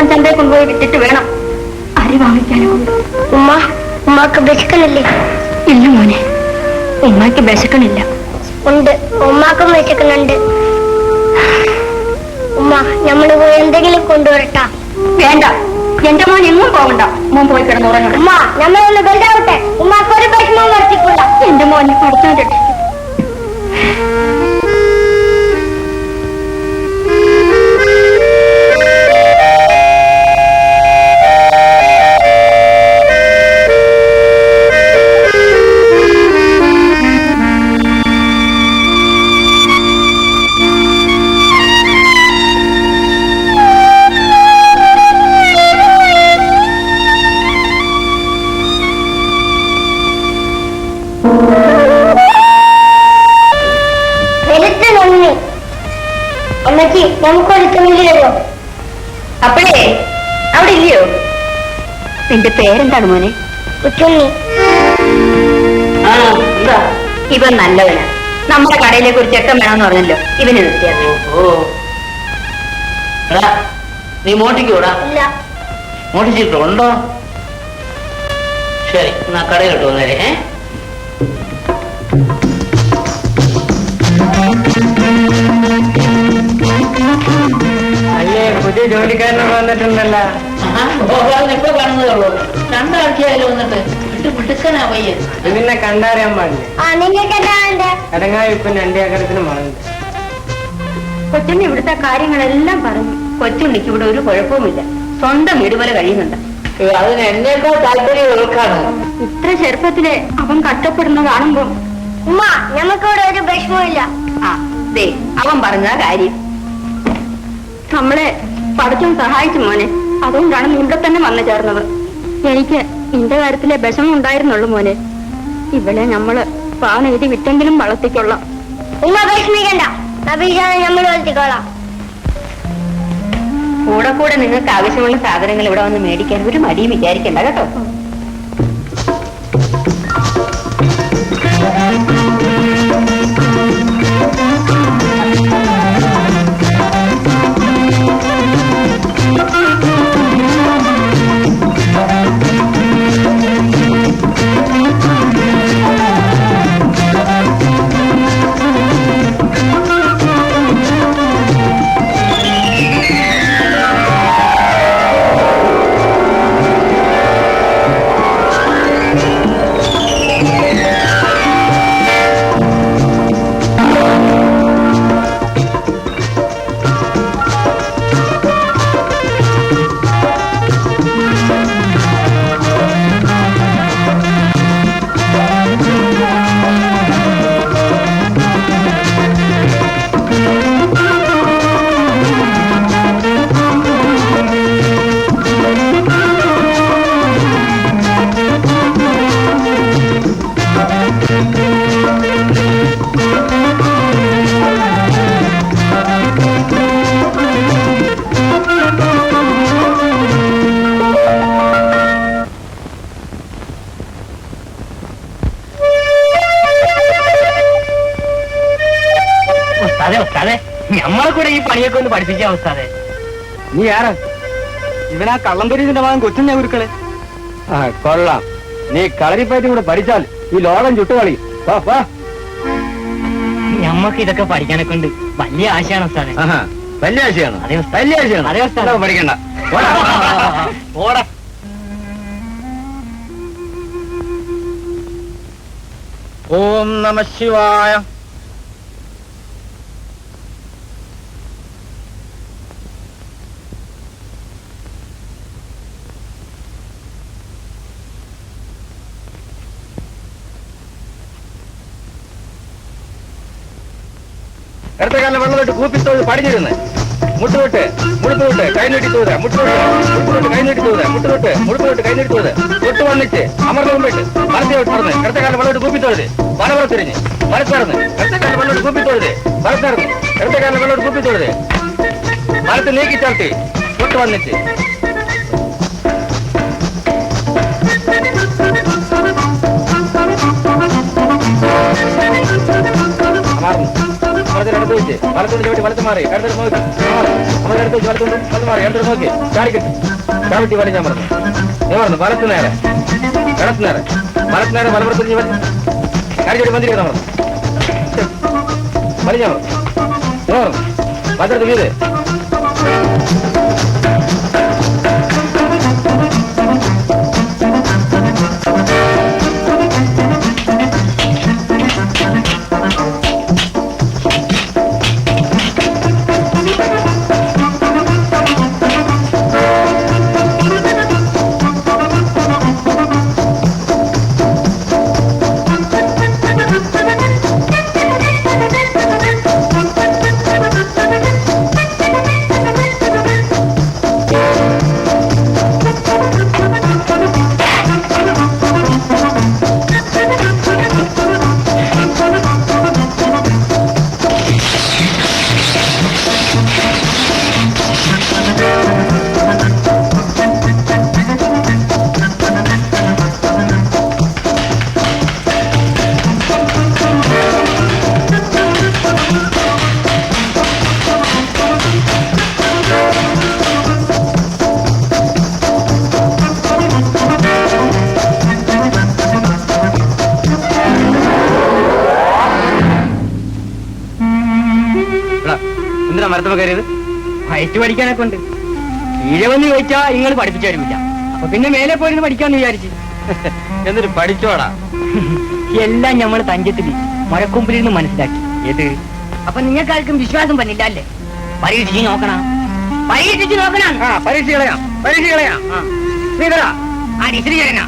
എറണാകുളം ചന്തയിൽ കൊണ്ടുപോയി വിട്ടിട്ട് വേണം അരി വാങ്ങിക്കാനുണ്ട്. ഉമ്മാക്ക് വിശക്കണില്ലേ? ഇല്ല മോനെ, ഉമ്മാക്ക് വിശക്കണില്ല. ഉണ്ട്, ഉമ്മാക്കും വിശക്കുന്നുണ്ട്. ഉമ്മ, ഞമ്മള് പോയി എന്തെങ്കിലും കൊണ്ടുവരട്ടാ? വേണ്ട, എന്റെ മോൻ എങ്ങും പോകണ്ട. മോൻ പോയി കിടന്നുറങ്ങണം. ഉമ്മ, ഞമ്മളൊന്ന് ബെൽഡാവട്ടെ. ഉമ്മാക്ക് ഒരു വിഷമം വർത്തിക്കൂല. എന്റെ മോനെ പഠിച്ചാൻ രക്ഷിക്കും. അമ്മച്ചി, നമുക്കൊരുത്തമില്ലല്ലോ. അപ്പോഴേ അവിടെ ഇല്ലയോ? നിന്റെ പേരെന്താണ് മോനെ? ഉച്ചുണ്ണി. ഇവൻ നല്ലവനാ. നമ്മുടെ കടയിലേക്ക് ഒരു ചെക്കൻ വേണമെന്ന് പറഞ്ഞല്ലോ, ഇവന് നിർത്തിയത്. നീ മോട്ടിക്കൂടാ? ഇല്ല. മോട്ടിച്ചിട്ടുണ്ടോ? ശരി, എന്നാ കടയിലോട്ട് വന്നേരെ. അല്ലേ, പുതിയ ജോലിക്കാരനെ വന്നിട്ടുണ്ടല്ലോ. ഇപ്പൊ കാണുന്നതേ ഉള്ളൂ. രണ്ടാഴ്ചയായാലും വന്നിട്ട് പിടുക്കനാ പയ്യൻ. ഇതിനെ കണ്ടറിയാൻ പാടില്ല. അടങ്ങായി ഇപ്പം 2 ഏക്കറത്തിന് മറന്നു. കൊച്ചുണ്ണി ഇവിടുത്തെ കാര്യങ്ങളെല്ലാം പറഞ്ഞു. കൊച്ചുണ്ണിക്ക് ഇവിടെ ഒരു കുഴപ്പവുമില്ല, സ്വന്തം വീട് പോലെ കഴിയുന്നുണ്ട്. അതിന് എന്നേക്കാൾ താല്പര്യം ഇവർക്കാണ്. ഇത്ര ചെറുപ്പത്തിലെ അവൻ കഷ്ടപ്പെടുന്ന കാണുമ്പോ ഉമ്മ, നമുക്കിവിടെ ഒരു വിഷമമില്ല. ആ ദേ, അവൻ പറഞ്ഞ കാര്യം നമ്മളെ പഠിച്ചും സഹായിച്ചു മോനെ. അതുകൊണ്ടാണ് നീ ഇവിടെ തന്നെ വന്നു ചേർന്നത്. എനിക്ക് നിന്റെ കാര്യത്തിലെ വിഷമം ഉണ്ടായിരുന്നുള്ളൂ മോനെ. ഇവിടെ നമ്മള് പാന എഴുതി വിട്ടെങ്കിലും വളർത്തിക്കൊള്ളാം. ഉമ്മ വിഷമിക്കണ്ട, നമ്മൾ വളർത്തിക്കൊള്ളാം. കൂടെ കൂടെ നിങ്ങൾക്ക് ആവശ്യമുള്ള സാധനങ്ങൾ ഇവിടെ വന്ന് മേടിക്കാൻ ഒരു മടിയും വിചാരിക്കണ്ട കേട്ടോ. ഞമ്മളെ കൂടെ ഈ പണിയൊക്കെ ഒന്ന് പഠിപ്പിച്ച അവസ്ഥാതെ. നീ ആരാ? ഇവനാ കള്ളംപരീതിന്റെ മകൻ കൊച്ചുണ്ണ ഉരുക്കളെ. കൊള്ളാം. നീ കളരിപ്പയറ്റും കൂടെ പഠിച്ചാൽ ഈ ലോകം ചുട്ടുകളി. ഞമ്മക്ക് ഇതൊക്കെ പഠിക്കാനൊക്കെ ഉണ്ട്. വലിയ ആശയാണ് ഉസ്താദെ. വലിയ ആശയാണ്. വലിയ ആശയാണ്. അതേ ഉസ്താദെ, പഠിക്കണ്ട. ഓം നമഃ ശിവായ. ഇടത്തെ കാലം വെള്ളമിട്ട് കൂപ്പിത്തോട് പടിഞ്ഞിരുന്ന് മുട്ടുവിട്ട് മുഴുത്തുവിട്ട് കൈനീട്ടി തൂത് മുട്ടുവിട്ട് കൈനീട്ടി തൂത് മുഴുത്തുവിട്ട് കൈനീട്ടി തൂത് തൊട്ട് വന്നിട്ട് അമർന്ന് മുമ്പിട്ട് മനസ്സിലോട്ട് പറഞ്ഞ് ഇടത്തെ കാലം വെള്ളമിട്ട് കൂപ്പിത്തോഴുത് വലവറ തിരിഞ്ഞ് മനസ്സിറന്ന് ഇടത്തെ കാലം വെള്ളമിട്ട് കൂപ്പിത്തോഴുത് മനസ്സിറന്ന് ഇടത്തെ കാലം വെള്ളമിട്ട് കൂപ്പിത്തോഴുത് മനത്ത് നീക്കി ചാർത്തി തൊട്ട് വന്നിട്ട് അമർന്ന് അടുത്ത് വെച്ച് വലത്തോട് ചവിട്ടി വലത്ത് മാറി അടുത്തോട്ട് നോക്കി അടുത്ത് വെച്ച് വലത്തോണ്ട് മാറി എന്തൊരു നോക്കി ചാടിക്കിട്ട് ചവിട്ടി വലി ഞാൻ പറഞ്ഞു നീ പറഞ്ഞു വലത്ത് നേരെ വലത്ത് നേരെ വലപ്പുറത്ത് നീ കാണിച്ചോട്ടി വന്നിരിക്കണം പറഞ്ഞു വലി ഞാൻ പറഞ്ഞു ഭദ്രത്ത് വീട് എന്തിനാ മരത്തമ്മ കയറിയത്? വയറ്റ് പഠിക്കാനൊക്കെ ഉണ്ട്. കീഴെ വന്ന് ചോദിച്ചാ നിങ്ങൾ പഠിപ്പിച്ചു തരുമില്ല. അപ്പൊ പിന്നെ മേലെ പോയിരുന്നു പഠിക്കാന്ന് വിചാരിച്ചു. എന്നിട്ട് പഠിച്ചോടാ. എല്ലാം ഞമ്മള് തഞ്ചത്തില് മഴക്കൊമ്പിൽ നിന്ന് മനസ്സിലാക്കി. ഏത്? അപ്പൊ നിങ്ങൾക്കാർക്കും വിശ്വാസം പറ്റില്ല അല്ലേ? പരീക്ഷിച്ച് നോക്കണം. പരീക്ഷിച്ച് നോക്കണം. പരീക്ഷ കളയാം. ആ ഡിഗ്രി ചെയ്യണ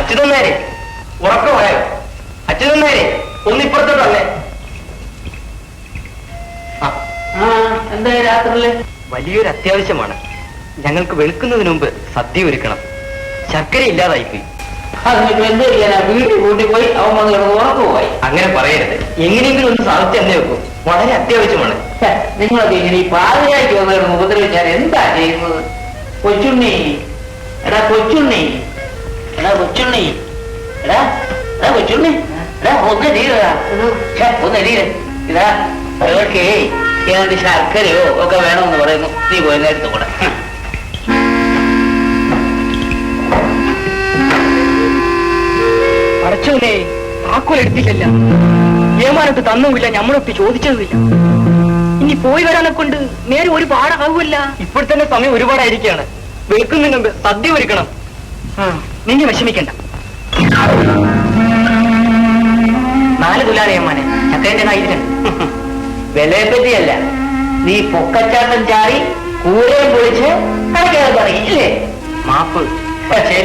അച്യുതന്നേരെ ഉറക്കമായോ? അച്യുതന്നേരെ ഒന്നിപ്പുറത്തോട്ടല്ലേ? എന്താ രാത്രിയില്? വലിയൊരു അത്യാവശ്യമാണ്. ഞങ്ങൾക്ക് വെളുക്കുന്നതിന് മുമ്പ് സദ്യ ഒരുക്കണം. ശർക്കര ഇല്ലാതായിപ്പോയി. അതിനിപ്പോ എന്ത് ചെയ്യാനാ? വീട്ടിൽ കൂട്ടി പോയി അവൻ വന്ന് കിടന്ന് ഉറക്കു പോയി. അങ്ങനെ പറയരുത്. എങ്ങനെയെങ്കിലും ഒന്ന് സാധിച്ചു തന്നെ വെക്കും. വളരെ അത്യാവശ്യമാണ്. നിങ്ങളൊക്കെ ഇങ്ങനെ ഈ പാതിരായ്ക്ക് വന്ന് കിടന്ന് ഉപദ്രവിച്ചാൽ എന്താ ചെയ്യുന്നത്? കൊച്ചുണ്ണി, എടാ കൊച്ചുണ്ണി, എടാ കൊച്ചുണ്ണി, എടാ എടാ കൊച്ചുണ്ണി, എടാ ഒന്ന് എഴുതിയതാ, ഒന്ന് എഴുതിയത്. ഇതാ അവർക്ക് ഏതാണ്ട് ശർക്കരയോ ഒക്കെ വേണമെന്ന് പറയുന്നു. നീ പോയി നേരത്തെ കൂടെ. അടച്ചോലേ, താക്കോൽ എടുത്തില്ലല്ല. ഏമാനത്ത് തന്നുമില്ല, ഞമ്മളൊട്ട് ചോദിച്ചതുമില്ല. ഇനി പോയി വരാനെ കൊണ്ട് നേരെ ഒരു പാടാകുമല്ല. ഇപ്പോൾ തന്നെ സമയം ഒരുപാടായിരിക്കാണ്. വെളുക്കുന്നതിന് മുമ്പ് സദ്യ ഒരുക്കണം. നിങ്ങൾ വിഷമിക്കണ്ട. 4 തുലാണ് ഏമാനെ ചക്കരന്റെ കയ്യിലുണ്ട്. വിലയെ പറ്റിയല്ല, നീ പൊക്കച്ചാട്ടം ചാടി കൂരയും പൊളിച്ച് കളിക്കാൻ തുടങ്ങിയില്ലേ? മാപ്പ്. പക്ഷേ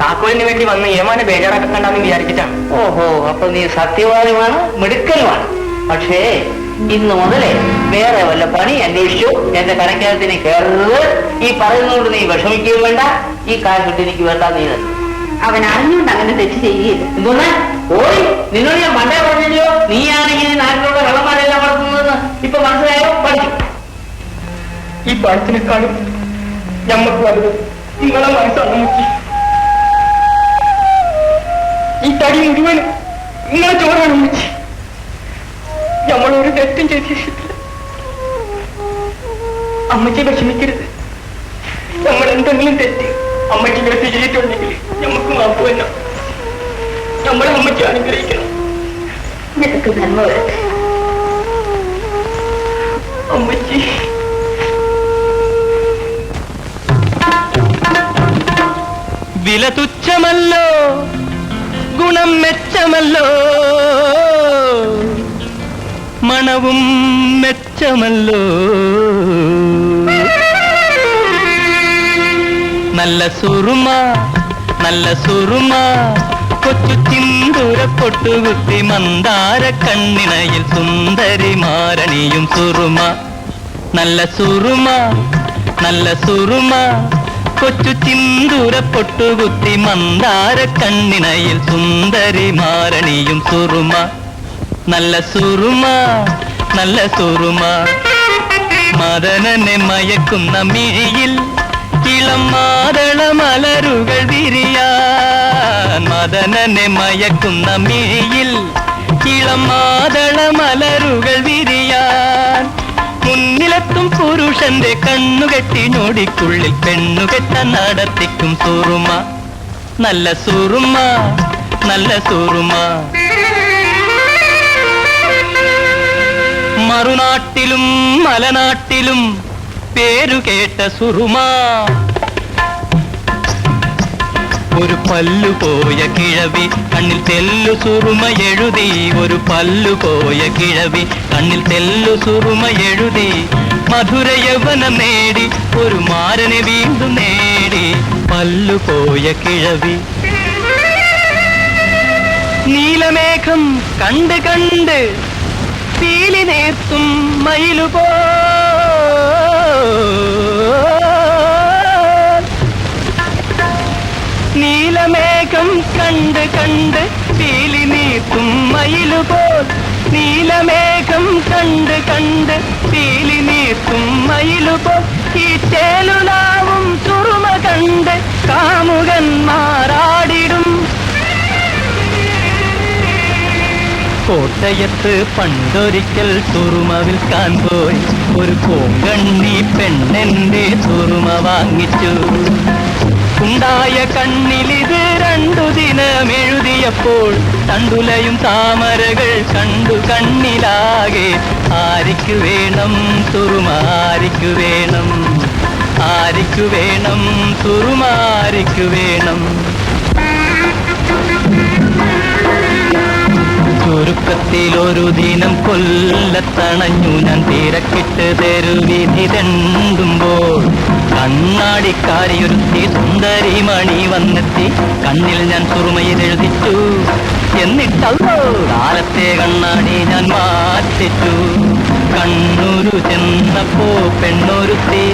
താക്കോലിന് വേണ്ടി വന്ന് ഏമാനെ ബേജാറൊക്കെ കണ്ടാന്ന് വിചാരിച്ചിട്ടാണ്. ഓഹോ, അപ്പൊ നീ സത്യവാനുമാണ്, മിടുക്കനുമാണ്. പക്ഷേ ഇന്ന് മുതലേ വേറെ വല്ല പണി അന്വേഷിച്ചു എന്റെ കണക്കകത്തിന് കയറുന്നത്. ഈ പറയുന്നതുകൊണ്ട് നീ വിഷമിക്കുകയും വേണ്ട, ഈ കാശിട്ട് എനിക്ക് വേണ്ട. നീ അവൻ അറിഞ്ഞുകൊണ്ട് അങ്ങനെ തെറ്റ് ചെയ്യുകയില്ല. എന്തോന്നെ ഓടി നിന്നോട് ഞാൻ പണ്ടേ പറഞ്ഞില്ലയോ നീയാണെങ്കിൽ നാട്ടിലുള്ള കള്ളന്മാരെല്ലാം വളർത്തുന്നതെന്ന് ഇപ്പൊ മനസ്സിലായോ? പഠിച്ചു. ഈ പണത്തിനേക്കാളും ഞമ്മക്ക് വലുത് നിങ്ങളെ മനസ്സാണ് മുക്കി. ഈ തടി മുഴുവൻ നിങ്ങളെ ചോറാണ് മുച്ചി. നമ്മളൊരു തെറ്റും ചെയ്തിട്ടില്ല. അമ്മയ്ക്ക് വിഷമിക്കരുത്. നമ്മൾ എന്തെങ്കിലും തെറ്റ് അമ്മയ്ക്ക് ഇങ്ങനെ ചെയ്തിട്ടുണ്ടെങ്കിൽ നമുക്ക് മാപ്പ് തന്നെ. നമ്മളെ അമ്മയ്ക്ക് അനുഗ്രഹിക്കണം. നിനക്ക് നന്മ വരട്ടെ അമ്മയ്ക്ക്. വില തുച്ഛമല്ലോ, ഗുണം മെച്ചമല്ലോ, മണവും മെച്ചമല്ലോ. നല്ല സുറുമ നല്ല സുറുമ, കൊച്ചു ചിന്തൂര പൊട്ടുകുത്തി മന്ദാര കണ്ണിണയിൽ സുന്ദരി മാരണിയും സുറുമ. നല്ല സുറുമ നല്ല സുറുമ, കൊച്ചു ചിന്തൂര പൊട്ടുകുത്തി മന്ദാര കണ്ണിണയിൽ സുന്ദരി മാരണിയും സുറുമ. നല്ല സുറുമ നല്ല സുറുമ, മദനനെ മയക്കുന്ന മിഴിയിൽ ഇളം മാതള മലരുകൾ വിരിയാൻ. മദനനെ മയക്കുന്ന മിഴിയിൽ ഇളം മാതള മലരുകൾ വിരിയാൻ. മുന്നിലെത്തും പുരുഷന്റെ കണ്ണുകെട്ടി ഞൊടിക്കുള്ളിൽ പെണ്ണുകെട്ട നടത്തിക്കും സുറുമ. നല്ല സുറുമ നല്ല സുറുമ, മറുനാട്ടിലും മലനാട്ടിലും പേരുകേട്ട സുറുമ. ഒരു പല്ലുപോയ കിഴവി കണ്ണിൽ തെല്ലു സുറുമ എഴുതി. ഒരു പല്ലുപോയ കിഴവി കണ്ണിൽ തെല്ലു സുറുമ എഴുതി. മധുര യൗവനം നേടി ഒരു മാരനെ വീണ്ടും നേടി. പല്ലുപോയ കിഴവി. നീലമേഘം കണ്ട് കണ്ട് പീലി നേർത്തും മയിലുപോ. നീലമേഘം കണ്ട് കണ്ട് പീലി നീർത്തും മയിലുപോൽ. നീലമേഘം കണ്ട് കണ്ട് പീലി നീർത്തും മയിലുപോൽ. ഈ ചേലുലാവും സുറുമ കണ്ട് കാമുകന്മാരാടിടും. കോട്ടയത്ത് പണ്ടൊരിക്കൽ സുറുമ വിൽക്കാൻ പോയി ഒരു കോങ്കണ്ണി പെണ്ണെന്റെ സുറുമ വാങ്ങിച്ചു. ഉണ്ടായ കണ്ണിലിത് 2 ദിനം എഴുതിയപ്പോൾ തണ്ടുലയും താമരകൾ കണ്ടു കണ്ണിലാകെ. ആരിക്കു വേണം സുറുമ ആരിക്കു വേണം, ആരിക്കു വേണം സുറുമ ആരിക്കു വേണം. ചുരുക്കത്തിലൊരു ദിനം കൊല്ലത്തണഞ്ഞു ഞാൻ തിരക്കിട്ട് തെരുവിധി തെണ്ടുമ്പോൾ. കണ്ണാടിക്കാരിയൊരുത്തി സുന്ദരി മണി വന്നെത്തി. കണ്ണിൽ ഞാൻ സുറുമയിലെഴുതിച്ചു. എന്നിട്ടല്ലോ കാലത്തെ കണ്ണാടി ഞാൻ മാറ്റിച്ചു. കണ്ണൂരു ചെന്നപ്പോ പെണ്ണൊരുത്തി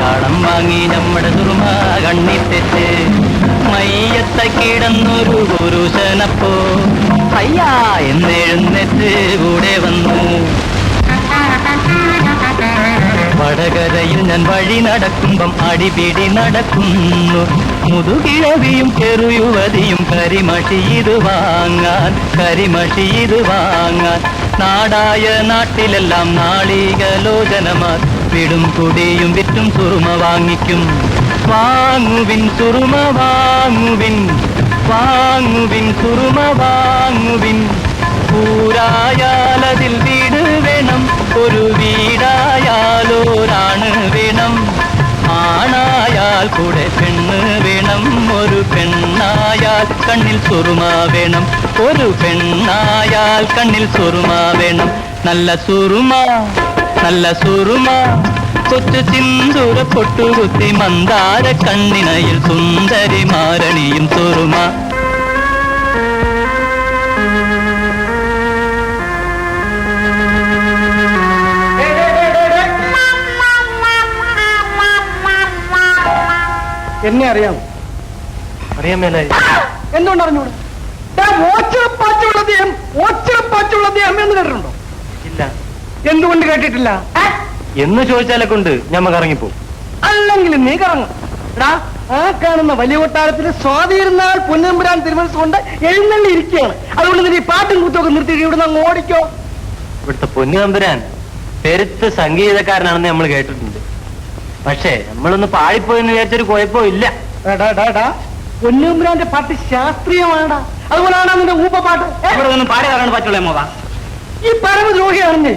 കടം വാങ്ങി നമ്മുടെ സുറുമ കണ്ണിത്തെറ്റ്. മയ്യത്ത കിടന്നൊരു പുരുഷനപ്പോ അയ്യാ എന്നെഴുന്നേറ്റ് കൂടെ വന്നു. വടകരയിൽ ഞാൻ വഴി നടക്കുമ്പം അടിപിടി നടക്കുന്നു. മുതുകിഴവിയും ചെറുയുവതിയും കരിമഷി ഇത് വാങ്ങാൻ, കരിമഷി ഇത് വാങ്ങാൻ. നാടായ നാട്ടിലെല്ലാം നാളികലോചനമാർ വിടും കുടിയും വിറ്റും സുറുമ വാങ്ങിക്കും. വാങ്ങുവിൻ സുറുമ വാങ്ങുവിൻ, വാങ്ങുവിൻ സുറുമ വാങ്ങുവിൻ. ൂരായാലതിൽ വീട് വേണം, ഒരു വീടായാലോരാണ് വേണം. ആണായാൽ കൂടെ പെണ്ണ് വേണം, ഒരു പെണ്ണായാൽ കണ്ണിൽ സുറുമ വേണം, ഒരു പെണ്ണായാൽ കണ്ണിൽ സുറുമ വേണം. നല്ല സുറുമ നല്ല സുറുമ, കൊച്ചു സിന്ദൂര പൊട്ടുകുത്തി മന്ദാര കണ്ണിനയിൽ സുന്ദരി മാരണിയും സുറുമ. എന്നെ അറിയാമോ? അറിയാൻ മേലായി. എന്തുകൊണ്ട് അറിഞ്ഞൂടെ? ഓച്ചറപ്പാച്ചുള്ള ദേഹം എന്ന് കേട്ടിട്ടുണ്ടോ? ഇല്ല. എന്തുകൊണ്ട് കേട്ടിട്ടില്ല? എന്ന് ചോദിച്ചാലെ കൊണ്ട് ഞമ്മക്ക് ഇറങ്ങിപ്പോവും. അല്ലെങ്കിൽ നീ കറങ്ങും. ആ കാണുന്ന വലിയ കൊട്ടാരത്തിൽ സ്വാതിയിരുന്നാൽ പൊന്നമ്പുരാൻ തിരുമനസ്സുകൊണ്ട് എഴുന്നള്ളി ഇരിക്കുകയാണ്. അതുകൊണ്ട് നീ പാട്ടും കൂത്തൊക്കെ നിർത്തിയിട്ട് ഇവിടുന്ന് അങ്ങ് ഓടിക്കോ. ഇവിടുത്തെ പൊന്നമ്പുരാൻ പെരുത്ത് സംഗീതക്കാരനാണെന്ന് നമ്മൾ കേട്ടിട്ടുണ്ട്. പക്ഷേ നമ്മളൊന്ന് പാടിപ്പോയെന്ന് വിചാരിച്ചൊരു കുഴപ്പവും ഇല്ല. പൊന്നമ്പുരാന്റെ പാട്ട് ശാസ്ത്രീയമാണാ. അതുപോലെയാണ് നിന്റെ ഊപ്പ പാട്ട്. ഇവിടെ ഒന്നും പാടി തരാണ് പറ്റുള്ളൂ മോവാ. ഈ പരമദ്രോഹിയാണെന്നേ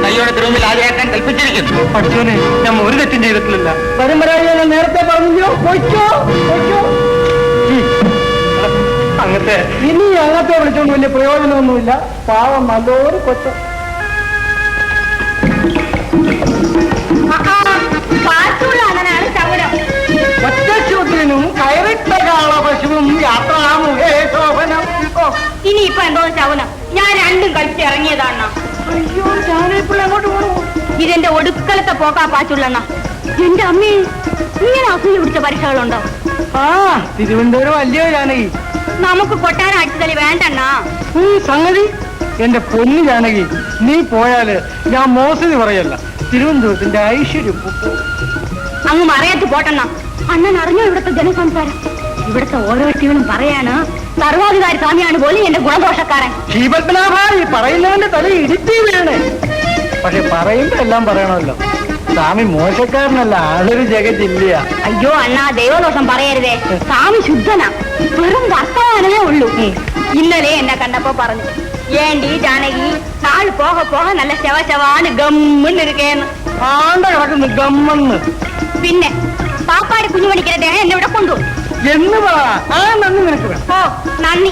കയ്യോടെ തിരുമ്പിൽ ആദ്യമാക്കാൻ കൽപ്പിച്ചിരിക്കുന്നു. പഠിച്ചോനെ ഞാൻ ഒരു തെറ്റും ചെയ്തിട്ടില്ല. പരമ്പരാഗത ഞാൻ നേരത്തെ പറഞ്ഞോ. പൊയ്ക്കോ. അങ്ങനത്തെ ഇനി അങ്ങനത്തെ വിളിച്ചോണ്ട് വലിയ പ്രയോജനമൊന്നുമില്ല. പാവം നല്ലൊരു കൊച്ച. പാട്ടുള്ളവനാണ് ശബരം. ഒറ്റശൂദ്രനും കയറിട്ട കാളപശുവും യാത്രാമുഖേ ശോഭനം. ഇനിയിപ്പൊ എന്തോ ശവനം. ഞാൻ രണ്ടും കളിച്ച് ഇറങ്ങിയതാണ്. അയ്യോ, ഞാനിപ്പോൾ എങ്ങോട്ട് പോകണു? ഇതെന്റെ ഒടുക്കലത്തെ പോക്കാ പാച്ചുള്ളണ്ണ. എന്റെ അമ്മേ, ഇങ്ങനെ അസൂയ പിടിച്ച പരീക്ഷകളുണ്ടോ? തിരുവനന്തപുരം അല്ലയോ ജാനകി? നമുക്ക് കൊട്ടാരം അടിച്ചതലി വേണ്ടണ്ണ. സംഗതി എന്റെ പൊന്നു ജാനകി, നീ പോയാല് ഞാൻ മോശം പറയല്ല. തിരുവനന്തപുരത്തിന്റെ ഐശ്വര്യം അങ്ങ് മറയത്ത് പോട്ടെണ്ണ. അണ്ണൻ അറിഞ്ഞോ ഇവിടുത്തെ ജനസംസാരം? ഇവിടുത്തെ ഓരോ വ്യക്തികളും പറയാണ് സർവാധികാരി സ്വാമിയാണ് പോലും എന്റെ ഗുണദോഷക്കാരൻ. ശ്രീപത്മനാഭ, ഈ പറയുന്നവന്റെ തല ഇടിത്തി വീണേ. പക്ഷെ പറയുമ്പോ എല്ലാം പറയണമല്ലോ. സ്വാമി മോശക്കാരനല്ല, ആളൊരു ജഗജില്ല. അയ്യോ അണ്ണാ, ദൈവദോഷം പറയരുതേ. സ്വാമി ശുദ്ധനാ, വെറും വർത്തമാനമേ ഉള്ളൂ. ഇന്നലെ എന്നെ കണ്ടപ്പോ പറഞ്ഞു, ഏണ്ടി ജാനകി നാൾ പോക പോക നല്ല ശവശവാണ് ഗമ്മെന്നിരിക്കേന്ന്. ആണ്ട കിടക്കുന്നു ഗമ്മെന്ന്. പിന്നെ പാപ്പാടി കുഞ്ഞുമണിക്കര ദേഹം എന്നെ ഇവിടെ കൊണ്ടുപോകും എന്ന് പറ. ആ നന്ദി നിനക്ക് വേണം. ഓ നന്ദി.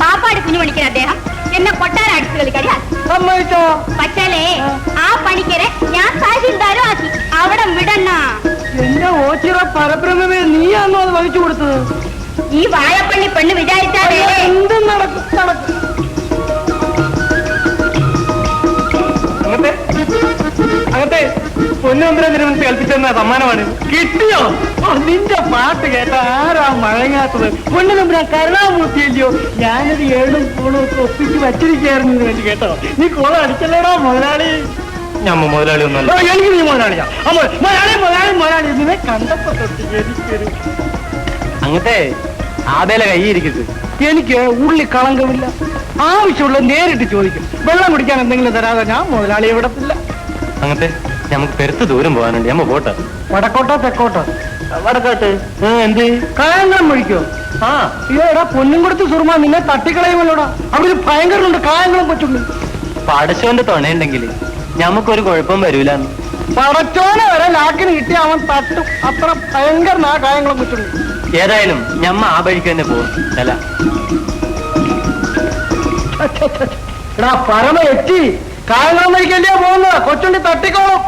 പാപ്പാടി കുഞ്ഞുമണിക്കര അദ്ദേഹം എന്നെ കൊട്ടാരം അടിച്ചു കളിക്കാരിയാ സമ്മതിച്ചോ? പക്ഷേ ആ പണിക്കരെ ഞാൻ തഹസിൽദാരും ആക്കി. അവിടെ വിടണ്ണ. എന്റെ ഓച്ചിറ പരബ്രഹ്മമേ, നീയാണോ അത് വഹിച്ചു കൊടുത്തത്? ഈ വാഴപ്പള്ളി പെണ്ണ് വിചാരിച്ചാലേ എന്തും നടക്കും. അങ്ങനത്തെ പൊന്നമ്പുരാൻ തിരുമനസ് കൽപ്പിച്ചെന്ന സമ്മാനമാണ്. കിട്ടിയോ? നിന്റെ പാട്ട് കേട്ട ആരാ മഴങ്ങാത്തത്? പൊന്നമ്പുരാൻ കരുണാമൂർത്തിയല്ലയോ? ഞാനൊരു ഏഴും കോളും ഒക്കെ ഒപ്പിച്ച് വച്ചിരിക്കായിരുന്നു ഇതിന് വേണ്ടി. കേട്ടോ, നീ കോളം അടിച്ചല്ലേടാ മുതലാളി. ഞമ്മ മുതലാളി ഒന്നല്ല. എനിക്ക് നീ മുതലാളിയാ. മുതലാളി ഇതിനെ കണ്ടപ്പോ തൊട്ട് എനിക്കൊരു അങ്ങനത്തെ ആദ്യം കൈയിരിക്കരുത്. എനിക്ക് ഉള്ളി കളങ്കമില്ല. ആവശ്യമുള്ള നേരിട്ട് ചോദിക്കും. വെള്ളം കുടിക്കാൻ എന്തെങ്കിലും തരാതെ ഞാൻ മുതലാളിയെ വിടത്തില്ല. അങ്ങനത്തെ നമുക്ക് പെരുത്ത് ദൂരം പോകാനുണ്ട്. ഞമ്മ പോട്ടെ. വടക്കോട്ടോ തെക്കോട്ടോ? വടക്കോട്ട്. എന്ത് കായംകുളം വഴിക്കോ? ഇതോടാ പൊന്നും കൊടുത്ത് സുർമ നിന്നെ തട്ടിക്കളയുമല്ലോടാ. അവിടെ ഭയങ്കരമുണ്ട് കായംകുളം കൊച്ചുള്ളി. പടച്ചോന്റെ തുണയുണ്ടെങ്കിൽ ഞമ്മക്കൊരു കുഴപ്പം വരൂല. പടച്ചോനെ വരെ ലാക്കിന് കിട്ടിയ അവൻ തട്ടും. അത്ര ഭയങ്കരനാ കായംകുളം കൊച്ചുള്ളി. ഏതായാലും ഞമ്മ ആ വഴിക്ക് തന്നെ പോകും. അല്ല എടാ പരമ എത്തി, കായംകുളം വഴിക്കല്ലേ പോകുന്നത്? കൊച്ചുണ്ടി തട്ടിക്കോളും.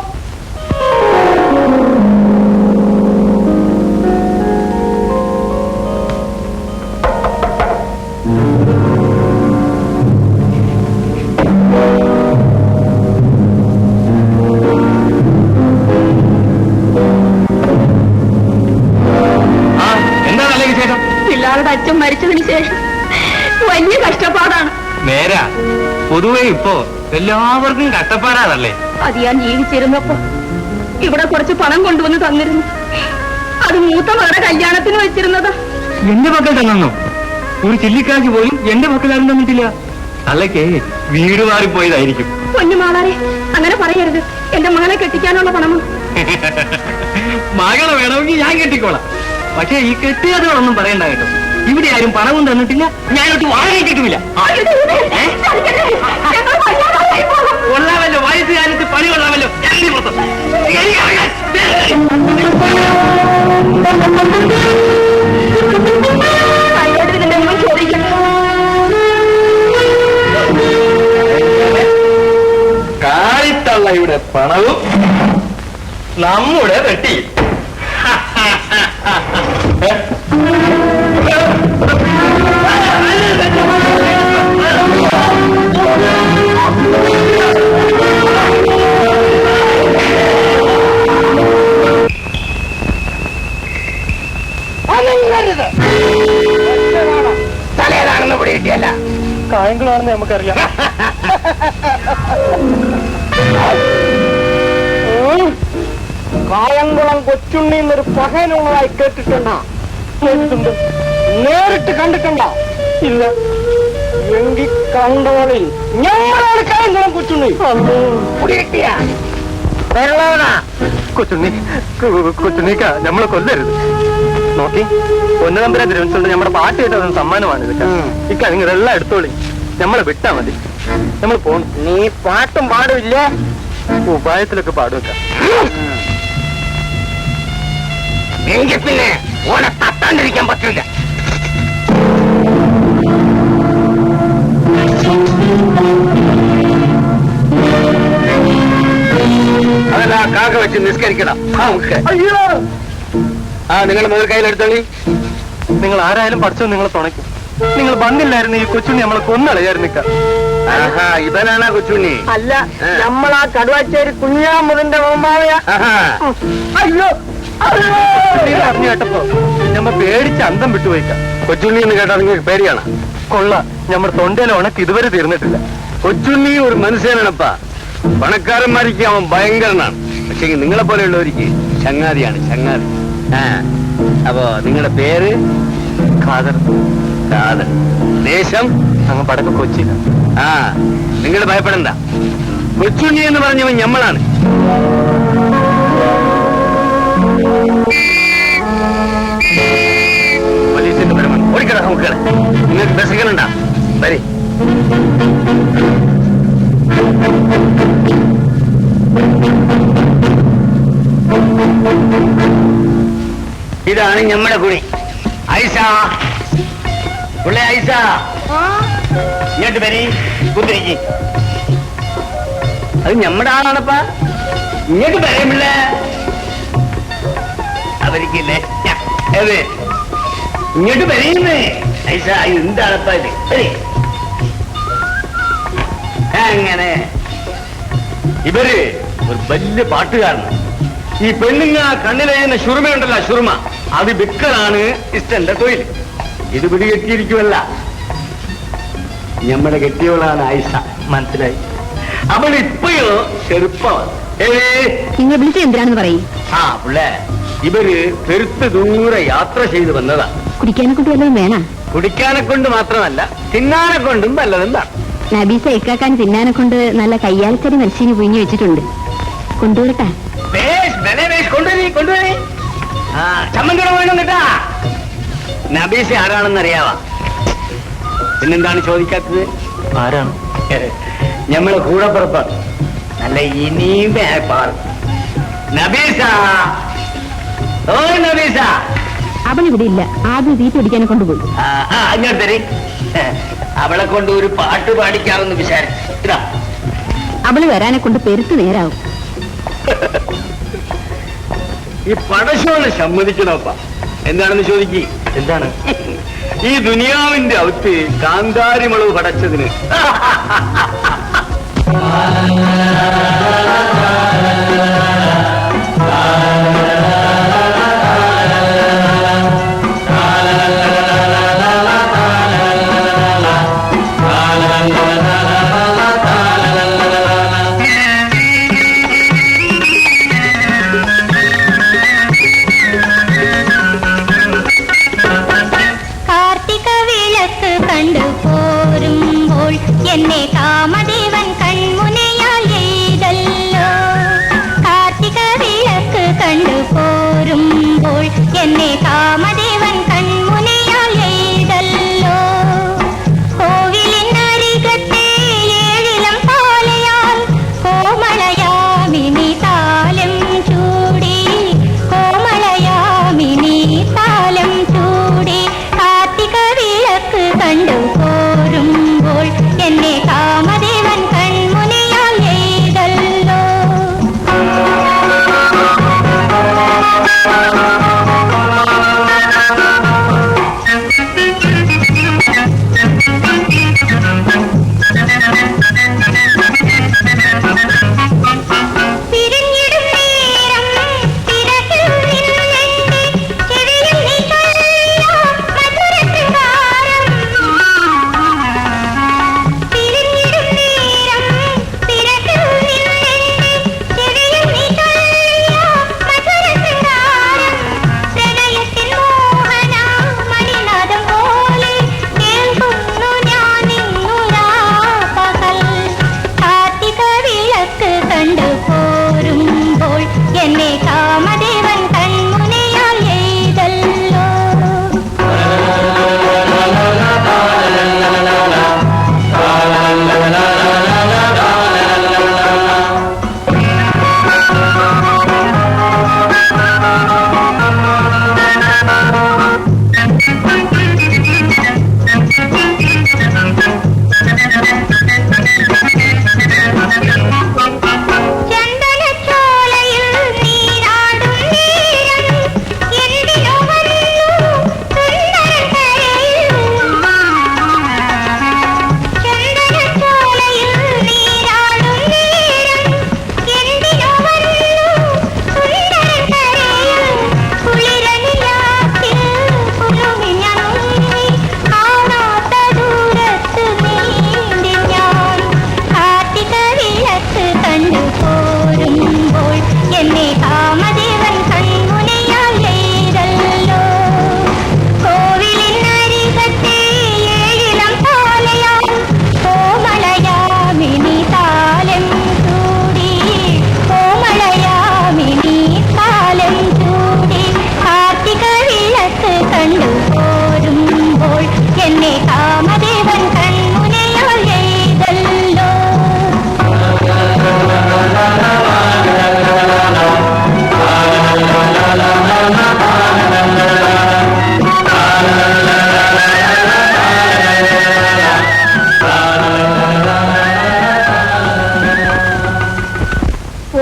പിള്ളേരുടെ അച്ഛൻ മരിച്ചതിന് ശേഷം വലിയ കഷ്ടപ്പാടാണ്. നേരാ, പൊതുവെ ഇപ്പോ എല്ലാവർക്കും കഷ്ടപ്പാടാണല്ലേ. അത് ഞാൻ ജീവിച്ചിരുന്നപ്പോ ഇവിടെ കുറച്ച് പണം കൊണ്ടുവന്ന് തന്നിരുന്നു. അത് മൂത്ത മകളുടെ കല്യാണത്തിന് വെച്ചിരുന്നതാ. എന്റെ മക്കൾ തന്നോ? ഒരു ചില്ലിക്കാശ് പോലും എന്റെ മക്കളാരും തന്നിട്ടില്ല. അല്ലക്ക് വീട് മാറിപ്പോയതായിരിക്കും. പൊന്നുമാളാരെ, അങ്ങനെ പറയരുത്. എന്റെ മകളെ കെട്ടിക്കാനുള്ള പണം മകളെ വേണമെങ്കിൽ ഞാൻ കെട്ടിക്കോളാം. പക്ഷെ ഈ കെട്ടിയതുകളൊന്നും പറയണ്ട കേട്ടോ. ഇവിടെ ആരും പണവും തന്നിട്ടില്ല, ഞാനൊട്ട് വാങ്ങിയിട്ടുമില്ല. കൊള്ളാമല്ലോ, വയസ്സ് കാലത്ത് പണി കൊള്ളാമല്ലോ. കാലിത്തള്ളയുടെ പണവും നമ്മുടെ വെട്ടി. അനങ്ങരുത്. ആണെന്ന് നമുക്കറിയാം. കായംകുളം കൊച്ചുണ്ണി എന്നൊരു പകയനുള്ളതായി കേട്ടിട്ടുണ്ടോ? കേട്ടിട്ടുണ്ട്. നേരിട്ട് കണ്ടിട്ടുണ്ടോ? ഇല്ല. എങ്കിൽ കണ്ടോളിൽ ഞങ്ങളാണ് കായംകുളം കൊച്ചുണ്ണി. കൊച്ചുണ്ണി കൊച്ചുണ്ണിക്ക നമ്മളെ കൊല്ലരുത്. നോക്കി പൊന്നുതമ്പുരാൻ തിരുവനന്തപുരത്ത് നമ്മുടെ പാട്ട് കേട്ടത് സമ്മാനമാണ് ഇതൊക്കെ. ഇക്ക നിങ്ങൾ എല്ലാം എടുത്തോളി, നമ്മളെ വിട്ടാ മതി. നമ്മൾ പോണം. നീ പാട്ടും പാടില്ല, ഉപായത്തിലൊക്കെ പാടുക. എങ്കിൽ പിന്നെ ഓനെ തട്ടാണ്ടിരിക്കാൻ പറ്റില്ല. അതല്ല കാക്ക വെച്ച് നിസ്കരിക്കണം. അയ്യോ, നിങ്ങൾ മുതൽ കയ്യിലെടുത്തോളി. നിങ്ങൾ ആരായാലും പഠിച്ചോ നിങ്ങളെ തുണയ്ക്കും. നിങ്ങൾ വന്നില്ലായിരുന്നു ഈ കൊച്ചുണ്ണി നമ്മളെ കൊന്നളയായിരുന്നിക്ക. ഇവനാണ് കൊച്ചുണ്ണി. അല്ല, നമ്മളാ കടുവാച്ചേരി കുഞ്ഞാമുതിന്റെ മോമാവയാ. അയ്യോ അറിഞ്ഞു കേട്ടപ്പോ ഞമ്മ പേടിച്ച് അന്തം വിട്ടുപോയിക്കാം. കൊച്ചുണ്ണി എന്ന് കേട്ടാ നിങ്ങൾക്ക് പേടിയാണ്. കൊള്ള, നമ്മുടെ തൊണ്ടയിലെ ഉണക്ക് ഇതുവരെ തീർന്നിട്ടില്ല. കൊച്ചുണ്ണി ഒരു മനുഷ്യനാണപ്പാ. പണക്കാരന്മാർക്ക് അവൻ ഭയങ്കരനാണ്. പക്ഷെ നിങ്ങളെ പോലെയുള്ളവർക്ക് ചങ്ങാതിയാണ്, ചങ്ങാതി. അപ്പോ നിങ്ങളുടെ പേര്? ഖാദർ. ഖാദർ. ദേശം? അങ്ങ് പടക്ക് കൊച്ചി. നിങ്ങൾ ഭയപ്പെടണ്ട. കൊച്ചുണ്ണി എന്ന് പറഞ്ഞവൻ ഞമ്മളാണ്. പോലീസിന്റെ പരമാണ്. ഓടിക്കട നോക്കുക. നിങ്ങൾക്ക് ബസ്സിക്കലുണ്ടാ? വരി. ഇതാണ് ഞമ്മടെ കുണി. ഐസ, ഉള്ള ഐസ, ഇങ്ങോട്ട് വരി. കുത്തിരിക്ക്. അത് ഞമ്മടെ ആളാണപ്പാ. ഇങ്ങോട്ട് വരമില്ല. അവർക്കില്ലേ ഇങ്ങോട്ട് വരയുന്നേ. ഐസ, എന്താണപ്പാ ഇത്? അങ്ങനെ ഇവര് ഒരു വലിയ പാട്ടുകാരനാണ്. ഈ പെണ്ണുങ്ങ കണ്ണിലേന്ന ശുർമയുണ്ടല്ല, ശുർമ, അത് വിൽക്കലാണ് ഇഷ്ടന്റെ തൊഴിൽ. ഇത് പിടികെട്ടിയിരിക്കുമല്ല. ഞമ്മടെ കെട്ടിയവളാണ് ആയിഷ. മനസ്സിലായി? അവൾ ഇപ്പോഴോ ചെറുപ്പമാണ്. നിങ്ങൾ വിളിച്ച എന്തിനാണെന്ന് പറയും. പിള്ളേ, ഇവര് പെരുത്ത് ദൂരെ യാത്ര ചെയ്ത് വന്നതാ. കുടിക്കാനെ കൊണ്ട് വല്ലതും വേണം? കുടിക്കാനെ കൊണ്ട് മാത്രമല്ല, തിന്നാനെ കൊണ്ടും നല്ലതെന്താണ്. നബീസ ഇക്കാക്കാൻ തിന്നാനെ കൊണ്ട് നല്ല കയ്യാൽക്കരി മത്സ്യന് പുഴിഞ്ഞു വെച്ചിട്ടുണ്ട്. കൊണ്ടുവിടട്ടാ? കൊണ്ടുവരി. ചമ്മന്തിയുടെ വേണം കേട്ടാ. നബീസ ആരാണെന്ന് അറിയാവാ? പിന്നെന്താണ് ചോദിക്കാത്തത്? ആരാണ്? ഞമ്മളെ കൂടെ പുറപ്പാണ്. നല്ല ഇനിയും പാട്. നബീസ, ഓ നബീസ. അവളിവിടെ ഇല്ല. ആദ്യം തീറ്റ പിടിക്കാനെ കൊണ്ടുപോയി. അങ്ങോട്ട് തരി. അവളെ കൊണ്ട് ഒരു പാട്ട് പാടിക്കാമെന്ന് വിചാരിച്ചു. അവള് വരാനെ കൊണ്ട് പെരുത്ത് നേരാവും. ഈ പടശോനെ സമ്മതിക്കണോപ്പ. എന്താണെന്ന് ചോദിക്കി. എന്താണ്? ഈ ദുനിയാവിന്റെ അകത്ത് കാന്താരി മുളക് പടച്ചതിന് എന്നെ കാമദേവൻ കൺമുനയാൽ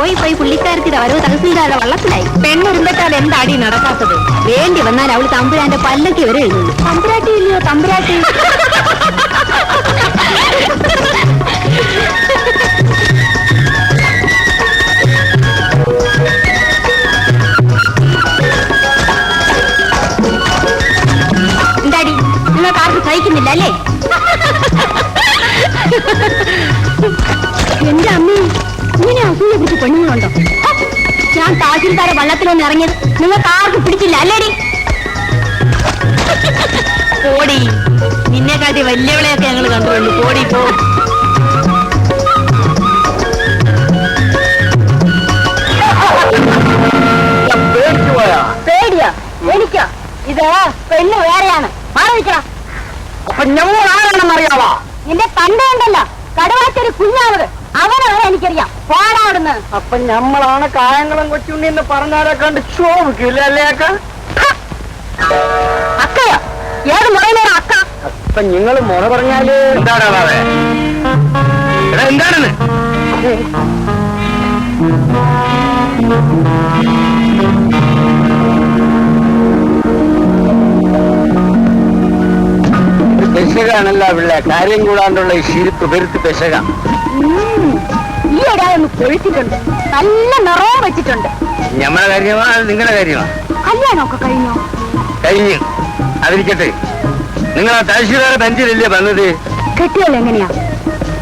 പോയി പോയി പുള്ളിക്കാരത്തിന്റെ വരവ് തഹസിൽദാരുടെ വള്ളത്തിലായി. പെണ്ണുരുമ്പെട്ടാൽ എന്താടി നടക്കാത്തത്? വേണ്ടി വന്നാൽ അവള് തമ്പുരാന്റെ പല്ലക്ക് വരെ എഴുതുന്നു. തമ്പുരാട്ടി ഇല്ലയോ തമ്പുരാട്ടി? എന്താടി നിങ്ങൾക്ക് ആർക്കും സഹിക്കുന്നില്ല അല്ലേ? എന്റെ അമ്മ ഇങ്ങനെ അസൂയെ കുറിച്ച് പെണ്ണുങ്ങളുണ്ടോ? ഞാൻ താജിൽക്കാരെ വള്ളത്തിലൊന്ന് ഇറങ്ങിയത് നിങ്ങൾക്ക് ആർക്കും പിടിച്ചില്ല അല്ലേടി? പോടി, നിന്നെക്കാട്ടി വലിയവളെയൊക്കെ ഞങ്ങൾ കണ്ടുള്ളൂ. പോടി പോ. പേടിയാ എനിക്കാ? ഇത് പെണ്ണ് വേറെയാണ്. മാറിയിരിക്കണം. അപ്പൊ ഞമ്മൾ ആരാണെന്ന് അറിയാവാ? നിന്റെ തണ്ടയുണ്ടല്ലോ കടുവാറ്റൊരു കുഞ്ഞാവത്, അവനാണ് എനിക്കറിയാം. പോടാവിടുന്ന്. അപ്പൊ ഞമ്മളാണ് കായംകുളം കൊച്ചുണ്ണി എന്ന് പറഞ്ഞാലെ കണ്ട് ചോദിക്കില്ല അല്ലേ അക്ക? അക്കയോ? ഏത് മുറയിലാണ് അക്ക? അപ്പൊ നിങ്ങൾ മുറ പറഞ്ഞാല് എന്താണ് എന്താണെന്ന്? പെശകാണല്ല പിള്ളേ, കാര്യം കൂടാണ്ടുള്ള ഈ ശിരിപ്പ് പെരുത്ത് പെശക. ഈ ഇടായൊന്ന് കൊഴുത്തിട്ടുണ്ട്, നല്ല നിറവും വെച്ചിട്ടുണ്ട്. ഞമ്മടെ കാര്യമാ അത് നിങ്ങളുടെ കാര്യമാ? കല്യാണമൊക്കെ കഴിഞ്ഞോ? കഴിഞ്ഞു. അതിരിക്കട്ടെ, നിങ്ങൾ ആ തഹസിൽദാരെ ബെഞ്ചിലല്ലേ വന്നത്? കെട്ടിയല്ലോ എങ്ങനെയാ?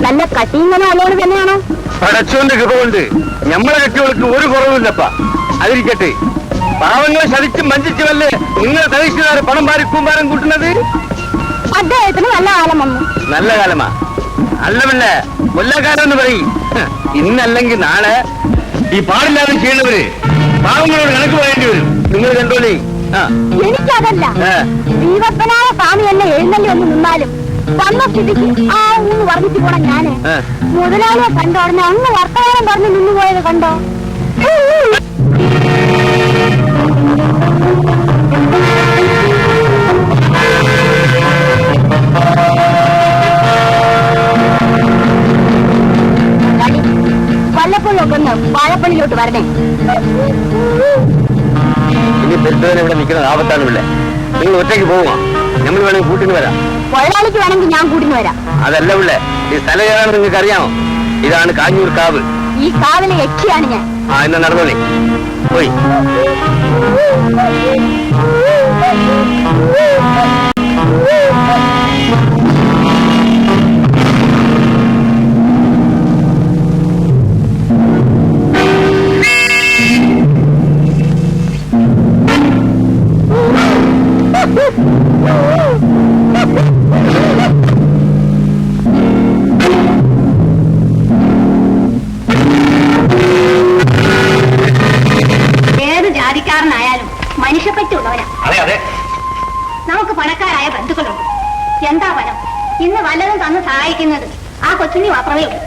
നല്ല കട്ടിങ്ങനെ അല്ലോട് തന്നെയാണോ? പടച്ചോന്റെ കൃപ കൊണ്ട് ഞമ്മളെ കെട്ടികൾക്ക് ഒരു കുറവില്ലപ്പ. അതിരിക്കട്ടെ, പാവങ്ങളെ ശതിച്ചും വഞ്ചിച്ചുമല്ലേ നിങ്ങൾ തഹസിൽദാരെ പണം പാരി കൂമ്പാരം കൂട്ടുന്നത്? അദ്ദേഹത്തിന് നല്ല കാലം വന്നു. നല്ല കാലമാ? അല്ല പിള്ളേ, കൊല്ലക്കാലം എന്ന് പറയും. ഇന്നല്ലെങ്കിൽ നാളെ ഈ പാടില്ലാതെ ചെയ്യുന്നവര് പാവങ്ങളോട് കണക്ക് പറയേണ്ടി വരും. നിങ്ങൾ കണ്ടോളി. എനിക്കതല്ല, ദീപപ്പനായ സ്വാമി എന്നെ എഴുന്നള്ളി ഒന്ന് നിന്നാലും വന്ന സ്ഥിതിക്ക് ആ ഒന്ന് വർദ്ധിച്ചു പോണം. ഞാന് മുതലാളിയെ കണ്ടോടനെ അങ്ങ് വർത്തമാനം പറഞ്ഞ് നിന്നുപോയത് കണ്ടോ? വല്ലപ്പോഴൊക്കെ ഒന്ന് വാഴപ്പള്ളിയിലോട്ട് വരണേ. ഇനി പെരുത്തവനെ ഇവിടെ നിൽക്കുന്നത് ആപത്താണ് പിള്ളേ. നിങ്ങൾ ഒറ്റയ്ക്ക് പോവുക, നമ്മൾ വേണമെങ്കിൽ കൂട്ടിന് വരാം. കൊള്ളാളിക്ക് വേണമെങ്കിൽ ഞാൻ കൂട്ടിന് വരാം. അതല്ല പിള്ളേ, ഈ സ്ഥലം ഏതാണെന്ന് നിങ്ങൾക്ക് അറിയാമോ? ഇതാണ് കാഞ്ഞൂർ കാവ്. ഈ കാവിലെ യക്ഷിയാണ് ഞാൻ. എന്നാ നടന്നോളി. പോയി. ഏത് ജാതിക്കാരനായാലും മനുഷ്യപ്പറ്റുള്ളവരാ. നമുക്ക് പണക്കാരായ ബന്ധുക്കളുണ്ട്. എന്താ ഫലം? ഇന്ന് വല്ലതും തന്ന് സഹായിക്കുന്നത് ആ കൊച്ചുണ്ണി മാത്രമേ ഉള്ളൂ.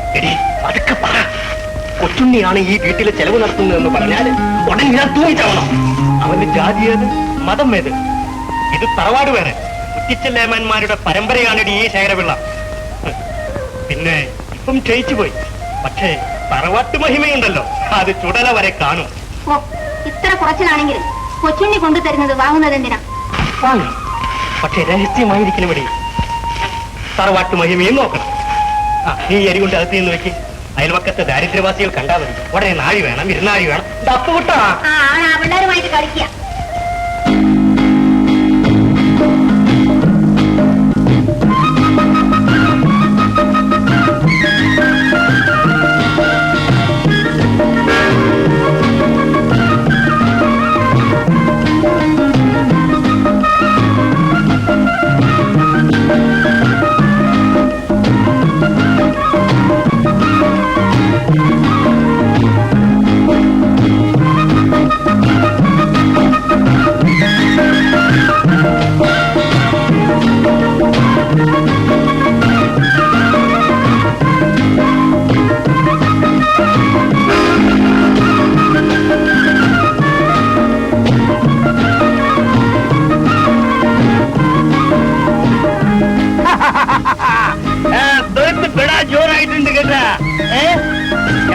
കൊച്ചുണ്ണിയാണ് ഈ വീട്ടിലെ ചെലവ് നടത്തുന്നതെന്ന് പറഞ്ഞാൽ ഉടൻ ഞാൻ തൂങ്ങിച്ചാവണം. അവന്റെ ജാതി ഏത്, മതം ഏത്? ഇത് തറവാട് വേറെ കുറ്റിച്ചല്ലേമാന്മാരുടെ പരമ്പരയാണ് ഈ ശേഖരപിള്ള. പിന്നെ ഇപ്പം ക്ഷയിച്ചു പോയി. പക്ഷേ തറവാട്ട് മഹിമയുണ്ടല്ലോ, അത് ചുടല വരെ കാണും. ഓ, ഇത്ര കുറച്ചിലാണെങ്കിലും കൊച്ചുണ്ണി കൊണ്ടുതരുന്നത് വാങ്ങുന്നത് എന്തിനാ? പക്ഷെ രഹസ്യമായിരിക്കണം. ഇവിടെ തറവാട്ട് മഹിമയും നോക്കണം. നീ അരി കൊണ്ട് അകത്ത് നിന്ന് വെക്ക്. അയൽവക്കത്തെ ദാരിദ്ര്യവാസികൾ കണ്ടാൽ മതി. ഉടനെ നാഴി വേണം, ഇരുന്നാഴി വേണം. തപ്പുവിട്ടാ പിള്ളേരുമായിട്ട് കളിക്കുക.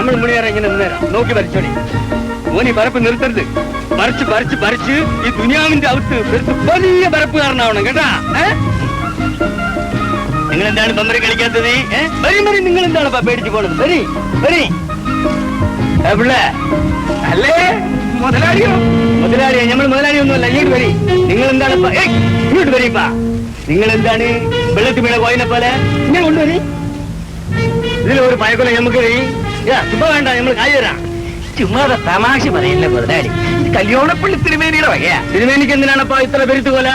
നമ്മൾ മുണിയേറെ ഇങ്ങനെ നിന്നേരാം. നോക്കി വരച്ചോടി. മോനി പരപ്പ് നിർത്തരുത്. പറിച്ച് പറിച്ച് പറിച്ച് ഈ ദുനിയാവിന്റെ അകത്ത് വലിയ പരപ്പുകാരനാവണം കേട്ടാ. നിങ്ങൾ എന്താണ് പമ്പര കളിക്കാത്തത്? വരി വരി, നിങ്ങൾ എന്താണ് പേടിച്ചു പോണത്? വരി വരി. പിള്ളേ അല്ലേ മുതലാളിയോ? മുതലാളിയോ? നമ്മൾ മുതലാളിയൊന്നുമല്ല. ഇങ്ങോട്ട് വരി. നിങ്ങൾ എന്താണ് ഇങ്ങോട്ട് വരിപ്പാ. നിങ്ങൾ എന്താണ് വെള്ളത്തിൽ വീണ കോയിനെ പോലെ ഇങ്ങനെ കൊണ്ടുവരി. ഇതിലൊരു പഴക്കൊല നമുക്ക് ചുമ്മാ വേണ്ട, നമ്മൾ കായ് തരാം. ചുമ്മാതെ തമാശ പറയില്ല മുതലാളി. ഇത് കല്യാണപ്പള്ളി തിരുമേനിയുടെ വകയാ. തിരുമേനിക്ക് എന്തിനാണപ്പോ ഇത്ര പെരുത്ത് കൊല?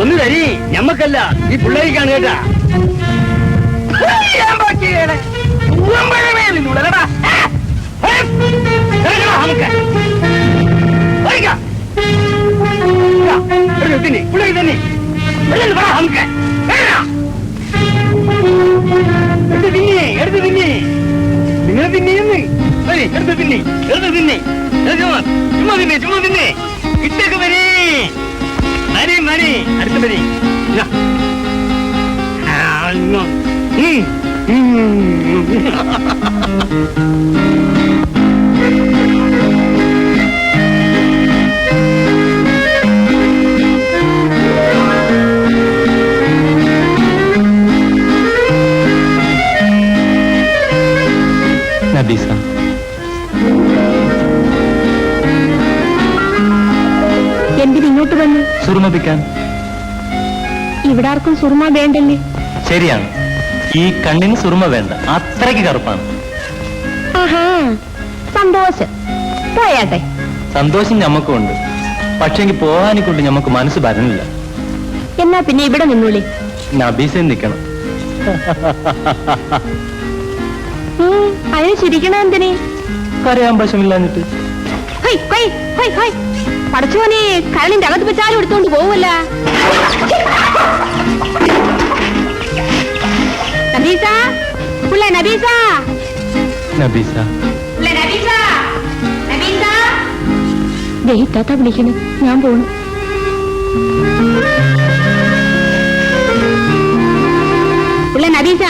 ഒന്ന് തരി, ഞമ്മക്കല്ല ഈ പിള്ളേരിക്കാണ് കേട്ടാ. പിള്ളേർ തന്നെ എടുത്ത് തിന്നെ. നിങ്ങൾ തിന്നെയെന്ന് എടുത്ത് തിന്നെ, എടുത്ത് തിന്നെ. ചുമ്മാ തിന്നെ, ചുമ്മാ തിന്നെ. ഇട്ടൊക്കെ വരി മരി മരി. അടുത്ത് വരി. നബീസ, എന്തിനിങ്ങോട്ട് വന്നു? സുറുമപിക്കാൻ. ഇവിടെ ആർക്കും സുറുമ വേണ്ടല്ലേ? ശരിയാണ്, ഈ കണ്ണിന് സുറുമ വേണ്ട, അത്രയ്ക്ക് കറുപ്പാണ്. സന്തോഷം. പോയാട്ടെ. സന്തോഷം ഞമ്മക്കുണ്ട്, പക്ഷെങ്കിൽ പോകാനെ കൊണ്ട് ഞമ്മക്ക് മനസ്സ് വരുന്നില്ല. എന്നാ പിന്നെ ഇവിടെ നിന്നോളി. നബീസ നിൽക്കണം. അതിന് ചിരിക്കണ എന്തിനെ? കരയാൻ വശമില്ലാഞ്ഞിട്ട്. പടച്ചോനെ, കരളിന്റെ അകത്ത് വെച്ചാലും എടുത്തോണ്ട് പോവല്ല. നബീസ, നബീസ, നബീസ, ഇത്താത്ത വിളിക്കണു. ഞാൻ പോണു. നബീസ,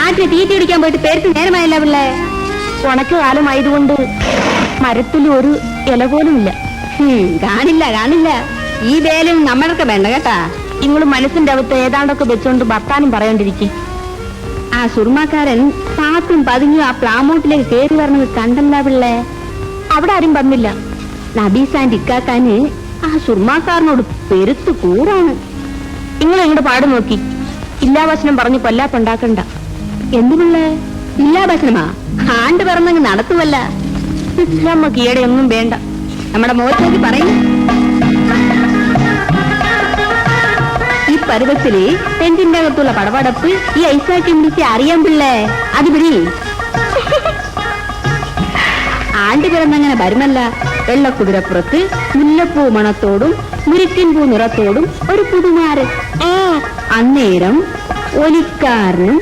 ആറ്റ് തീറ്റി പിടിക്കാൻ പോയിട്ട് പേർക്ക് നേരമായല്ല പിള്ളേ. ഉണക്ക് കാലമായതുകൊണ്ട് മരത്തിൽ ഒരു ഇല പോലും ഇല്ല. കാണില്ല കാണില്ല. ഈ വേലും നമ്മളൊക്കെ വേണ്ട കേട്ടാ. നിങ്ങളും മനസ്സിന്റെ അകത്ത് ഏതാണ്ടൊക്കെ വെച്ചോണ്ട് ഭർത്താനും പറയേണ്ടിരിക്കും. ആ സുർമാക്കാരൻ പാത്തും പതുങ്ങിയും ആ പ്ലാമോട്ടിലേക്ക് കയറി വരണത് കണ്ടല്ല പിള്ളേ. അവിടെ ആരും വന്നില്ല. നബീസാന്റെ ഇക്കാക്കാന് ആ സുർമാക്കാരനോട് പെരുത്ത് കൂടാണ്. നിങ്ങൾ എങ്ങോട്ട് പാട് നോക്കി. ഇല്ലാവശനം പറഞ്ഞ് കൊല്ലാപ്പുണ്ടാക്കണ്ട. എന്തു പിള്ളേ? ഇല്ലാഭക്ഷണമാ? ആണ്ട് പറഞ്ഞങ്ങ് നടത്തുമല്ല. നമുക്ക് ഈയിടെ ഒന്നും വേണ്ട. നമ്മുടെ മുഖത്തേക്ക് പറയും. ഈ പരുവത്തില് ടെന്റിന്റെ അകത്തുള്ള പടപടപ്പ് ഈ ഐസാക്കി വിളിച്ച് അറിയാൻ പിള്ളേ. അത് പിടി. ആണ്ട് പിറന്നങ്ങനെ വരുമല്ല. വെള്ളക്കുതിരപ്പുറത്ത് മുല്ലപ്പൂ മണത്തോടും മുരിക്കിൻ പൂ നിറത്തോടും ഒരു പുതുമാരൻ. അന്നേരം ഒലിക്കാരനും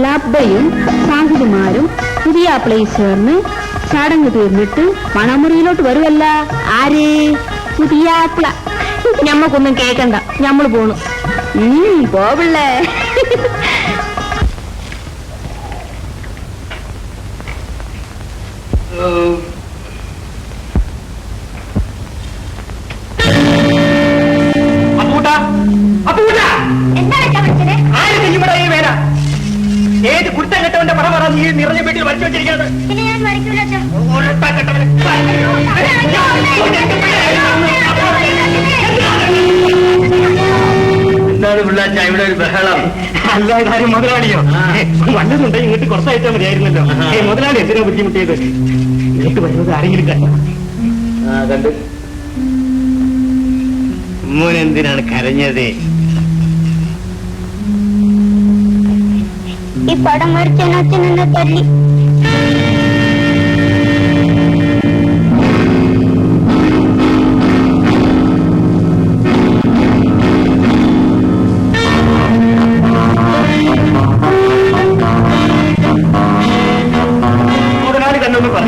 ലബ്ബയും സാഹിതിമാരും പുതിയ പ്ലേസ് ചേർന്ന് ചടങ്ങ് തീർന്നിട്ട് മണമുറിയിലോട്ട് വരുമല്ല. ആരേ? പുതിയാപ്പിള. ഞമ്മക്കൊന്നും കേക്കണ്ട, ഞമ്മള് പോണു. പോവിള്ളേ. ഏത് കുരുത്തം കെട്ടവന്റെ പടം പറ നീ നിറഞ്ഞ വീട്ടിൽ വരച്ചു വെച്ചിരിക്കുന്നത്? എന്താണ് പിള്ളാച്ച ഇവിടെ ഒരു ബഹളം? അല്ല, ഇതാരും മുതലാളിയോ? വല്ലതുണ്ടെങ്കിൽ ഇങ്ങോട്ട് കുറച്ചയച്ചാൽ മതിയായിരുന്നല്ലോ. മുതലാളി എന്തിനാ ബുദ്ധിമുട്ടിയത്? ഇങ്ങോട്ട് വരുന്നത് ആരെങ്കിലും കണ്ടു? മോൻ എന്തിനാണ് കരഞ്ഞത്? ഈ പടം വരച്ചാൻ അച്ഛൻ എന്നെ തല്ലി. മുതലാളി കണ്ടൊന്ന് പറ.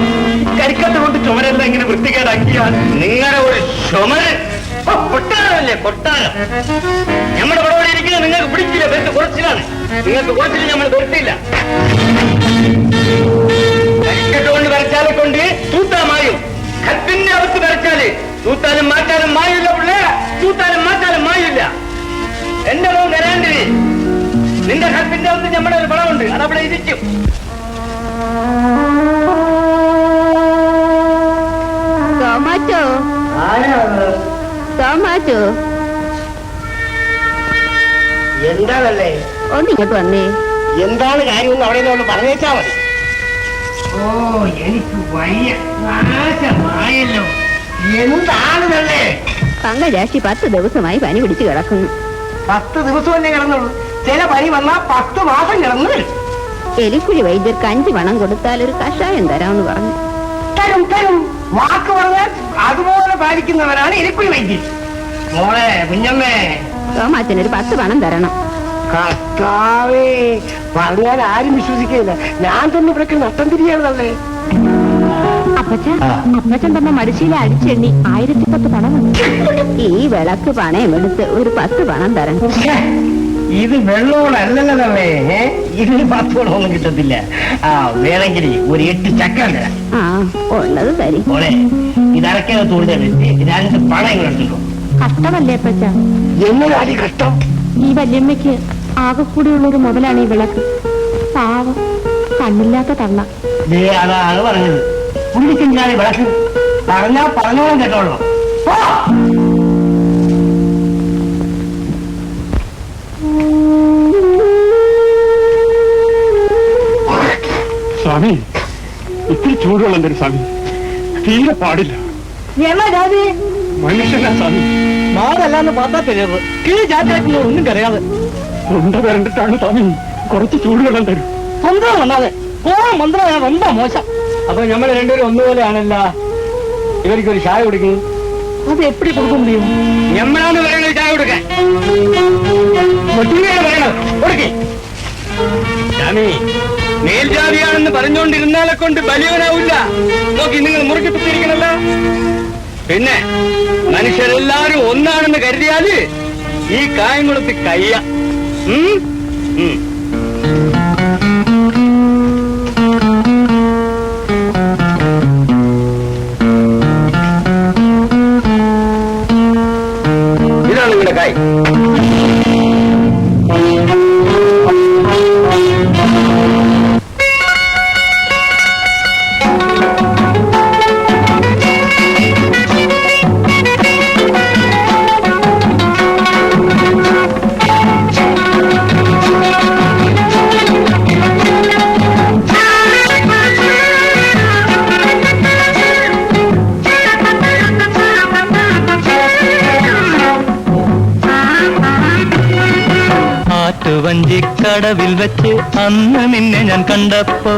കരിക്കട്ട കൊണ്ട് ചുമരെല്ലാം ഇങ്ങനെ വൃത്തികേടാക്കിയാൽ നിങ്ങളുടെ ഒരു ചുമര് കൊട്ടാരമല്ലേ? കൊട്ടാരം. നമ്മുടെ പടവിടെ ഇരിക്കുന്നത് നിങ്ങൾക്ക് പിടിക്കില്ല. ബസ് കുറച്ചിലാണ്. നിങ്ങൾക്ക് കുറച്ചില്ല, നമ്മൾ നിർത്തിയില്ല. തോമാച്ചോ എന്താണല്ലേ? ഒന്നിങ്ങോട്ട് വന്നേ. എന്താണ് കാര്യമെന്ന് അവിടെ നിന്ന് പറഞ്ഞേച്ചാ മതി. ഓ എനിക്ക് വയ്യ, നാശമായല്ലോ. എന്താണെന്നല്ലേ? പങ്കജാക്ഷി 10 ദിവസമായി പനി പിടിച്ചു കിടക്കുന്നു. 10 ദിവസമല്ലേ കിടന്നുള്ളൂ? ചില പനി വന്നാ 10 മാസം കിടന്നു വരും. എലിക്കുഴി വൈദ്യർക്ക് 5 പണം കൊടുത്താൽ ഒരു കഷായം തരാമെന്ന് പറഞ്ഞു. തരും തരും, വാക്ക് പറഞ്ഞാൽ അതുപോലെ പാലിക്കുന്നവരാണ് എലിക്കുഴി വൈദ്യൻ. മോളെ കുഞ്ഞമ്മേ, തോമാച്ചനൊരു 10 പണം തരണം. കർത്താവേ, പറഞ്ഞാൽ ആരും വിശ്വസിക്കില്ല. ഞാൻ തന്നെ ഇവിടേക്ക് നഷ്ടം തിരിയാണല്ലേ. അപ്പച്ചൻ തന്ന മടിശീല അടിച്ചെണ്ണി 1010 പണം. ഈ വിളക്ക് പണയം എടുത്ത് ഒരു 10 പണം തരണം. ഇത് വെള്ളോളല്ലല്ലേ, ഇതിന് 10 പണമൊന്നും കിട്ടത്തില്ല. വേണമെങ്കിൽ ഒരു 8 ചക്ക തരാം. ആ, ഉള്ളത് തരി. മോളെ, ഇതടക്കാതെ തോന്നിയ വെച്ച് 2 പണം ഇങ്ങനെ എടുത്തിട്ടു. കഷ്ടമല്ലേ അപ്പച്ച? എന്നതാണ് കഷ്ടം? ഈ വല്യമ്മയ്ക്ക് ആകെ കൂടിയുള്ളൊരു മുതലാണ് ഈ വിളക്ക്. പാവം, കണ്ണില്ലാത്ത തള്ള. അതാണ് പറഞ്ഞത്. പുള്ളിക്കെന്തിനാണ് വിളക്ക്? പറഞ്ഞാ പറഞ്ഞോളം കേട്ടോളൂ. സ്വാമി, ഇത്തിരി ചൂടുവെള്ളം തരും സ്വാമി. തീരെ പാടില്ല. മനുഷ്യനാ സ്വാമി. മാറല്ലാന്ന് പാത്താ തരുന്നത് കീഴ് ചാറ്റായിട്ടുള്ള ഒന്നും കറിയാതെ തൊണ്ട വരണ്ടിട്ടാണ് സ്വാമി. കുറച്ച് ചൂടുവെള്ളം തരും. മന്ത്രം വന്നാതെ പോകാൻ മന്ത്രം ரொம்ப മോശം. അപ്പൊ നമ്മൾ രണ്ടുപേരും ഒന്നുപോലെയാണല്ല. ഇവർക്കൊരു ചായ കൊടുക്കും. അത് എപ്പിടി കൊടുക്ക മുടിയും? ഞമ്മളാണ് പറയുന്നത് ചായ കൊടുക്കാൻ. പറയണത് സ്വാമി, മേൽജാതിയാണെന്ന് പറഞ്ഞുകൊണ്ടിരുന്നാലെ കൊണ്ട് ബലിയവനാവില്ല. നോക്കി, നിങ്ങൾ മുറുക്കി കുത്തിയിരിക്കണല്ല. പിന്നെ മനുഷ്യരെല്ലാരും ഒന്നാണെന്ന് കരുതിയാല് ഈ കായംകുളത്ത് കയ്യ. ഇതാണ് നിങ്ങളുടെ കായ്. വഞ്ചിക്കടവിൽ വെച്ച് അന്ന് നിന്നെ ഞാൻ കണ്ടപ്പോ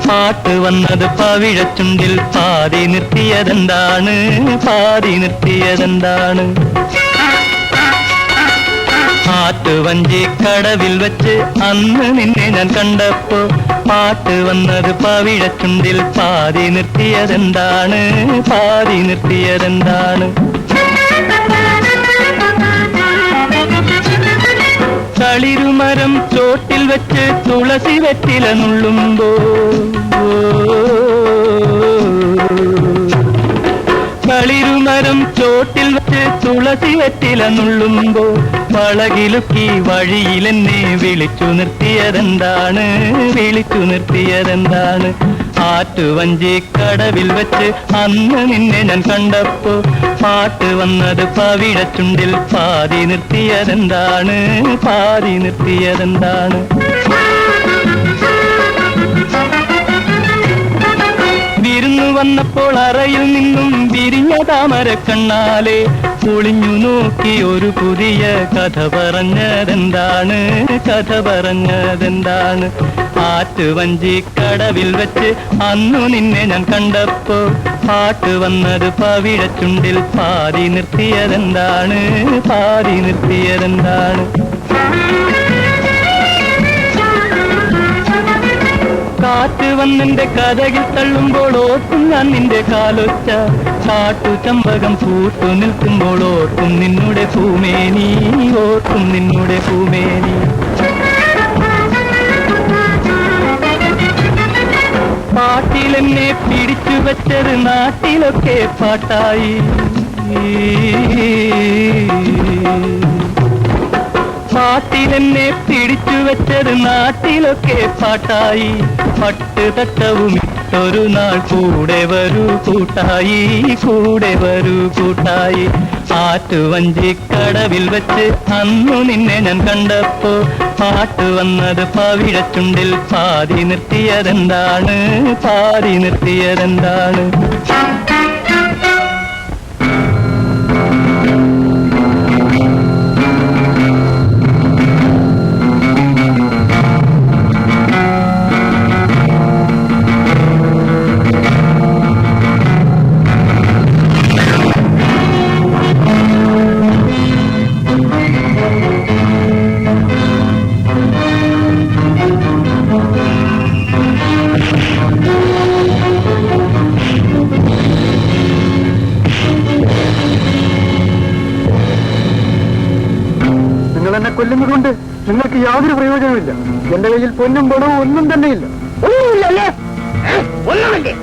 പാട്ട് വന്നത് പവിഴച്ചുണ്ടിൽ. പാതി നിർത്തിയതെന്താണ്? പാതി നിർത്തിയതെന്താണ്? ആറ്റുവഞ്ചിക്കടവിൽ വെച്ച് അന്ന് നിന്നെ ഞാൻ കണ്ടപ്പോ പാട്ട് വന്നത് പവിഴച്ചുണ്ടിൽ. പാതി നിർത്തിയതെന്താണ്? പാതി നിർത്തിയതെന്താണ്? കളിരുമരം ചോട്ടിൽ വെച്ച് തുളസി വെറ്റില നുള്ളുമ്പോ, കളിരുമരം ചോട്ടിൽ വെച്ച് തുളസി വെറ്റില നുള്ളുമ്പോ വളകിലുക്കി വഴിയിലെന്നെ വിളിച്ചു നിർത്തിയതെന്താണ്? വിളിച്ചു നിർത്തിയതെന്താണ്? ആറ്റുവഞ്ചിക്കടവിൽ വെച്ച് അന്ന് നിന്നെ ഞാൻ കണ്ടപ്പോ പാട്ട് വന്നത് പവിഴച്ചുണ്ടിൽ. പാതി നിർത്തിയതെന്താണ്? പാതി നിർത്തിയതെന്താണ്? വിരുന്നു വന്നപ്പോൾ അറയിൽ നിന്നും വിരിഞ്ഞ താമര കണ്ണാലെ ഒളിഞ്ഞു നോക്കി ഒരു പുതിയ കഥ പറഞ്ഞതെന്താണ്? കഥ പറഞ്ഞതെന്താണ്? ആറ്റുവഞ്ചിക്കടവിൽ വെച്ച് അന്നു നിന്നെ ഞാൻ കണ്ടപ്പോ പാട്ട് വന്നത് പവിഴച്ചുണ്ടിൽ. പാതി നിർത്തിയതെന്താണ്? പാതി നിർത്തിയതെന്താണ്? കാറ്റ് വന്നെന്റെ കഥകിൽ തള്ളുമ്പോൾ ഓർക്കും ഞാൻ നിന്റെ കാലൊച്ച. കാട്ടു ചമ്പകം പൂട്ടു നിൽക്കുമ്പോൾ ഓർക്കും നിന്നുടെ പൂമേനി. ഓർക്കും നിന്നുടെ പൂമേനി. പാട്ടിലെന്നെ പിടിച്ചു വെച്ചത് നാട്ടിലൊക്കെ പാട്ടായി. പാട്ടിലെന്നെ പിടിച്ചു വെച്ചത് നാട്ടിലൊക്കെ പാട്ടായി. പട്ട് തട്ടവും ഇട്ടൊരു നാൾ കൂടെ വരൂ കൂട്ടായി. കൂടെ വരൂ കൂട്ടായി. ആറ്റുവഞ്ചിക്കടവിൽ വെച്ച് അന്നു നിന്നെ ഞാൻ കണ്ടപ്പോ പാട്ട് വന്നത് പവിഴച്ചുണ്ടിൽ പാതി നിർത്തിയതെന്താണ് പാതി നിർത്തിയതെന്താണ്? എന്നെ കൊല്ലുന്നതുകൊണ്ട് നിങ്ങൾക്ക് യാതൊരു പ്രയോജനമില്ല. എന്റെ കയ്യിൽ പൊന്നും പണവും ഒന്നും തന്നെയില്ല. ഒന്നുമില്ലല്ലേ? ഒന്നുമില്ലേ?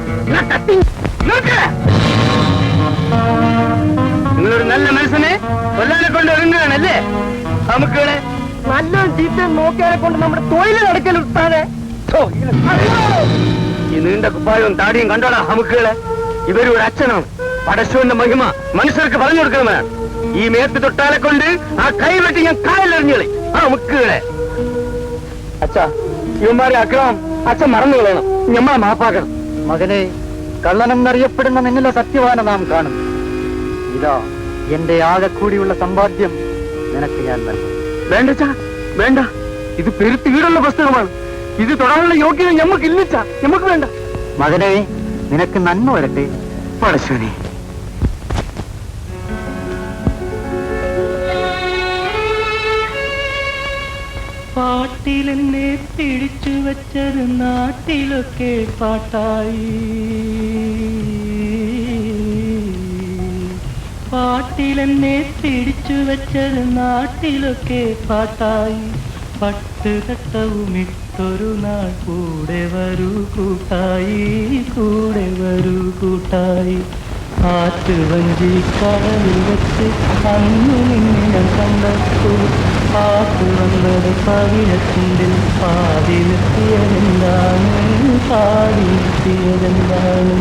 നിങ്ങളൊരു നല്ല മനുഷ്യനെ കൊല്ലാനെ കൊണ്ട് ഒരുങ്ങുകയാണല്ലേ? നമുക്ക് നല്ല ചീത്ത നോക്കിയാലെ കൊണ്ട് നമ്മുടെ തൊഴിൽ നടക്കൽ ഉത്താതെ ഈ നീണ്ട കുപ്പായവും താടിയും കണ്ടോടാ നമുക്കുകളെ. ഇവരൊരു അച്ഛനാണ്. പടശുവിന്റെ മഹിമ മനുഷ്യർക്ക് പറഞ്ഞു കൊടുക്കണമെന്നാണ്. ഈ മേത്ത് തൊട്ടാലെ കൊണ്ട് ആ കൈ വെട്ടി ഞാൻ കാലിലെറിഞ്ഞളി. ആ മുക്കുകളെ അച്ഛാ, ഇവന്മാരെ അക്രമം അച്ഛൻ മറന്നു കളയണം. ഞമ്മളെ മാപ്പാക്കണം. മകനെ, കള്ളനെന്നറിയപ്പെടുന്ന നിന്നിലെ സത്യവാന നാം കാണും. ഇതാ എന്റെ ആകെ കൂടിയുള്ള സമ്പാദ്യം നിനക്ക് ഞാൻ നൽകും. വേണ്ട വേണ്ട, ഇത് പെരുത്ത് വീടുള്ള പുസ്തകമാണ്. ഇത് തൊടാനുള്ള യോഗ്യത ഞമ്മക്കില്ല. ഞമ്മക്ക് വേണ്ട. മകനെ, നിനക്ക് നന്മ വരട്ടെ. പടശോനെ, പാട്ടിലെന്നെ പിടിച്ചു വെച്ചത് നാട്ടിലൊക്കെ പാട്ടായി. പാട്ടിലെന്നെ പിടിച്ചു വെച്ചത് നാട്ടിലൊക്കെ പാട്ടായി. പട്ടുതട്ടവുമിട്ടൊരു നാൾ കൂടെ വരൂ കൂട്ടായി, കൂടെ വരൂ കൂട്ടായി. ആറ്റുവഞ്ചി കടലിൽ വെച്ച് അന്നു നിന്നെ ഞാൻ കണ്ടപ്പോ പാട്ട് വന്നത് പവിഴച്ചുണ്ടിൽ പാതി നിർത്തിയതെന്താണ് പാടി നിർത്തിയതെന്താണ്?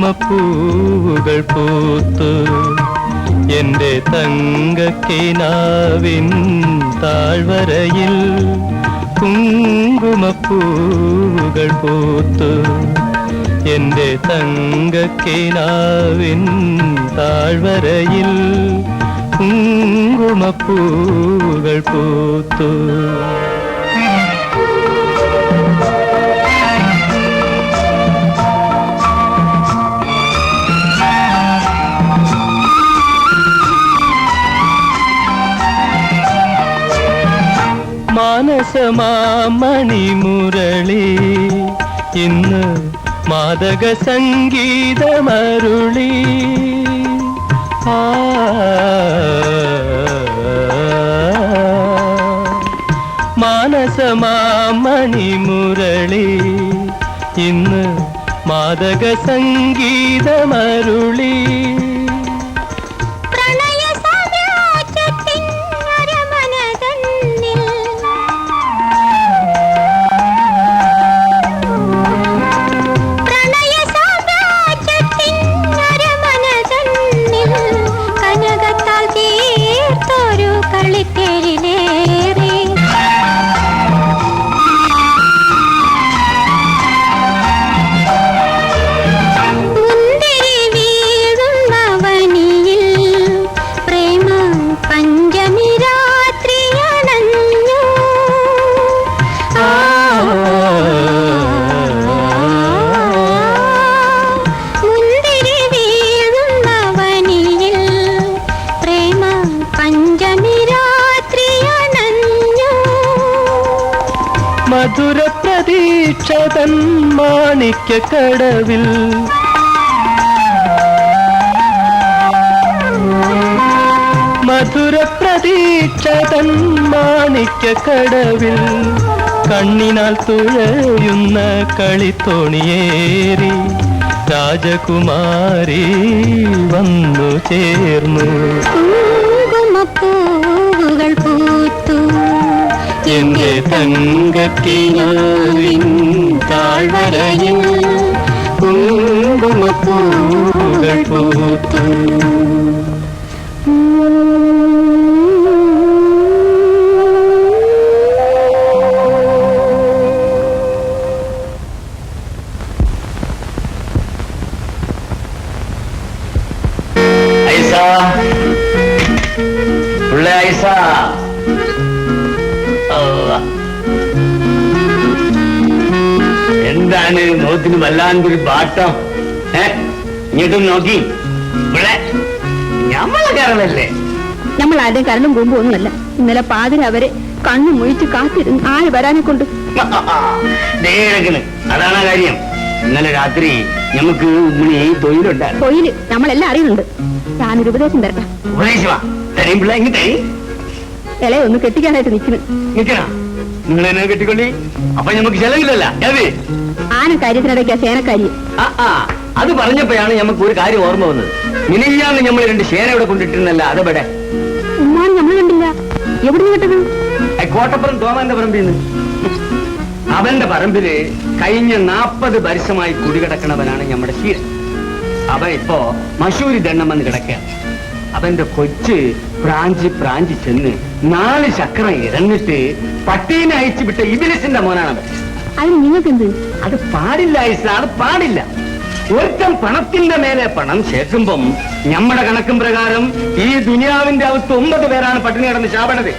കുങ്കുമപ്പൂവുകൾ പൂത്തു എന്റെ തങ്കക്കിനാവിൻ താഴ്വരയിൽ. കുങ്കുമപ്പൂവുകൾ പൂത്തു എന്റെ തങ്കക്കിനാവിൻ താഴ്വരയിൽ. കുങ്കുമപ്പൂവുകൾ പൂത്തു. മാനസമാമണിമുരളി ഇന്ന് മാദക സംഗീതമരുളി. മാനസമാമണിമുരളി ഇന്ന് മാദക സംഗീതമരുളി. മുന്തിരി വീഴുന്ന മധുര പ്രതീക്ഷ തൻ മാണിക്യക്കടവിൽ മധുര പ്രതീക്ഷ തൻ മാണിക്യക്കടവിൽ കണ്ണിനാൽ തുഴയുന്ന കളിത്തോണിയേറി രാജകുമാരി വന്നു ചേർന്നു. കുങ്കുമപ്പൂവുകൾ പൂത്തു എന്റെ തങ്കക്കിനാവിൻ താഴ്വരയിൽ കുങ്കുമപ്പൂവുകൾ പൂത്തു. എന്താണ് മുഖത്തിന് വല്ലാണ്ടൊരു ബാട്ടം? ഇങ്ങോട്ടും നോക്കി. ഇവിടെ ഞമ്മളെ കാരണല്ലേ? നമ്മൾ ആദ്യം കരണ്ടും കൂമ്പും ഒന്നുമല്ല. ഇന്നലെ പാതിര അവരെ കണ്ണു മുഴിച്ച് കാത്തിരുന്നു ആര് വരാനെ കൊണ്ട്. അതാണ് കാര്യം. ഇന്നലെ രാത്രി നമുക്ക് ഉമ്മിണി തൊഴിലുണ്ട്. തൊഴില് നമ്മളെല്ലാം അറിയുന്നുണ്ട്. ഞാനൊരു ഉപദേശം തരട്ടെ. ഉപദേശമാ തരയും പിള്ള ഇങ്ങ് തരി. ഇളയെ ഒന്ന് കെട്ടിക്കാനായിട്ട് നിൽക്കുന്നു. നിൽക്കണ നിങ്ങൾ എന്നെ കെട്ടിക്കൊള്ളി. അപ്പൊ നമുക്ക് ചെലവില്ലല്ല. ആന കാര്യത്തിനിടയ്ക്കാ സേനക്കാരി. അത് പറഞ്ഞപ്പോഴാണ് നമുക്ക് ഒരു കാര്യം ഓർമ്മ വന്നത്. മിനിഞ്ഞാന്ന് നമ്മൾ 2 ശേന ഇവിടെ കൊണ്ടിട്ടിരുന്നല്ല. അതെവിടെ? ഉമ്മാൻ നമ്മൾ കണ്ടില്ല. എവിടെ കേട്ടത്? കോട്ടപ്പുറം തോമാന്റെ പറമ്പിന്ന്. അവന്റെ പറമ്പില് കഴിഞ്ഞ 40 വർഷമായി കുടികിടക്കണവനാണ് നമ്മുടെ ശീലൻ. അവൻ ഇപ്പോ മശൂരി ദണ്ണം വന്ന് കിടക്കുകയാണ്. അവന്റെ കൊച്ച് പ്രാഞ്ചി ചെന്ന് 4 ചക്രം ഇറങ്ങിട്ട് പട്ടീനെ അയച്ചു വിട്ട ഇബിലിസിന്റെ മോനാണവൻ. അതിന് നിങ്ങൾക്കെന്ത്? അത് പാടില്ല ഐസ, അത് പാടില്ല. ഒരുത്തം പണത്തിന്റെ മേലെ പണം ചേർക്കുമ്പം നമ്മുടെ കണക്കും പ്രകാരം ഈ ദുനിയാവിന്റെ അകത്ത് 9 പേരാണ് പട്ടിണി കിടന്ന് ചാപണത്.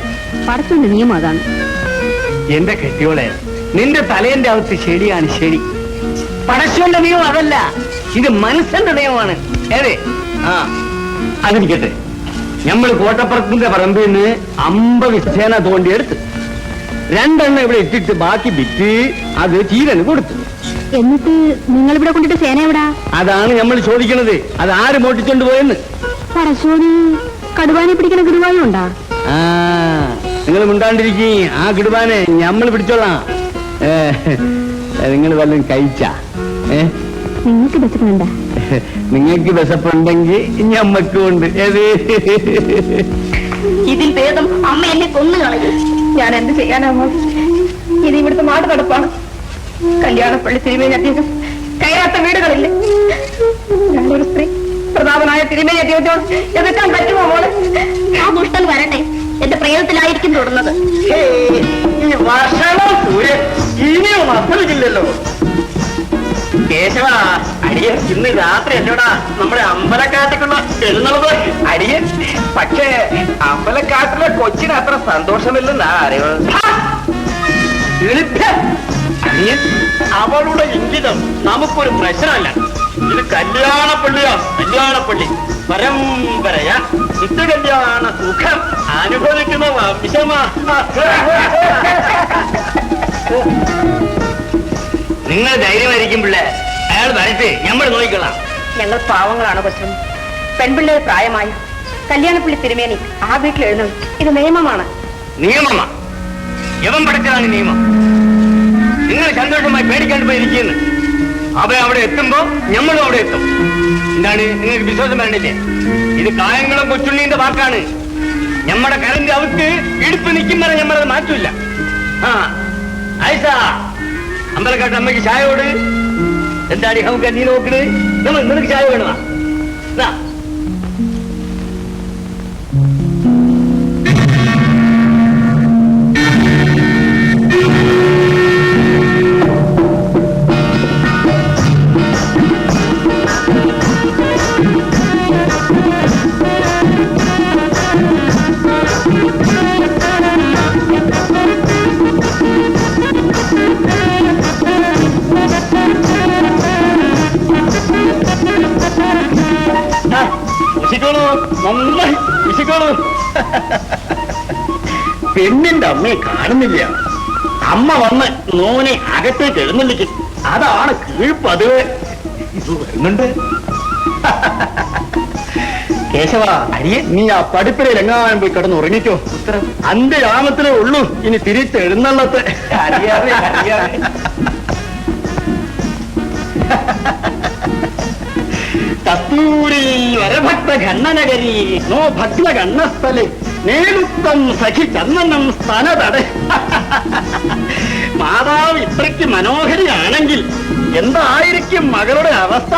പടച്ചോന്റെ നിയമം അതാണ്. എന്റെ കെട്ടിയോളെ, നിന്റെ തലേന്റെ അകത്ത് ശരിയാണ് ശരി. പടച്ചോന്റെ നിയമം അതല്ല, ഇത് മനസ്സിന്റെ നിയമമാണ്. ഏതേ അതിരിക്കട്ടെ. നമ്മൾ കോട്ടപ്പുറത്തിന്റെ പറമ്പിൽ നിന്ന് 50 സേന തോണ്ടിയെടുത്ത് 2 എണ്ണം ഇവിടെ ഇട്ടിട്ട് ബാക്കി വിറ്റ് അത് ചീരന് കൊടുത്തു. എന്നിട്ട് നിങ്ങൾ ഇവിടെ കൊണ്ടിട്ട് സേന എവിടാ? അതാണ് നമ്മൾ ചോദിക്കുന്നത്. അത് ആര് മോട്ടിച്ചോണ്ട് പോയെന്ന്. പടച്ചോന് കടുവാനെ പിടിക്കണ ഗുരുവായും ഉണ്ടാ? നിങ്ങൾ മിണ്ടാണ്ടിരിക്കേ. ആ കിടുവാനെ നമ്മൾ പിടിച്ചോളാം. നിങ്ങൾ വല്ലതും കഴിച്ചാ? നിങ്ങൾക്ക് വിശക്കുന്നുണ്ടാ? നിങ്ങൾക്ക് വിശപ്പുണ്ടെങ്കിൽ ഞമ്മക്കും ഉണ്ട്. ഇതിൽ ഭേദം അമ്മ എന്നെ കൊന്നു കളയും. ഞാൻ എന്ത് ചെയ്യാനാമോ? ഇത് ഇവിടുത്തെ നാട് നടപ്പാണ്. കല്യാണപ്പള്ളി തിരുമേനി അദ്ദേഹം കയറാത്ത വീടുകളില്ല. ഞാനൊരു സ്ത്രീ പ്രതാപനായ തിരുമേനി അദ്ദേഹത്തോട് എതിർക്കാൻ പറ്റുമോ മോളെ? ആ ദുഷ്ടൻ വരട്ടെ, എന്റെ പ്രേതത്തിലായിരിക്കും തുടർന്നത്. ഇനിയും അർത്ഥമില്ലല്ലോ. കേശവ, അടിയൻ ഇന്ന് രാത്രി എന്നോടാ നമ്മുടെ അമ്പലക്കാട്ടിലുള്ള എഴുന്നള്ളത് അടിയൻ. പക്ഷേ അമ്പലക്കാട്ടിലെ കൊച്ചിന് അത്ര സന്തോഷമില്ലെന്നാ അറിവ്. അടിയൻ, അവളുടെ ഇംഗിതം നമുക്കൊരു പ്രശ്നമല്ല. ഇത് കല്യാണപ്പള്ളിയാ, കല്യാണപ്പള്ളി പരമ്പരയാ. നിത്യകല്യാണ സുഖം അനുഭവിക്കുന്ന വംശമാ. നിങ്ങൾ ധൈര്യമായിരിക്കും പിള്ളേ. അയാൾ വരട്ടെ, നമ്മൾ നോക്കിക്കൊള്ളാം. ഞങ്ങൾ പാവങ്ങളാണ് പക്ഷേ പെൺപിള്ളേർ പ്രായമായ കല്യാണപ്പള്ളി തിരുമേനി ആ വീട്ടിൽ എഴുന്നള്ളി. ഇത് നിയമമാണ്. നിയമമാ? യവൻ പഠിച്ചതാണ് നിയമം. നിങ്ങൾ സന്തോഷമായി പേടിക്കാണ്ട് പോയിരിക്കുന്നു. അവ അവിടെ എത്തുമ്പോ ഞമ്മളും അവിടെ എത്തും. എന്താണ് നിങ്ങൾക്ക് വിശ്വാസം വേണ്ടില്ലേ? ഇത് കായംകുളം കൊച്ചുണ്ണിന്റെ വാക്കാണ്. ഞമ്മടെ കരന്റെ അവർക്ക് ഇടുപ്പ് നിൽക്കും വരെ ഞമ്മളത് മാറ്റില്ല. ഐസ, അമ്പലക്കാട്ട് അമ്മയ്ക്ക് ചായയോട്. എന്താടി നമുക്ക് നീ നോക്കണ്? നിനക്ക് ചായ വേണമാ? പെണ്ണിന്റെ അമ്മയെ കാണുന്നില്ല. അമ്മ വന്ന് നോനെ അകത്തേക്ക് എഴുന്നള്ളിക്കും. അതാണ് കീഴ്പതിവ്. ഇത് വരുന്നുണ്ട്. കേശവ, അരിയെ നീ ആ പഠിപ്പിലയിൽ എങ്ങാനും പോയി കിടന്ന് ഉറങ്ങിക്കോ. അന്റെ യാമത്തിലേ ഉള്ളൂ ഇനി തിരിച്ച് എഴുന്നള്ളത്ത്. കസ്തൂരി വരഭക്ത ഖണ്ണനഗരി നോ ഭഗ്ന ഖണ്ണസ്ഥലെ നേലുത്തം സഖി ചന്ദനം സ്ഥാനതട. മാതാവ് ഇത്രയ്ക്ക് മനോഹരിയാണെങ്കിൽ എന്തായിരിക്കും മകളുടെ അവസ്ഥ?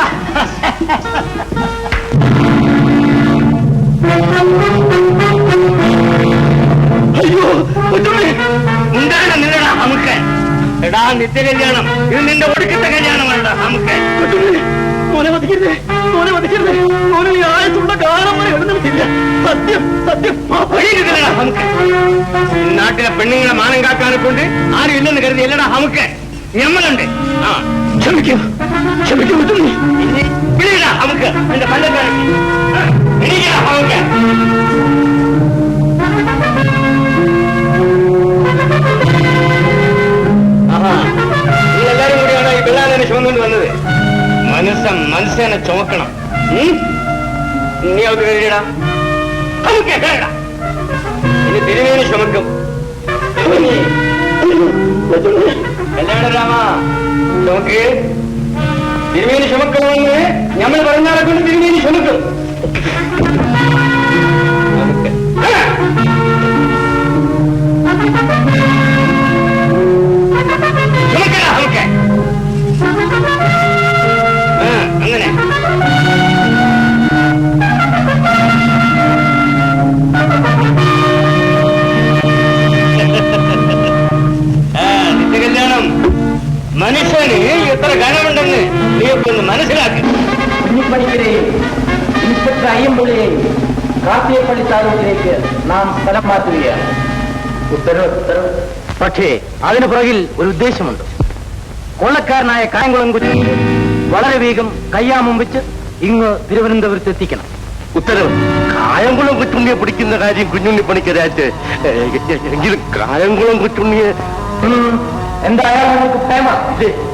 അയ്യോ ഉണ്ടാണ് നിന്നടാ നമുക്ക്. എടാ നിത്യകല്യാണം, ഇത് നിന്റെ ഒടുക്കത്തെ കല്യാണമല്ല നമുക്ക്. മോനെ വധിക്കരുത്, മോനെ വധിക്കരുത്. മോനെ ഈ ആയത്തുള്ള കാലം വരെ എഴുന്നേൽക്കില്ല. സത്യം സത്യം നമുക്ക്. നാട്ടിലെ പെണ്ണുങ്ങളെ മാനം കാക്കാനെ കൊണ്ട് ആരും ഇല്ലെന്ന് കരുതി അല്ലടാ നമുക്ക്. ഞമ്മളുണ്ട്. ആ ക്ഷമിക്കൂ, ക്ഷമിക്കൂ. വിളിക്കടാ നമുക്ക് എന്റെ പല്ലക്കാരക്ക്. വിളിക്കടാ നമുക്ക്. നിങ്ങളെല്ലാരും കൂടിയാണ് ഈ പിള്ളേരെ ചുമന്നുകൊണ്ട് വന്നത്. മനസ്സിനെ ചുമക്കണം. നീ അവർക്ക് കഴിയടാ. ഇനി തിരുമേനി ചുമക്കും. എല്ലാവരും രാമ ചുമക്ക്. തിരുമേനി ചുമക്കണമെന്ന് ഞമ്മൾ പറഞ്ഞാലെ കൊണ്ട് തിരുമേനി ചുമക്കും. ചുമക്കടാ നമുക്ക്. അങ്ങനെ നിത്യകല്യാണം മനുഷ്യന് എത്ര ഗണമുണ്ടെന്ന് നീയൊക്കെ ഒന്ന് മനസ്സിലാക്കി. കുഞ്ഞിപ്പണിക്കരെയും ഇൻസ്പെക്ടർ അയ്യമ്പുള്ളിയെയും കാർത്തികപ്പള്ളി താലൂക്കിലേക്ക് നാം സ്ഥലം മാറ്റുകയാണ്. ഉത്തരവ്. പക്ഷേ അതിനു പുറകിൽ ഒരു ഉദ്ദേശമുണ്ട്. കൊള്ളക്കാരനായ കായംകുളം കുഞ്ഞിനെ വളരെ വേഗം കയ്യാമം വെച്ച് ഇങ്ങ് തിരുവനന്തപുരത്ത് എത്തിക്കണം. ഉത്തരവ്. കായംകുളം കുറ്റുണ്ണിയെ പിടിക്കുന്ന കാര്യം കുഞ്ഞുണ്ണി പണിക്കരാറ്റ്. എങ്കിലും കായംകുളം കുറ്റുണ്ണിയെ എന്തായാലും നമുക്ക് പ്രേമ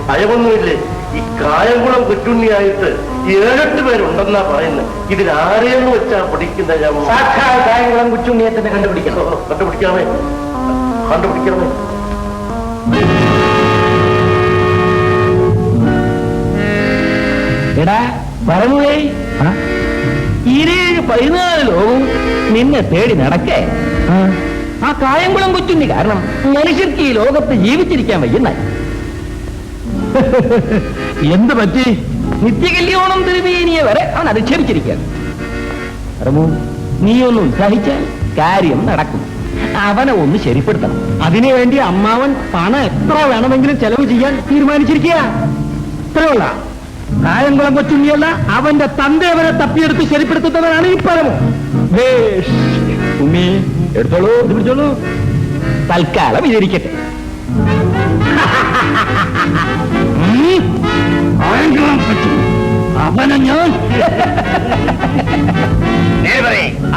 ഭയമൊന്നുമില്ലേ? ഈ കായംകുളം കുറ്റുണ്ണിയായിട്ട് 7-8 പേരുണ്ടെന്നാ പറയുന്നത്. ഇതിലാരെയെന്ന് വെച്ചാ പിടിക്കുന്ന ഞാൻ സാക്ഷാൽ കായംകുളം കുച്ചുണ്ണിയെ തന്നെ കണ്ടുപിടിക്കണം. കണ്ടുപിടിക്കാമേ, കണ്ടുപിടിക്കാമേ. എടാ പറഞ്ഞേ, 14 ലോകവും നിന്നെ തേടി നടക്കേ. ആ കായംകുളം കൊച്ചുണ്ണി കാരണം മനുഷ്യർക്ക് ഈ ലോകത്ത് ജീവിച്ചിരിക്കാൻ വയ്യുന്നായി. എന്ത് പറ്റി? നിത്യകല്യാണം തിരുമേനിയെ വരെ അവൻ അധിക്ഷേപിച്ചിരിക്കാൻ. നീ ഒന്ന് ഉത്സാഹിച്ചാൽ കാര്യം നടക്കും. അവനെ ഒന്ന് ശരിപ്പെടുത്തണം. അതിനുവേണ്ടി അമ്മാവൻ പണം എത്ര വേണമെങ്കിലും ചെലവ് ചെയ്യാൻ തീരുമാനിച്ചിരിക്കുക. ഇത്രയുള്ള കായംകുളം കൊച്ചുണ്ണിയല്ല, അവന്റെ തന്തേവനെ തപ്പിയെടുത്ത് ശരിപ്പെടുത്തുന്നവനാണ് ഈ പരമോ. ഉണ്ണി എടുത്തോളൂ, ഇത് പിടിച്ചോളൂ. തൽക്കാലം ഇരിക്കട്ടെ. അവനെ ഞാൻ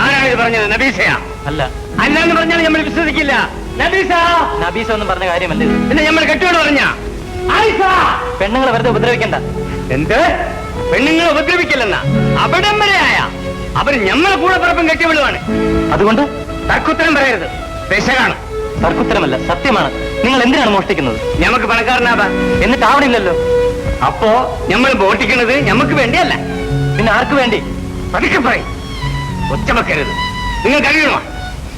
ആരാണ് പറഞ്ഞത്? നബീസയാ? അല്ല, അല്ലാന്ന് പറഞ്ഞാൽ നമ്മൾ വിശ്വസിക്കില്ല. നബീസ ഒന്നും പറഞ്ഞ കാര്യമല്ലേ. എന്ന് നമ്മൾ കെട്ടോട് പറഞ്ഞ പെണ്ണുങ്ങളെ വെറുതെ ഉപദ്രവിക്കണ്ട. എന്ത് പെണ്ണുങ്ങളെ ഉപദ്രവിക്കില്ലെന്ന അപടംബരയായ അവർ ഞമ്മളെ കൂടെ പറപ്പം കെട്ടിവിടുവാണ്. അതുകൊണ്ട് തർക്കുത്തരം പറയരുത്. പെശകാണ്. തർക്കുത്തരമല്ല, സത്യമാണ്. നിങ്ങൾ എന്തിനാണ് മോഷ്ടിക്കുന്നത്? ഞമ്മക്ക് പണക്കാരനാവാ. എന്നിട്ട് ആവണില്ലല്ലോ. അപ്പോ നമ്മൾ മോഷ്ടിക്കുന്നത് ഞമ്മക്ക് വേണ്ടിയല്ല, പിന്നെ ആർക്ക് വേണ്ടി? പതുക്കെ പറയും. ഒച്ച വെക്കരുത്. നിങ്ങൾ കഴിയണോ?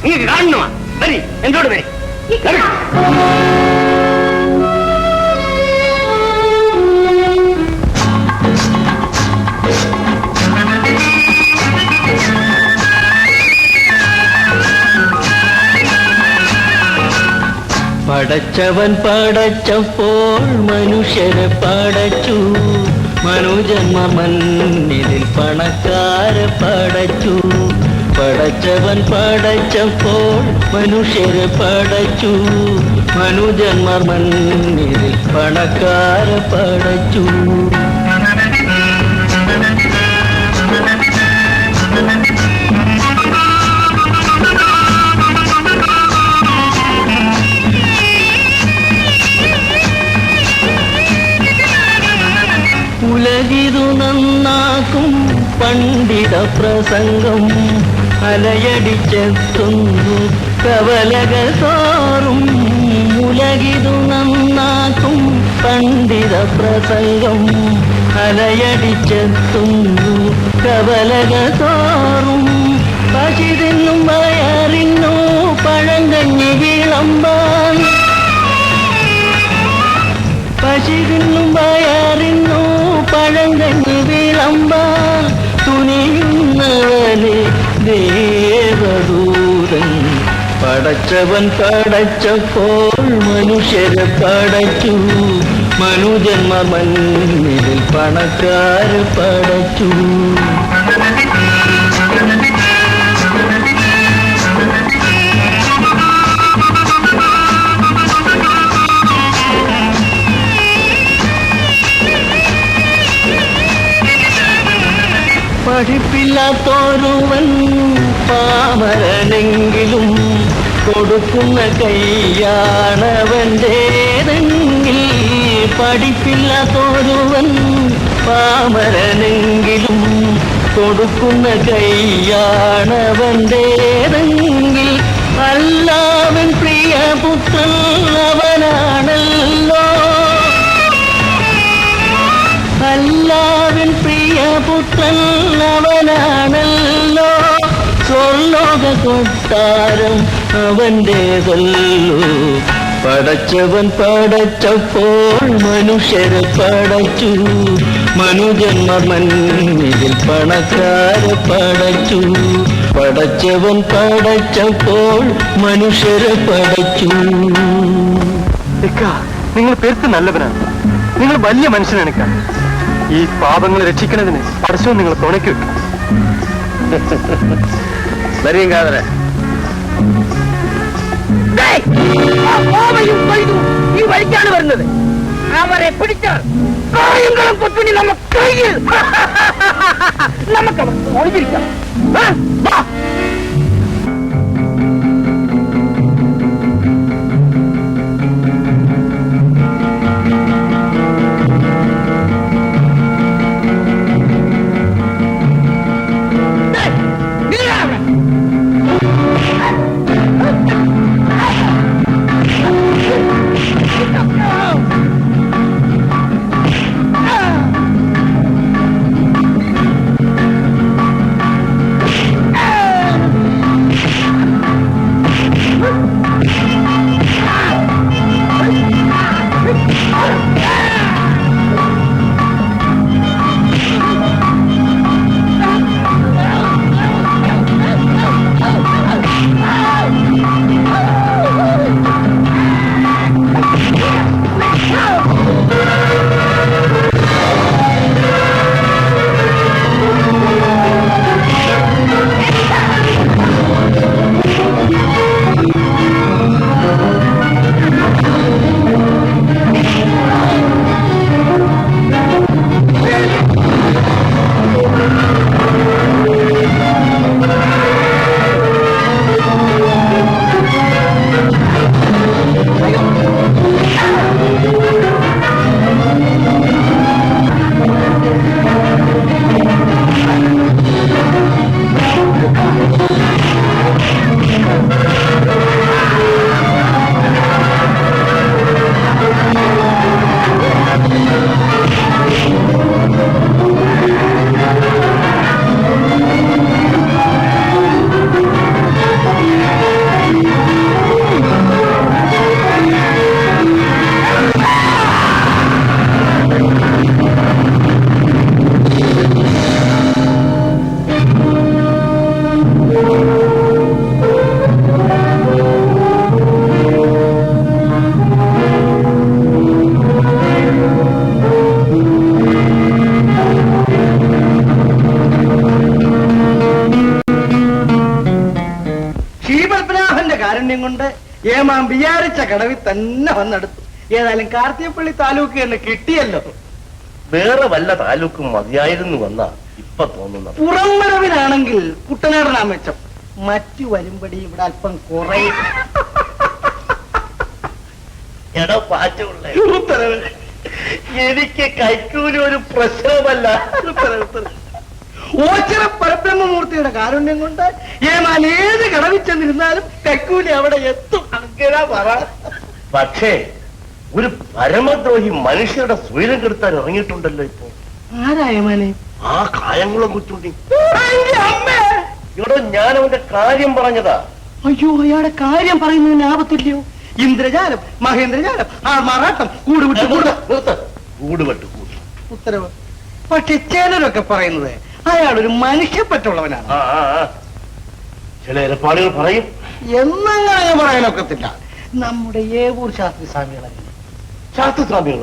നിങ്ങൾക്ക് കാണണോ? വരി, എന്നോട് വരി. പടച്ചവൻ പടച്ചപ്പോൾ മനുഷ്യരെ പടച്ചു, മനുജന്മ മണ്ണിൽ പണക്കാരെ പടച്ചു. പടച്ചവൻ പടച്ചപ്പോൾ മനുഷ്യരെ പടച്ചു, മനുജന്മ മണ്ണിൽ പണക്കാരെ പടച്ചു. പണ്ഡിത പ്രസംഗം അലയടിച്ചെത്തുന്നു കവലകൾ തോറും ഉലകിതു നന്നാക്കും പണ്ഡിത പ്രസംഗം അലയടിച്ചെത്തുന്നു കവലകൾ തോറും പശി തിന്നും വയറിന്നു പഴങ്കഞ്ഞി വിളമ്പാൻ പശി തിന്നും വയറിന്നു പഴങ്കഞ്ഞി വിളമ്പാൻ തുനിയുന്നവനെ ദേവദൂതൻ പടച്ചവൻ പടച്ചപ്പോൾ മനുഷ്യരെ പടച്ചു മനുജന്മ മണ്ണിൽ പണക്കാര് പടച്ചു പഠിപ്പില്ലാത്തോരുവൻ പാമരനെങ്കിലും കൊടുക്കുന്ന കൈയാണവൻ്റേതെങ്കിൽ പഠിപ്പില്ലാത്തോരുവൻ പാമരനെങ്കിലും കൊടുക്കുന്ന കൈയാണവൻ്റേതെങ്കിൽ അല്ലാവൻ പ്രിയപുത്രൻ അവനാണല്ലോ അല്ലാവൻ പ്രിയപുത്രൻ അവനാണല്ലോ സ്വർലോക കൊട്ടാരം അവൻ്റേതല്ലോ പടച്ചവൻ പടച്ചപ്പോൾ മനുഷ്യരെ പടച്ചു മനുജന്മ മണ്ണിൽ പണക്കാരെ പടച്ചു പടച്ചവൻ പടച്ചപ്പോൾ മനുഷ്യരെ പടച്ചു. നിങ്ങൾ പെരുത്ത് നല്ലവനാണ്, നിങ്ങൾ വലിയ മനുഷ്യനാണ്. ഈ പാപങ്ങളെ രക്ഷിക്കുന്നതിന് പരസ്യവും നിങ്ങൾ തുണയ്ക്ക് വെക്കും. വരെയും കാതറ ഈ വഴിക്കാണ് വരുന്നത്. അവരെ പിടിച്ചാൽ കായങ്ങളും കൊത്തുണി നമുക്ക് കയ്യിൽ നമുക്ക് ഒളിഞ്ഞിരിക്കാം. കാരുണ്യം കൊണ്ട് ഏമാൻ വിചാരിച്ച കടവിൽ തന്നെ വന്നെടുത്തു. ഏതായാലും കാർത്തികപ്പള്ളി താലൂക്ക് എന്ന് കിട്ടിയല്ലോ. വേറെ വല്ല താലൂക്കും മതിയായിരുന്നു എന്നാ ഇപ്പൊ തോന്നുന്നു. പുറംവരവിനാണെങ്കിൽ കുട്ടനാടനാ മെച്ചം, മറ്റു വരുമ്പടി ഇവിടെ അല്പം കുറയും. എടോ പാറ്റുള്ള എനിക്ക് കൈക്കൂലി ഒരു പ്രശ്നമല്ല. ഓച്ചിറ പരബ്രഹ്മമൂർത്തിയുടെ കാരുണ്യം കൊണ്ട് ഏമാൻ ഏത് കടവിൽ ചെന്നിരുന്നാലും തെക്കൂലി അവിടെ എത്തും. അങ്ങനെ പറ. പക്ഷേ ഒരു പരമദ്രോഹി മനുഷ്യരുടെ സ്വൈരം കെടുത്താൻ ഇറങ്ങിയിട്ടുണ്ടല്ലോ ഇപ്പൊ. ആരാ ഏമാനെ? ആ കായംകുളം കൊച്ചുണ്ണി. അമ്മേ, ഇവിടെ ഞാൻ അവന്റെ കാര്യം പറഞ്ഞതാ. അയ്യോ, അയാളുടെ കാര്യം പറയുന്നതിന് ആപത്തില്ലയോ? ഇന്ദ്രജാലം, മഹേന്ദ്രജാലം, ആ മറാട്ടം, കൂടുവിട്ട് കൂടുവെട്ട് ഉത്തരവ്. പക്ഷെ ചിലരൊക്കെ പറയുന്നത് അയാളൊരു മനുഷ്യപ്പറ്റുള്ളവനാണ്. ചില ഏർപ്പാടുകൾ പറയും. എന്നങ്ങനെ പറയാനൊക്കത്തില്ല. നമ്മുടെ ഏവൂർ ശാസ്ത്രി സ്വാമികളല്ലേ? ശാസ്ത്രസ്വാമികൾ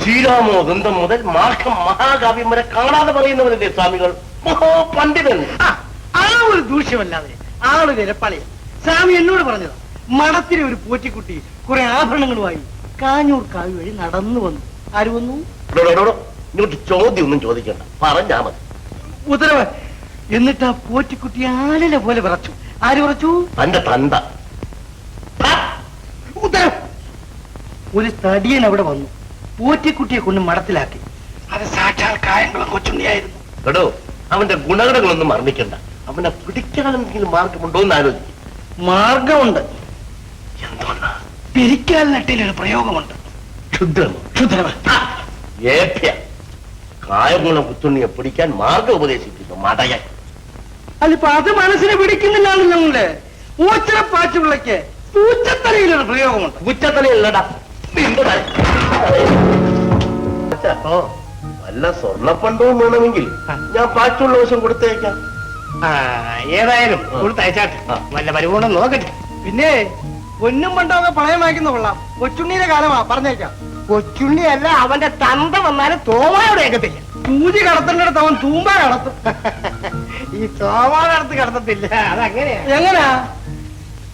ശ്രീരാമോ ദന്തം മുതൽ മാർക്കം മഹാകാവ്യം വരെ കാണാതെ പറയുന്നവരല്ലേ സ്വാമികൾ? മഹാപണ്ഡിതൻ. ആ ഒരു ദൂഷ്യമല്ലാതെ ആളൊരു ഇരപ്പാളിയ. സ്വാമി എന്നോട് പറഞ്ഞത് മഠത്തിലെ ഒരു പോറ്റിക്കുട്ടി കുറെ ആഭരണങ്ങളുമായി കാഞ്ഞൂർ കാവി വഴി നടന്നു വന്നു. ആര് വന്നു? ഇങ്ങോട്ട് ചോദ്യം ഒന്നും ചോദിക്കണ്ട, പറഞ്ഞാ മതി. ഉത്തരവ്. എന്നിട്ട് ആ പോറ്റിക്കുട്ടി ആലില പോലെ വിറച്ചു. ആര് വിറച്ചു? തന്റെ തന്ത. ഉത്തരവ്. ഒരു തടിയൻ അവിടെ വന്നു, പോറ്റിക്കുട്ടിയെ കൊണ്ട് മഠത്തിലാക്കി. അത് സാക്ഷാൽ കായംകുളം കൊച്ചുണ്ണിയായിരുന്നു. കേട്ടോ, അവന്റെ ഗുണഗണങ്ങളൊന്നും മറന്നിക്കണ്ട. അവനെ പിടിക്കാൻ എന്തെങ്കിലും മാർഗമുണ്ടോ എന്ന് ആലോചിക്കും. മാർഗമുണ്ട്. എന്തുകൊണ്ടാ? പിരിക്കാൽ നട്ടിലൊരു പ്രയോഗമുണ്ട്. ക്ഷുദ്രമോ? ക്ഷുദ്രവ്. ഏഭ്യ. കായംകുളം കൊച്ചുണ്ണിയെ പിടിക്കാൻ മാർഗം ഉപദേശിക്കുന്നു മടയൻ. അതിപ്പോ അത് മനസ്സിനെ പിടിക്കുന്നില്ലാന്ന് ഞങ്ങള്. ഊച്ചറ പാച്ചുപിള്ളയ്ക്ക് പൂച്ചത്തലയിലൊരു പ്രയോഗമുണ്ട്. ഉച്ചത്തലയല്ലടാ. വല്ല സ്വർണ്ണപ്പണ്ടവും വേണമെങ്കിൽ ഞാൻ പാച്ചുള്ള വശം കൊടുത്തേക്കാം. ഏതായാലും കൊടുത്തയച്ചാട്ടെ, വല്ല പരിപൂർണ്ണം നോക്കട്ടെ. പിന്നെ പൊന്നും പണ്ടൊക്കെ പണയം വായിക്കുന്ന കൊള്ളാം. കൊച്ചുണ്ണിയുടെ കാലമാ, പറഞ്ഞേക്കാം. കൊച്ചുണ്ണി അല്ല, അവന്റെ തന്ത വന്നാലും തോമായോടെ ഏക്കത്തില്ല. സൂചി കടത്തേണ്ടടുത്ത് അവൻ തൂമ്പ കടത്തും. ഈ തോമാടത്ത് കടത്തത്തില്ല. അതങ്ങനെയാ. എങ്ങനെയാ?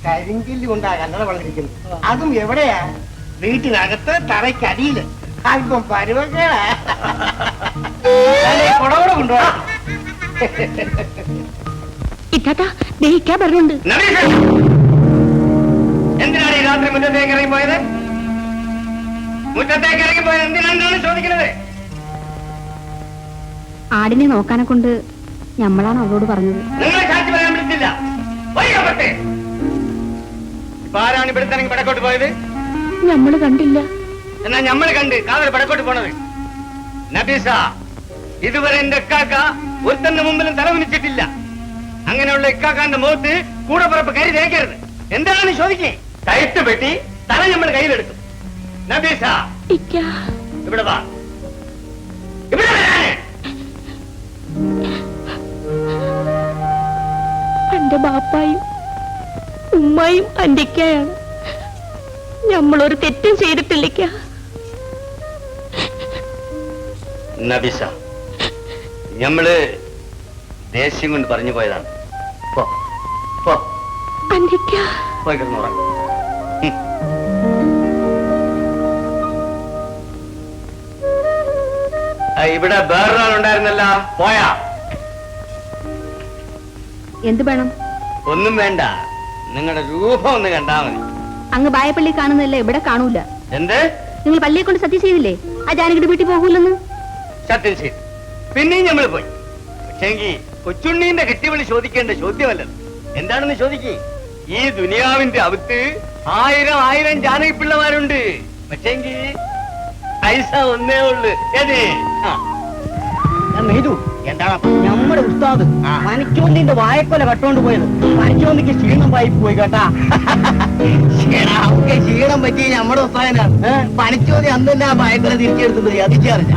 കരിങ്കില്ലി കൊണ്ടാ കന്നഡ വളർന്നിരിക്കുന്നത്. അതും എവിടെയാ? വീട്ടിനകത്ത് തറയ്ക്കടിയില്. അല്പം പരുവക്കേടാ. കുടകൂടെ കൊണ്ടുപോകാ. ദഹിക്കാൻ പറഞ്ഞുണ്ട്. എന്തിനാണ് ഈ രാത്രി മുറ്റത്തേക്ക് ഇറങ്ങിപ്പോയത്? മുറ്റത്തേക്ക് ഇറങ്ങിപ്പോയത് എന്തിനാണ് ചോദിക്കുന്നത്? ആടിനെ നോക്കാനെ കൊണ്ട് ഞമ്മളാണ് അവളോട് പറഞ്ഞത്. നിങ്ങളെ സാക്ഷി പറയാൻ പറ്റില്ല. ഇപ്പൊ ആരാണ് ഇവിടുത്തെ പടക്കോട്ട് പോയത്? ഞമ്മള് കണ്ടില്ല. എന്നാ ഞമ്മള് കണ്ട് കാവൽ പടക്കോട്ട് പോണത്. നബീസ, ഇതുവരെ എന്റെ ഇക്കാക്ക ഒരുത്തന്റെ മുമ്പിലും തലകുനിച്ചിട്ടില്ല. അങ്ങനെയുള്ള ഇക്കാക്കാന്റെ മുഖത്ത് കൂടെ പുറപ്പ് കരി തേക്കരുത്. എന്താണ് ചോദിക്കേ? കയറ്റ് പെട്ടി തല നമ്മൾ കയ്യിലെടുക്കും. നബീസ, ഇവിടെ വാ. ഇവിടെ വരാനേ. എന്റെ ബാപ്പായും ഉമ്മായും അന്റിക്കായാണ്. നമ്മളൊരു തെറ്റും ചെയ്തിട്ടില്ലിക്ക. നബീസ, ഞമ്മള് ദേഷ്യം കൊണ്ട് പറഞ്ഞു പോയതാണ്. പോയി കിടന്നുറങ്ങ്. ഇവിടെ വേറൊരാളുണ്ടായിരുന്നല്ല, പോയാ? എന്ത് വേണം? ഒന്നും വേണ്ട, നിങ്ങളുടെ രൂപം ഒന്ന് കണ്ടാ മതി. അങ്ങ് ബായപ്പള്ളി കാണുന്നതല്ലേ ഇവിടെ കാണൂല. എന്ത്? നിങ്ങൾ പള്ളിയെ കൊണ്ട് സത്യം ചെയ്തില്ലേ ആ ജാനകിയുടെ വീട്ടിൽ പോകൂലെന്ന്? സത്യം ചെയ്തു. പിന്നെയും നമ്മൾ പോയി. പക്ഷേങ്കി കൊച്ചുണ്ണീന്റെ കെട്ടിവിളി ചോദിക്കേണ്ട ചോദ്യമല്ലത്. എന്താണെന്ന് ചോദിക്കേ. ഈ ദുനിയാവിന്റെ അകത്ത് 1000 ജാനകി പിള്ളമാരുണ്ട്. പക്ഷേങ്കി പൈസ ഒന്നേ ഉള്ളു. ഏത്? എന്താണ് നമ്മുടെ ഉസ്താദ് പനിച്ചോന്നിന്റെ വായക്കൊല കട്ടോണ്ട് പോയത്? പനിച്ചോന്നിക്ക് ക്ഷീണം വായി പോയി കേട്ടാ. ഒക്കെ ക്ഷീണം പറ്റി നമ്മുടെ ഉസ്താദിനാണ്. പനിച്ചോന്നി അന്ന് തന്നെ ആ വായക്കൊല തിരിച്ചെടുത്തത് അതിച്ചറിഞ്ഞ.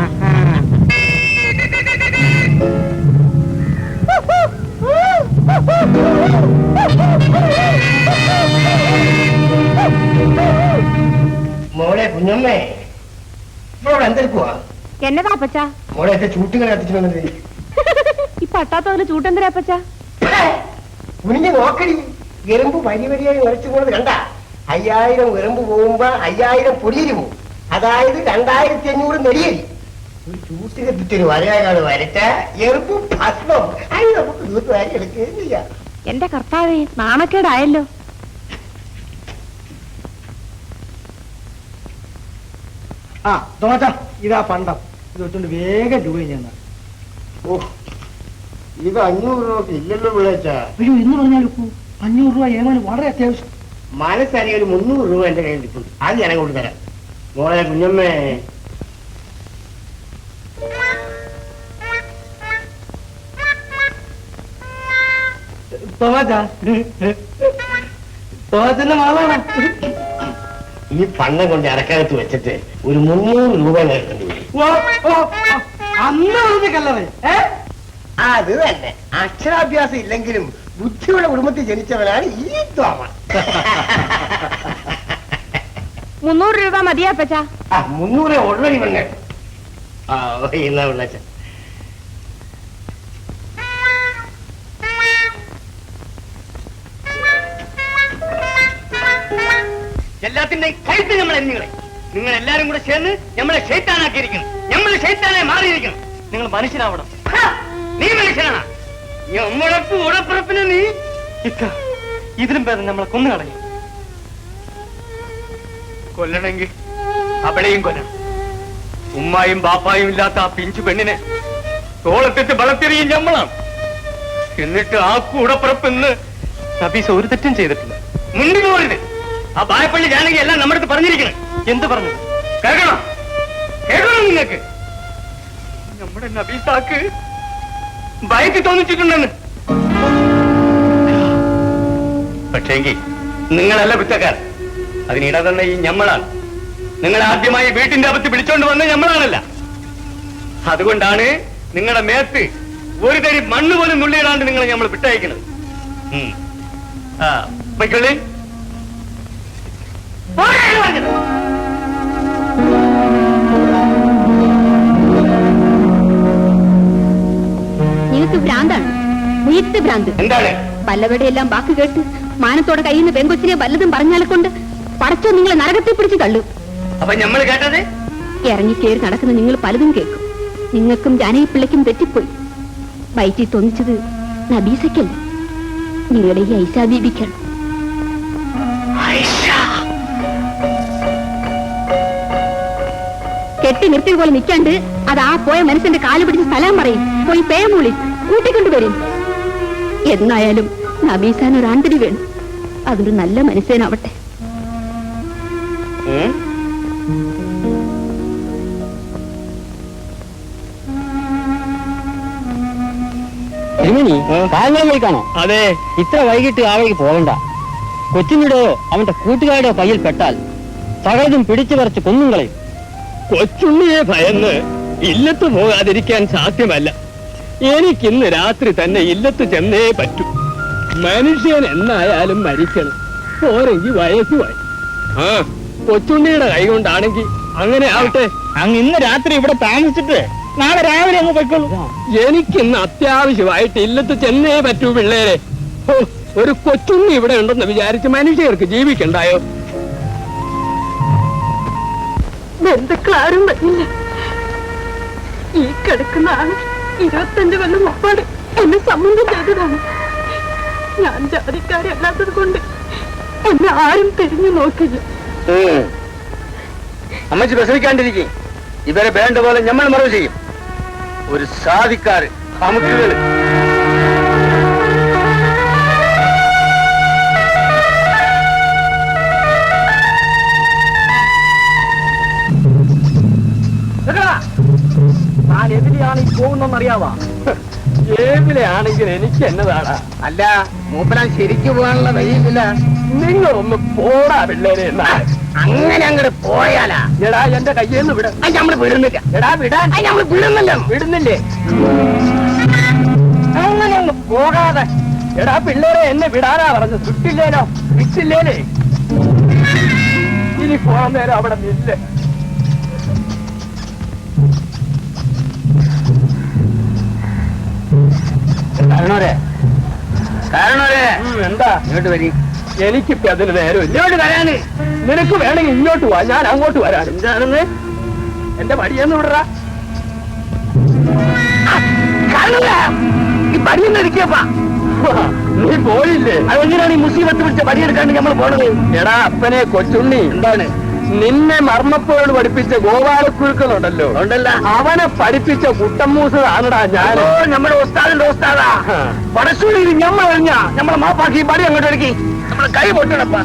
മോളെ കുഞ്ഞമ്മേ, ഇവിടെ എന്തെടുക്കുവാ? എന്നതാപ്പച്ച മോളെ എന്റെ ചൂട്ടുകൾ കത്തിച്ചു. ഈ പട്ടാത്തതിന് ചൂട്ടെന്തരാപ്പച്ച? കുഞ്ഞു നോക്കടി, എറുമ്പ് വരി വരിയായി ഉരച്ചു പോണത് കണ്ട. 5000 എറുമ്പ് പോകുമ്പോ 5000 പൊടിയരി പോകും. അതായത് 2500 നെടിയരി. ഒരു ചൂട്ട് കത്തിച്ചൊരു വരയാകാട് വരച്ച എറുമ്പ് ഭസ്മം. അത് നമുക്ക് ദൂത്ത് വാരി എടുക്കുകയും ചെയ്യാം. എന്റെ കർത്താവേ, നാണക്കേടായല്ലോ. ആ തോമച്ചാ, ഇതാ പണ്ടം. ഇത് വെച്ചോണ്ട് വേഗം രൂപ ഞാൻ. ഓ ഇത് 500 രൂപ ഇല്ലല്ലോ വിളിച്ച. അയ്യോ എന്ന് പറഞ്ഞാൽ 500 രൂപ ഏമാന് വളരെ അത്യാവശ്യം. മനസ്സറിയ ഒരു 300 രൂപ എന്റെ കയ്യിൽ കിട്ടും. അത് ഞാൻ അങ്ങോട്ട് തരാം. മോളെ കുഞ്ഞമ്മേ, ഈ പണം കൊണ്ട് അടക്കകത്ത് വെച്ചിട്ട് ഒരു 300 രൂപ നേരിടേണ്ടി വരും. അന്ന് കല്ലറ അത് തന്നെ. അക്ഷരാഭ്യാസം ഇല്ലെങ്കിലും ബുദ്ധിയുടെ കുടുംബത്തിൽ ജനിച്ചവനാണ് ഈ തോമ. 300 രൂപ മതിയാ അപ്പച്ച? 300 ഓൾറെഡി വന്നേ. എന്നാ വിളിച്ച എല്ലാത്തിന്റെ കഴുത്ത് നമ്മൾ എറിഞ്ഞുകളെ. നിങ്ങൾ എല്ലാരും കൂടെ ചേർന്ന് നമ്മളെ ഷെയ്ത്താനാക്കിയിരിക്കണം. നമ്മൾ ഷെയ്ത്താനെ മാറിയിരിക്കണം. നിങ്ങൾ മനുഷ്യനാവണം. നീ മനുഷ്യനാണ്. നമ്മളെ കൂടപ്പുറപ്പിന് നീ ഇതിലും പേര് നമ്മളെ കൊന്നു കളയും. കൊല്ലണമെങ്കിൽ അവിടെയും കൊല്ലണം. ഉമ്മായും ബാപ്പായും ഇല്ലാത്ത ആ പിഞ്ചു പെണ്ണിനെ തോളത്തിട്ട് വളർത്തിറിയും നമ്മളാണ്. എന്നിട്ട് ആ കൂടപ്പുറപ്പെന്ന് നബീസ് ഒരു തെറ്റും ചെയ്തിട്ടില്ല. മുന്നിൽ പോരുത്. ആ ബായപ്പള്ളി ജാനകി എല്ലാം നമ്മുടെ അടുത്ത് പറഞ്ഞിരിക്കണം. എന്ത് പറഞ്ഞു? കേൾക്കണം, കേൾക്കണം. നിങ്ങൾക്ക് നമ്മുടെ നബീസാക്ക് ഭയത്തിൽ തോന്നിച്ചിട്ടുണ്ടെന്ന്. പക്ഷേങ്കിൽ നിങ്ങളല്ല കുറ്റക്കാർ. അതിനിട തന്നെ ഈ ഞമ്മളാണ്. നിങ്ങൾ ആദ്യമായി വീട്ടിന്റെ അകത്ത് വിളിച്ചോണ്ട് വന്ന ഞമ്മളാണല്ല. അതുകൊണ്ടാണ് നിങ്ങളുടെ മേത്ത് ഒരു തരി മണ്ണ് പോലും നുള്ളിയിടാണ്ട് നിങ്ങളെ നമ്മൾ വിട്ടയക്കുന്നത്. മൈക്കിളി നിനക്ക് ഭ്രാന്താണ്, നീറ്റ് ഭ്രാന്ത്. എന്താണ്? പല്ലവടെയെല്ലാം വാക്ക് കേട്ട് മാനത്തോടെ കയ്യിൽ നിന്ന് പെങ്കൊച്ചിനെ വല്ലതും പറഞ്ഞാലെ കൊണ്ട് പടച്ചോ നിങ്ങളെ നരകത്തിൽ പിടിച്ച് തള്ളു. അപ്പൊ നമ്മൾ കേട്ടത്? ഇറങ്ങിക്കേറി നടക്കുന്ന നിങ്ങൾ പലതും കേൾക്കും. നിങ്ങൾക്കും ജാനകിപ്പിള്ളയ്ക്കും തെറ്റിപ്പോയി. വയറ്റിൽ തോന്നിച്ചത് നബീസയ്ക്കല്ല, നിങ്ങളുടെ ഈ ഐഷാ ബീബിക്കാണ്. കെട്ടി നിർത്തിയ പോലെ നിൽക്കാണ്ട് അത് ആ പോയ മനുഷ്യന്റെ കാല് പിടിച്ച് സ്ഥലം പറയും. പോയി പേമൂളി കൂട്ടിക്കൊണ്ടുവരും. എന്നായാലും നബീസാൻ ഒരു ആന്തരി വേണം. അതൊരു നല്ല മനുഷ്യനാവട്ടെ. കാലം വഴിക്കാണോ? അതെ. ഇത്ര വൈകിട്ട് ആ വഴിക്ക് പോകണ്ട. കൊച്ചിനുടെയോ അവന്റെ കൂട്ടുകാരുടെയോ കയ്യിൽ പെട്ടാൽ സകലതും പിടിച്ചു പറിച്ച് കൊന്നും കളയും. കൊച്ചുണ്ണിയെ ഭയന്ന് ഇല്ലത്ത് പോകാതിരിക്കാൻ സാധ്യമല്ല. എനിക്കിന്ന് രാത്രി തന്നെ ഇല്ലത്ത് ചെന്നേ പറ്റൂ. മനുഷ്യൻ എന്നായാലും മരിക്കണം. പോരെങ്കിൽ വയസ്സുമായി. കൊച്ചുണ്ണിയുടെ കൈ കൊണ്ടാണെങ്കിൽ അങ്ങനെ ആവട്ടെ. അങ്ങ് ഇന്ന് രാത്രി ഇവിടെ താമസിച്ചിട്ട് നാളെ രാവിലെ അങ്ങ് പൊയ്ക്കോളൂ. എനിക്കിന്ന് അത്യാവശ്യമായിട്ട് ഇല്ലത്ത് ചെന്നേ പറ്റൂ പിള്ളേരെ. ഒരു കൊച്ചുണ്ണി ഇവിടെ ഉണ്ടെന്ന് വിചാരിച്ച് മനുഷ്യർക്ക് ജീവിക്കണ്ടായോ? ബന്ധുക്കളാരും വരുന്നില്ല. ഈ കിടക്കുന്ന ആള് 25 കൊല്ലം മുപ്പാട് എന്നെ സംബന്ധം ചെയ്തതാണ്. ഞാൻ ജാതിക്കാരല്ലാത്തത് കൊണ്ട് എന്നെ ആരും തിരിഞ്ഞു നോക്കില്ല. അമ്മച്ചി വിഷമിക്കാണ്ടിരിക്കും. ഇവരെ വേണ്ട പോലെ നമ്മൾ മറവ് ചെയ്യും. ഒരു സാധിക്കാര് അമുക്കുകള്. ഞാൻ എതിലെയാണ് ഈ പോകുന്നറിയാവാ? ഏതിലാണെങ്കിൽ എനിക്ക് എന്നതാണ്. അല്ല, മൂപ്പനാൻ ശരിക്കും പോകാനുള്ള വഴിയില്ല. നിങ്ങളൊന്ന് പോടാ പിള്ളേരെ. എന്നാ അങ്ങനെ അങ്ങോട്ട് പോയാലാ? എടാ എന്റെ കയ്യിൽ നിന്ന് വിട. നമ്മള് വിടുന്നില്ല. എടാ വിടാൻ. നമ്മള് വിടുന്നല്ലോ. വിടുന്നില്ലേ? അങ്ങനെ ഒന്ന് പോകാതെ. എടാ പിള്ളേരെ എന്നെ വിടാനാ പറഞ്ഞത്. വിട്ടില്ലേനോ? വിട്ടില്ലേലേ ഇനി പോകാൻ നേരം അവിടെ നില്ല. കാരണവരെ എന്താ ഇങ്ങോട്ട് വരി. എനിക്കിപ്പോ അതിന് നേരം ഇങ്ങോട്ട് വരാന്. നിനക്ക് വേണമെങ്കിൽ ഇങ്ങോട്ട് വാ, ഞാൻ അങ്ങോട്ട് വരാൻ. എന്താണെന്ന് എന്റെ വടിയെന്ന് വിടറാ. ഈ പടിയൊന്നിരിക്കപ്പാ. നീ പോയില്ലേ? അതെങ്ങനെയാണ് ഈ മുസീബത്ത് പിടിച്ച പടിയെടുക്കാണ്ട് നമ്മൾ പോണത്? എടാ അപ്പനെ കൊച്ചുണ്ണി എന്താണ് നിന്നെ മർമ്മപ്പോട് പഠിപ്പിച്ച ഗോപാലക്കുരുക്കളുണ്ടല്ലോ ഉണ്ടല്ലോ അവനെ പഠിപ്പിച്ച കുട്ടമ്മൂസതാണടാ ഞാൻ. നമ്മുടെ ഉസ്താദിന്റെ ഉസ്താദാ. പടശൂരി ഞമ്മ കഴിഞ്ഞ നമ്മളെ മാപ്പാക്കി പടി അങ്ങോട്ട് ഒരുക്കി നമ്മളെ കൈ പൊട്ടണപ്പാ.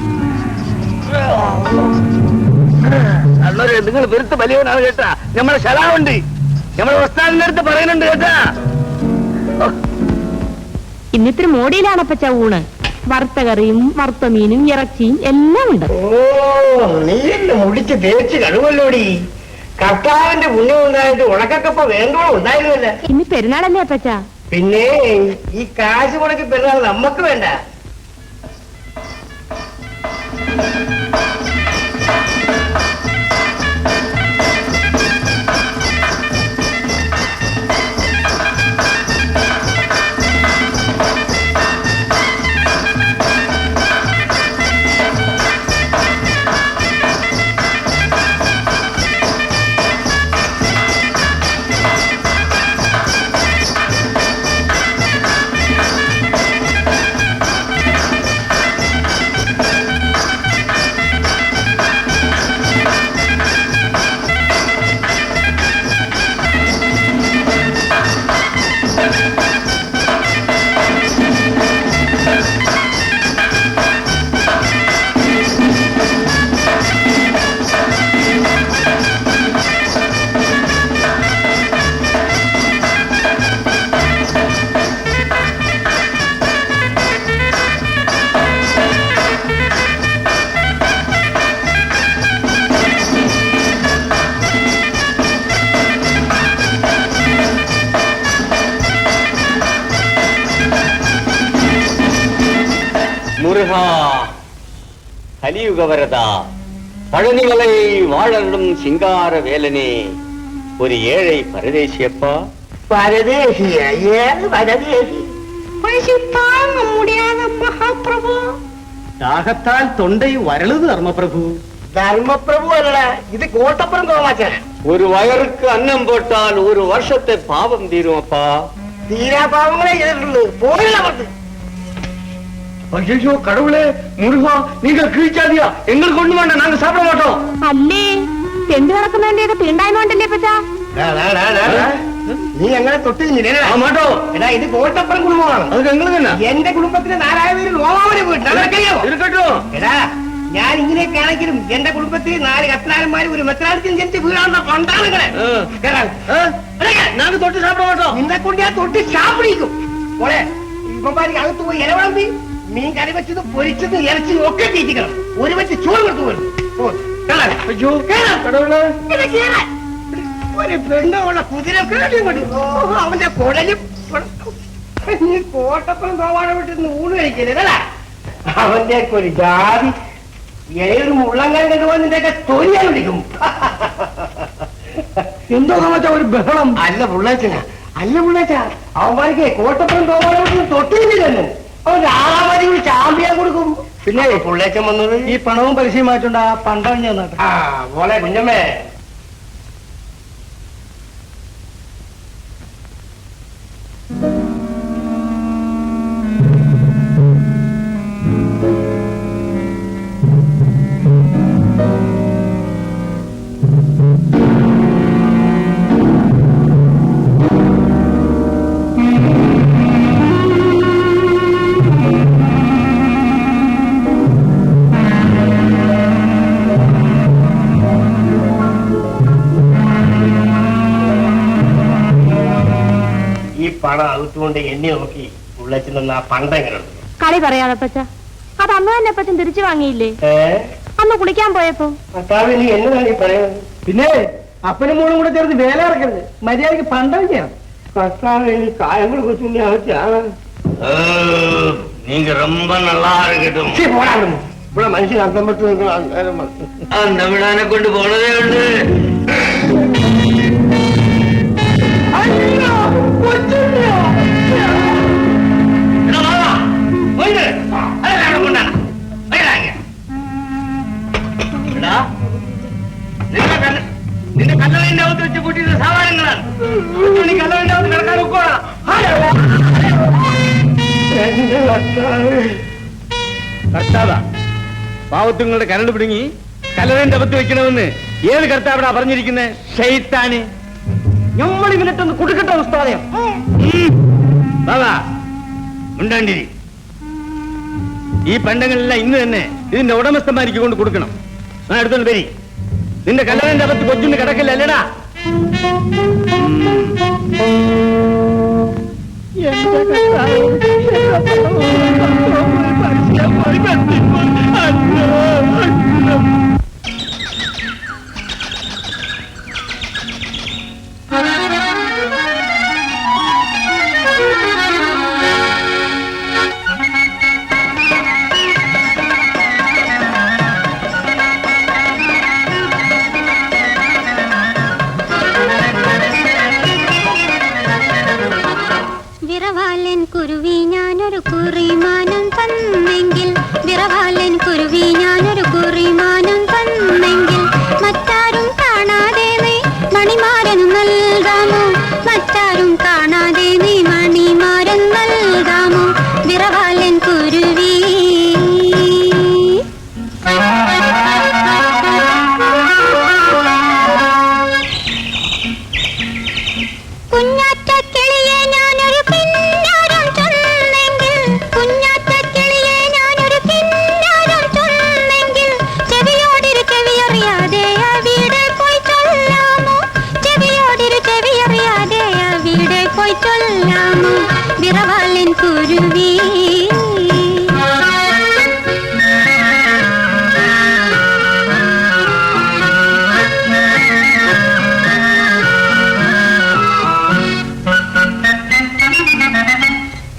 അന്നൊരു നിങ്ങൾ വെറുത്ത് വലിയവനാണ് കേട്ടാ. നമ്മളെ ശലാവുണ്ട്, നമ്മളെ ഉസ്താദിന്റെ അടുത്ത് പറയുന്നുണ്ട് കേട്ടാ. ഇന്നിത്തിരി മോടിയിലാണപ്പച്ച ഊണ്. വറുത്ത കറിയും വറുത്ത മീനും ഇറച്ചിയും എല്ലാം ഉണ്ട്. ഓ, നീ എന്നെ മുടിച്ച് തേച്ച് കഴിവല്ലോടി. കർത്താവിന്റെ പുണ്യം ഉണ്ടായിട്ട് ഉണക്കക്കപ്പ വേണ്ടോളം ഉണ്ടായിരുന്നില്ല. ഇന്ന് പെരുന്നാളല്ലേ അപ്പച്ച? പിന്നെ ഈ കാശ് മുടക്കി പെരുന്നാൾ നമ്മക്ക് വേണ്ട. കലിയുഗവരത പഴനിമலை വാഴലും சிங்கார வேலனே ஒரு ஏழை பரதேசியப்பா. പരദേശിയ? ഏത് പരദേശി? താങ്ങ മുടിയാത മഹാപ്രഭു. ദാഹത്താൽ തൊണ്ടൈ വരളുത് ധർമ്മപ്രഭു. ധർമ്മപ്രഭു അല്ലടാ, ഇത് കോട്ടപ്പുറം തോമാച്ചൻ. ഒരു വയറുക്ക് അന്നം പോട്ടാൽ ഒരു വർഷത്തെ പാപം തീരുമപ്പാ. തീരാ പാവങ്ങളെ ചെയ്തിട്ടുള്ളൂ. പോയില്ല. ஐயோ கடவுளே, முருகா, நீங்க கிழிச்சாதியா, எங்களுக்கு கொண்டு வேண்டாம், நாங்க சாப்பிட மாட்டோம். അല്ലേ തെണ്ടു നടക്കുന്നതിന്റെ തീണ്ടായ്മണ്ടല്ലേ അപ്പച്ച? നീ അങ്ങനെ തൊട്ട് മാട്ടോ. എടാ, ഇത് കോട്ടപ്പുറം കുടുംബമാണ്. അത് ഞങ്ങൾ തന്നെ. എന്റെ കുടുംബത്തിന് 4000 പേര് ലോമാവനെ പോയിട്ട് ഇരിക്കട്ടോ. എടാ, ഞാൻ ഇങ്ങനെയൊക്കെ ആണെങ്കിലും എന്റെ കുടുംബത്തിൽ 4 കത്നാരന്മാരും ഒരു മെത്രാനത്തിനും ജനിച്ച് വീഴാവുന്ന കൊണ്ടാണ് ഇങ്ങനെ. நாங்க தொட்டு சாப்பிட மாட்டோம். നിന്നെ കൊണ്ട് ഞാൻ തൊട്ട് ഷാപ്പിടിക്കും. മോളെ, ഇപ്പമാർക്ക് അകത്ത് പോയി ഇലവളമ്പി മീൻ കറി വെച്ചത് പൊരിച്ചത് ഇറച്ചതും ഒക്കെ തീറ്റിക്കണം. ഒരു വെച്ച് ചോറ് കൊടുത്തു വരും. ഒരു പെണ്ണുള്ള കുതിര അവന്റെ കുടലും. നീ കോട്ടപ്പുറം പോവാതെ വിട്ടിരുന്ന് ഊണ് കഴിക്കില്ലല്ലേ? അവന്റെ ഒക്കെ ഒരു ജാതി ഏതൊരു മുള്ളങ്കാൻ കണ്ടുപോയി നിന്റെയൊക്കെ തൊലിയാൻ വിളിക്കും. എന്തോ ഒരു ബഹളം. അല്ല പുള്ളേച്ചന, അല്ല പുള്ളേച്ച, അവന്മാർക്ക് കോട്ടപ്പുറം പോവാതെ വിട്ടിരുന്ന് തൊട്ടില്ലല്ലോ. അവൻ ആറാമതി ചാമ്പ്യാൻ കൊടുക്കും. പിന്നെ പുള്ളേച്ചൻ വന്നത് ഈ പണവും പലിശയും മാറ്റുണ്ട പണ്ടം ഞാൻ. ആ മോളെ കുഞ്ഞമ്മേ, പണം അകത്തുകൊണ്ട് എന്നെ നോക്കി പുള്ളച്ചൻ തന്ന ആ പണ്ട് എങ്ങനെയുണ്ട്? കളി പറയാതപ്പച്ച, അത് അന്ന് തന്നെ അപ്പച്ചൻ തിരിച്ചു വാങ്ങിയില്ലേ അന്ന് കുളിക്കാൻ പോയപ്പോ? ഭർത്താവ് നീ എന്നതാണ് ഈ പറയുന്നത്? പിന്നെ അപ്പനും മോളും കൂടെ ചേർന്ന് വേല ഇറക്കരുത്, മര്യാദക്ക് പണ്ടം ചെയ്യണം. ഭർത്താവ് ഈ കായങ്ങൾ കൊച്ചു நீங்க ரொம்ப நல்லா இருக்கட்டும். ഇവിടെ മനുഷ്യൻ അന്തം പെട്ട് அந்த விழானை கொண்டு போனதே உண்டு. നിന്റെ കല്ലറിന്റെ അകത്ത് വെച്ച് കൂട്ടിയിട്ട് സാധാരണങ്ങളാണ്. കല്ലറിന്റെ അകത്ത് കിടക്കാൻ ഒക്കോളാം. കർത്താവാ, പാവത്തുങ്ങളുടെ കരണ്ട് പിടുങ്ങി കലറിന്റെ അകത്ത് വെക്കണമെന്ന് ഏത് കർത്താവിടാ പറഞ്ഞിരിക്കുന്നത്? ഷെയ്ത്താന്. നമ്മൾ ഇവനിട്ടൊന്ന് കൊടുക്കട്ടെ ഉസ്താദേ. ബാബാ ഉണ്ടാണ്ടിരി. ഈ പണ്ടങ്ങളെല്ലാം ഇന്ന് തന്നെ ഇതിന്റെ ഉടമസ്ഥന്മാർക്ക് കൊണ്ട് കൊടുക്കണം. ആ എടുത്തോണ്ട് വരി. നിന്റെ കല്ലറന്റെ അകത്ത് കൊച്ചുണ്ട് കിടക്കില്ലല്ലേടാ. വിറവാലൻ കുരുവി ഞാനൊരു കുറിമാനം തന്നെങ്കിൽ, വിറവാലൻ കുരുവി ഞാനൊരു കുറിമാനം തന്നെങ്കിൽ, മറ്റാരും കാണാതെ നീ മണിമാരൻ നൽകാമോ? മറ്റാരും കാണാതെ നീ മണിമാരൻ നൽകാമോ? വിറവാലൻ കുരുവി. കുഞ്ഞാറ്റ കിളിയെ ഞാനൊരു കിന്നാരം ചൊന്നെങ്കിൽ, കുഞ്ഞാറ്റ കിളിയെ ഞാനൊരു കിന്നാരം ചൊന്നെങ്കിൽ, ചെവിയോടൊരു ചെവിയറിയാതെ അവിടെ പോയി ചൊല്ലാമോ? ചെവിയോടൊരു ചെവിയറിയാതെ അവിടെ പോയി ചൊല്ലാമോ? വിറവാലൻ കുരുവി.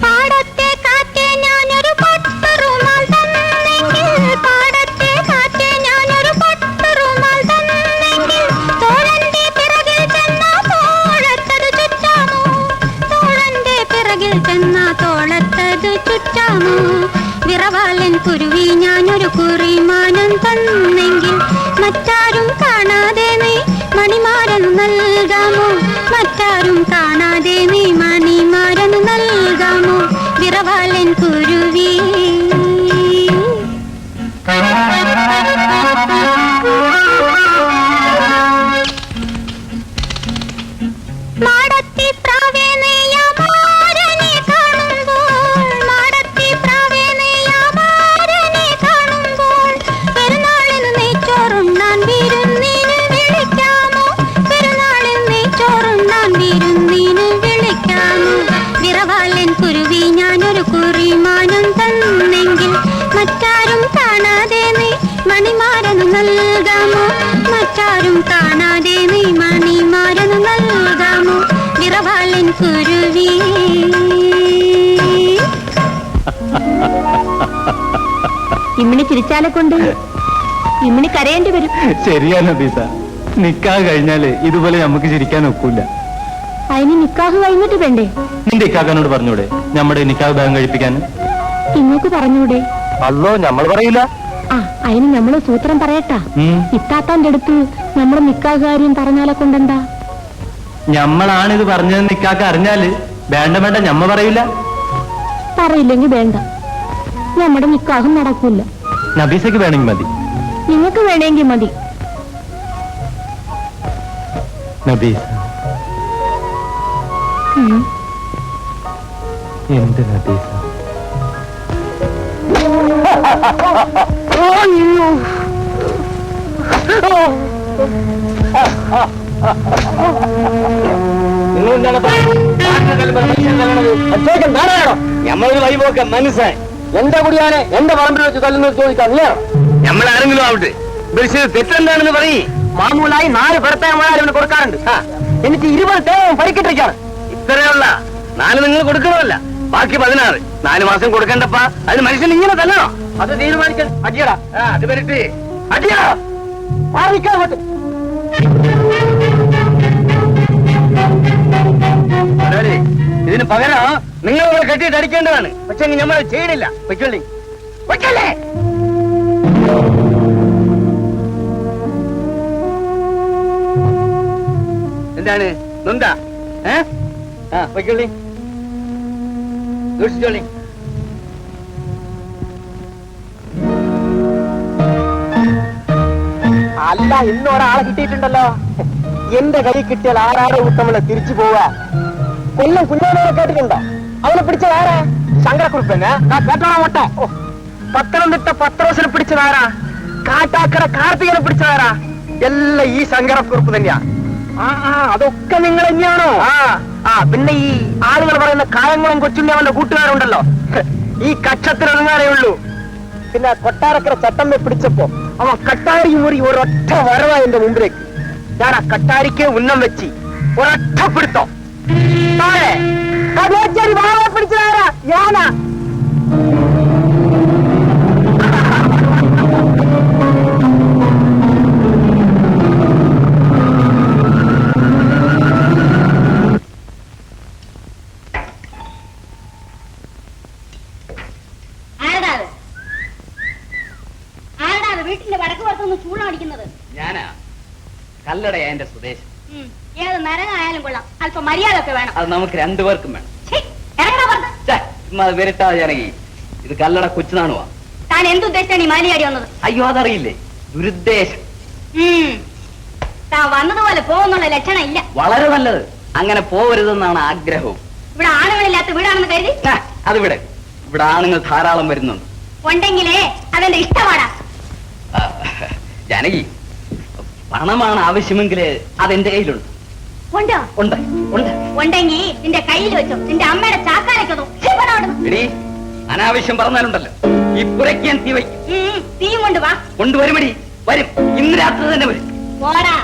പാടത്തെ കാറ്റേ ഞാനൊരു പട്ടുറുമാൽ തന്നെങ്കിൽ, പാടത്തെ കാറ്റേ ഞാനൊരു പട്ടുറുമാൽ തന്നെങ്കിൽ, തോളന്റെ പിറകിൽ ചെന്നാ തോളത്തത് ചുറ്റാമോ? തോളന്റെ പിറകിൽ ചെന്നാ തോളത്തത് ചുറ്റാമോ? വിറവാലൻ കുരുവി ഞാനൊരു കുറിമാനം തന്നെങ്കിൽ, മറ്റാരും കാണാതെ നീ മണിമാരൻ നൽകാമോ? മറ്റാരും കാണാതെ നീ മണിമാരൻ നൽകാമോ? വിറവാലൻ കുരുവി. മാടത്തി പ്രാവേ നെയ്യാമാരനെ കാണുമ്പോൾ, മാടത്തി പ്രാവേ നെയ്യാമാരനെ കാണുമ്പോൾ, പെരുന്നാളിന് നെയ്ച്ചോറുണ്ണാൻ വിരുന്നിന് വിളിക്കാമോ? പെരുന്നാളിന് നെയ്ച്ചോറുണ്ണാൻ വിരുന്നിന് വിളിക്കാമോ? വിറവാലൻ കുരുവി ഞാനൊരു കുറിമാനം തന്നെങ്കിൽ, മറ്റാരും കാണാതെ നീ മണിമാരന് നൽകാമോ? മറ്റാരും കാണാതെ നീ മണിമാരന് നൽകാമോ? വിറവാലൻ കുരുവി. ഇമ്മിണി ചിരിച്ചാലെ കൊണ്ട് ഇമ്മിണി കരയേണ്ടി വരും. ശരിയാ നബീസ, നിക്കാഹ് കഴിഞ്ഞാല് ഇതുപോലെ നമുക്ക് ചിരിക്കാൻ ഒക്കൂല. അതിന് നിക്കാഹ് കഴിഞ്ഞിട്ട് വേണ്ടേ? നിന്റെ ഇക്കാക്കാനോട് പറഞ്ഞൂടെ നമ്മുടെ നിക്കാഹ് ഭാഗം കഴിപ്പിക്കാൻ? ഇങ്ങോട്ട് പറഞ്ഞൂടെ? അല്ലോ നമ്മൾ പറയില്ല. ആ, അതിന് നമ്മള് സൂത്രം പറയട്ടാ. ഇത്താത്താന്റെ അടുത്ത് നമ്മുടെ നിക്കാഹ് കാര്യം പറഞ്ഞാലെ കൊണ്ടെന്താ? ഞമ്മളാണിത് പറഞ്ഞത് നിക്കാക്ക അറിഞ്ഞാല് വേണ്ട വേണ്ട ഞമ്മ പറയില്ല. പറയില്ലെങ്കിൽ വേണ്ട, നമ്മുടെ നിക്കാഹും നടക്കൂല. നബീസക്ക് വേണമെങ്കിൽ മതി. നിങ്ങൾക്ക് വേണമെങ്കിൽ മതി. നബീസ എന്ത് നബീസ? ഞമ്മളൊരു വൈപോക്ക മനസ്സായി എന്റെ കുടിയാനെ എന്റെ പറമ്പിൽ വെച്ച് തല്ലുന്ന ചോദിക്കാല്ലേ? നമ്മളാരെങ്കിലും ആവട്ടെ, തെറ്റെന്താണെന്ന് പറയും. മാമൂലായി 4 ഭർത്താക്കന്മാർ അവന് കൊടുക്കാറുണ്ട്. എനിക്ക് 20 തേങ്ങ പരിക്കിട്ടിരിക്കാണ്. ഇത്രയുള്ള 4 നിങ്ങൾ കൊടുക്കണമല്ല, ബാക്കി 16. 4 മാസം കൊടുക്കണ്ടപ്പ അതിന് മനുഷ്യൻ ഇങ്ങനെ തല്ലണോ? അത് തീരുമാനിക്കാൻ അടിയടാ. അത് വരട്ടെ, അടിയടാ മാറിക്കാൻ പറ്റും. ഇതിന് പകരം നിങ്ങൾ കെട്ടിയിട്ട് അടിക്കേണ്ടതാണ്. പക്ഷെ നമ്മൾ ചെയ്യണില്ല. വെക്കല്ലേ വെക്കല്ലേ? എന്താണ് നൊന്താ? വെക്കള്ളി ദൂഷിച്ചോളി. അല്ല, ഇന്ന് ഒരാളെ കിട്ടിയിട്ടുണ്ടല്ലോ. എന്റെ കൈ കിട്ടിയാൽ ആരാടെ ഉത്തമനെ തിരിച്ചു പോവാ. കൊല്ലം കുഞ്ഞാനെ കേട്ടിട്ടുണ്ടോ? അവനെ പിടിച്ചത് ആരാ? ശങ്കരക്കുറുപ്പനെ കേട്ടോണ മൊട്ട. പത്തനംതിട്ട പത്രോസിനെ പിടിച്ചതാരാ? കാട്ടാക്കട കാർത്തികനെ പിടിച്ചതാരാ? എല്ലാം ഈ ശങ്കരക്കുറുപ്പ് തന്നെയാ. അതൊക്കെ നിങ്ങൾ തന്നെയാണോ? പിന്നെ ഈ ആളുകൾ പറയുന്ന കായംകുളം കൊച്ചുണ്ണി അവന്റെ കൂട്ടുകാരുണ്ടല്ലോ, ഈ കക്ഷത്തിലൊതുങ്ങാനേ ഉള്ളൂ. പിന്നെ കൊട്ടാരക്കര ചട്ടമ്പെ പിടിച്ചപ്പോ അവൻ കട്ടാരി മുറി ഒരൊറ്റ വരവാ എന്റെ മുമ്പിലേക്ക്. ഞാൻ ആ കട്ടാരിക്ക് ഉന്നം വെച്ച് ഒരൊറ്റ പിടുത്തോ പിടിച്ചതാരാ? ഞാനാ. വീട്ടിന്റെ വടക്ക് പുറത്തുനിന്ന് ചൂളടിക്കുന്നത് ഞാനാ. കല്ലടയാ എന്റെ സ്വദേശം. ഏത് നരകായാലും കൊള്ളാം, അല്പം മര്യാദ ഒക്കെ വേണം. അത് നമുക്ക് രണ്ടുപേർക്കും വേണം. ഇറങ്ങണ വരട്ടാ ജാനകി, ഇത് കല്ലട കൊച്ചുനാണുവാ. താൻ എന്തുദ്ദേശിച്ചാണ് ഈ മാലിയാടി വന്നത്? അയ്യോ, അതറിയില്ലേ? ദുരുദ്ദേശം. താൻ വന്നതുപോലെ പോകുന്നുള്ള ലക്ഷണം ഇല്ല. വളരെ നല്ലത്. അങ്ങനെ പോവരുതെന്നാണ് ആഗ്രഹവും. ഇവിടെ ആണുങ്ങളില്ലാത്ത വീടാണെന്ന് കരുതി അതിവിടെ ഇവിടെ ആണുങ്ങൾ ധാരാളം വരുന്നുണ്ട്. ഉണ്ടെങ്കിലേ അതെന്റെ ഇഷ്ടമാടാ. ജാനകി, പണമാണ് ആവശ്യമെങ്കിൽ അതെന്റെ കയ്യിലുണ്ട്. ഉണ്ടോ? ഉണ്ട് ഉണ്ട്. ഉണ്ടെങ്കി നിന്റെ കയ്യിൽ വെച്ചോ, നിന്റെ അമ്മയുടെ ചാക്കാരൊക്കെ എടീ, അനാവശ്യം പറഞ്ഞാലുണ്ടല്ലോ ഈ പുരയ്ക്ക് ഞാൻ തീ വയ്ക്കും. തീയും കൊണ്ട് വാ. കൊണ്ടുവരുമടി, വരും. ഇന്ന് രാത്രി തന്നെ വരും. പോടാ.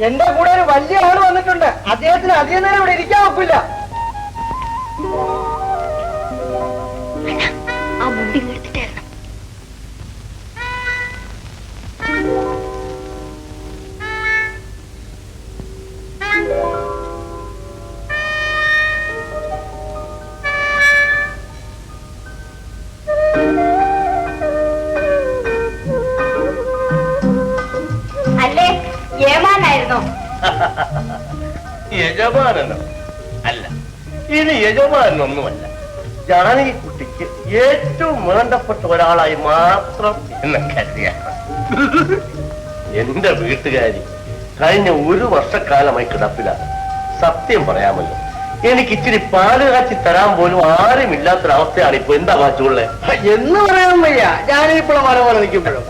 എന്റെ കൂടെ ഒരു വലിയ ആള് വന്നിട്ടുണ്ട്. അദ്ദേഹത്തിന് അധികം നേരം ഇവിടെ ഇരിക്കാൻ ഒക്കില്ല. ആ മുണ്ടി എടുത്തിട്ടായിരുന്നു. അല്ലേ ഏമാനായിരുന്നോ? യജമാനനോ? അല്ല, ഇത് യജമാനൊന്നുമല്ല. ജാനകി കുട്ടിക്ക് ഏറ്റവും വേണ്ടപ്പെട്ട ഒരാളായി മാത്രം എന്നെ കരുതിയാണ്. എന്റെ വീട്ടുകാരി കഴിഞ്ഞ ഒരു വർഷക്കാലമായി കിടപ്പിലാണ്. സത്യം പറയാമല്ലോ, എനിക്ക് ഇച്ചിരി പാല് കാച്ചി തരാൻ പോലും ആരുമില്ലാത്തൊരവസ്ഥയാണ് ഇപ്പൊ. എന്താ കാച്ചുള്ളേ എന്ന് പറയാൻ വയ്യ. ഞാനിപ്പോഴും മല പോലെ നിൽക്കുമ്പോഴും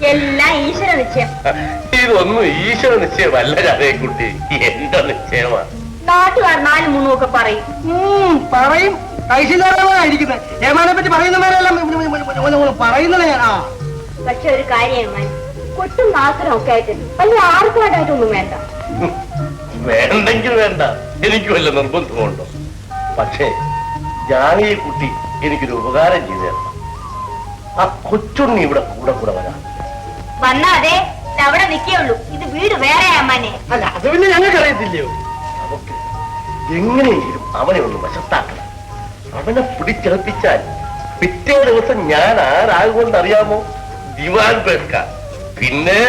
എല്ലാം ഈശ്വര നിശ്ചയം. ഇതൊന്നും ഈശ്വര നിശ്ചയമല്ല ജാനകി കുട്ടി, എന്റെ നിശ്ചയമാണ്. നാട്ടുകാർ നാലും മൂന്നും ഒക്കെ പറയും. പറയും. ഐശ്വര്യമായിരിക്കുന്നത് ഏമാനെ പറ്റി പറയുന്നവരെല്ലാം പറയുന്നത് ഞാനാ. പക്ഷെ ഒരു കാര്യം, കൊട്ടും നാക്കനും ഒക്കെ ആയിട്ട് വലിയ ആർക്കുമായിട്ടൊന്നും വേണ്ട. വേണ്ടെങ്കിൽ വേണ്ട, എനിക്ക് വല്ല നിർബന്ധമുണ്ടോ? പക്ഷേ ജാനകി കുട്ടി എനിക്കൊരു ഉപകാരം ചെയ്തു തരണം. ആ കൊച്ചുണ്ണി ഇവിടെ കൂടെ കൂടെ വരാം. വന്നാതെ അവിടെ നിൽക്കുള്ളൂ. ഇത് വീട് വേറെ അമ്മാനെ. അല്ല, അത് പിന്നെ ഞങ്ങൾക്ക് അറിയത്തില്ലയോ. നമുക്ക് എങ്ങനെയെങ്കിലും അവനെ ഒന്ന് വശത്താക്കണം. അവനെ പിടിച്ചെടുപ്പിച്ചാൽ പിറ്റേ ദിവസം ഞാൻ ആരാകുമെന്നറിയാമോ? ദിവാൻ പേർക്ക. പിന്നെ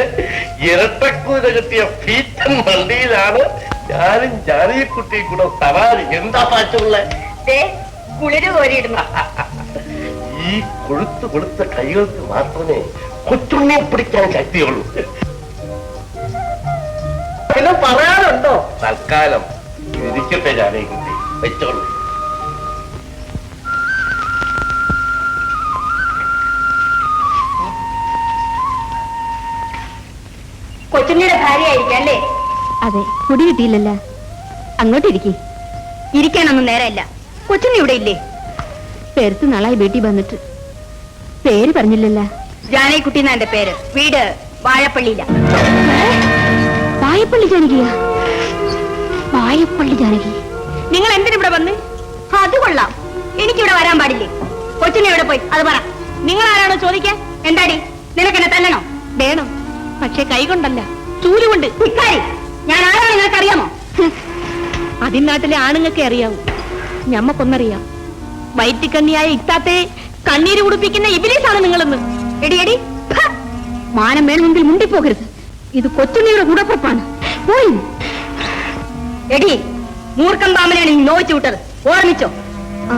ഇരട്ടക്കുതിര കിട്ടിയ ഫീറ്റൻ വണ്ടിയിലാണ് ഞാനും ജാനകിക്കുട്ടിയും കൂടെ സവാരി. എന്താ പാച്ചുള്ള കുളിര് കോരിയിടുന്നു. ഈ കൊഴുത്തു കൊടുത്ത കൈകൾക്ക് മാത്രമേ കൊച്ചുണ്ണിയെ പിടിക്കാൻ ശക്തിയുള്ളൂ. പിന്നെ പറയാനുണ്ടോ? തൽക്കാലം ഇരിക്കട്ടെ ജാനകിക്കുട്ടി, വെച്ചോളൂ. കൊച്ചുണ്ണിയുടെ ഭാര്യയായിരിക്കും അല്ലേ? അതെ, കുടി കിട്ടിയില്ലല്ലോ. അങ്ങോട്ടിരിക്കേ. ഇരിക്കാനൊന്നും നേരമില്ല. കൊച്ചുണ്ണി ഇവിടെ ഇല്ലേ? പെരുത്ത് നാളായി വീട്ടിൽ വന്നിട്ട്. പേര് പറഞ്ഞില്ലല്ലോ. ജാനകിക്കുട്ടി എന്നാ എന്റെ പേര്. വീട് വാഴപ്പള്ളിയില. വാഴപ്പള്ളി ജാനകിയാ? വാഴപ്പള്ളി ജാനകി, നിങ്ങൾ എന്തിനിവിടെ വന്ന്? അത് കൊള്ളാം. എനിക്കിവിടെ വരാൻ പാടില്ലേ? കൊച്ചുണ്ണി എവിടെ പോയി അത് പറ. നിങ്ങൾ ആരാണോ ചോദിക്കാൻ? എന്താടി, നിനക്കെന്നെ തല്ലണോ? വേണം, പക്ഷെ കൈകൊണ്ടല്ല, ചൂലുകൊണ്ട്. ഇക്കാരി ഞാൻ ആരാണ് നിങ്ങൾക്ക് അറിയാമോ? അതിനാട്ടിലെ ആണുങ്ങൾക്ക് അറിയാവൂ, ഞമ്മക്കൊന്നറിയാം. വയറ്റിക്കണ്ണിയായ ഇത്താത്തെ കണ്ണീര് കുടിപ്പിക്കുന്ന ഇബിലീസാണ് നിങ്ങളെന്ന്. എടി എടി, മാനം വേണമെങ്കിൽ മുണ്ടിപ്പോകരുത്. ഇത് കൊച്ചുണ്ണിയുടെ കൂടപ്പുറപ്പാണ്. പോയി എടി, മൂർഖം പാമ്പനെയാണ് ഈ നോച്ചു വിട്ടത്. ഓർമ്മിച്ചോ? ആ,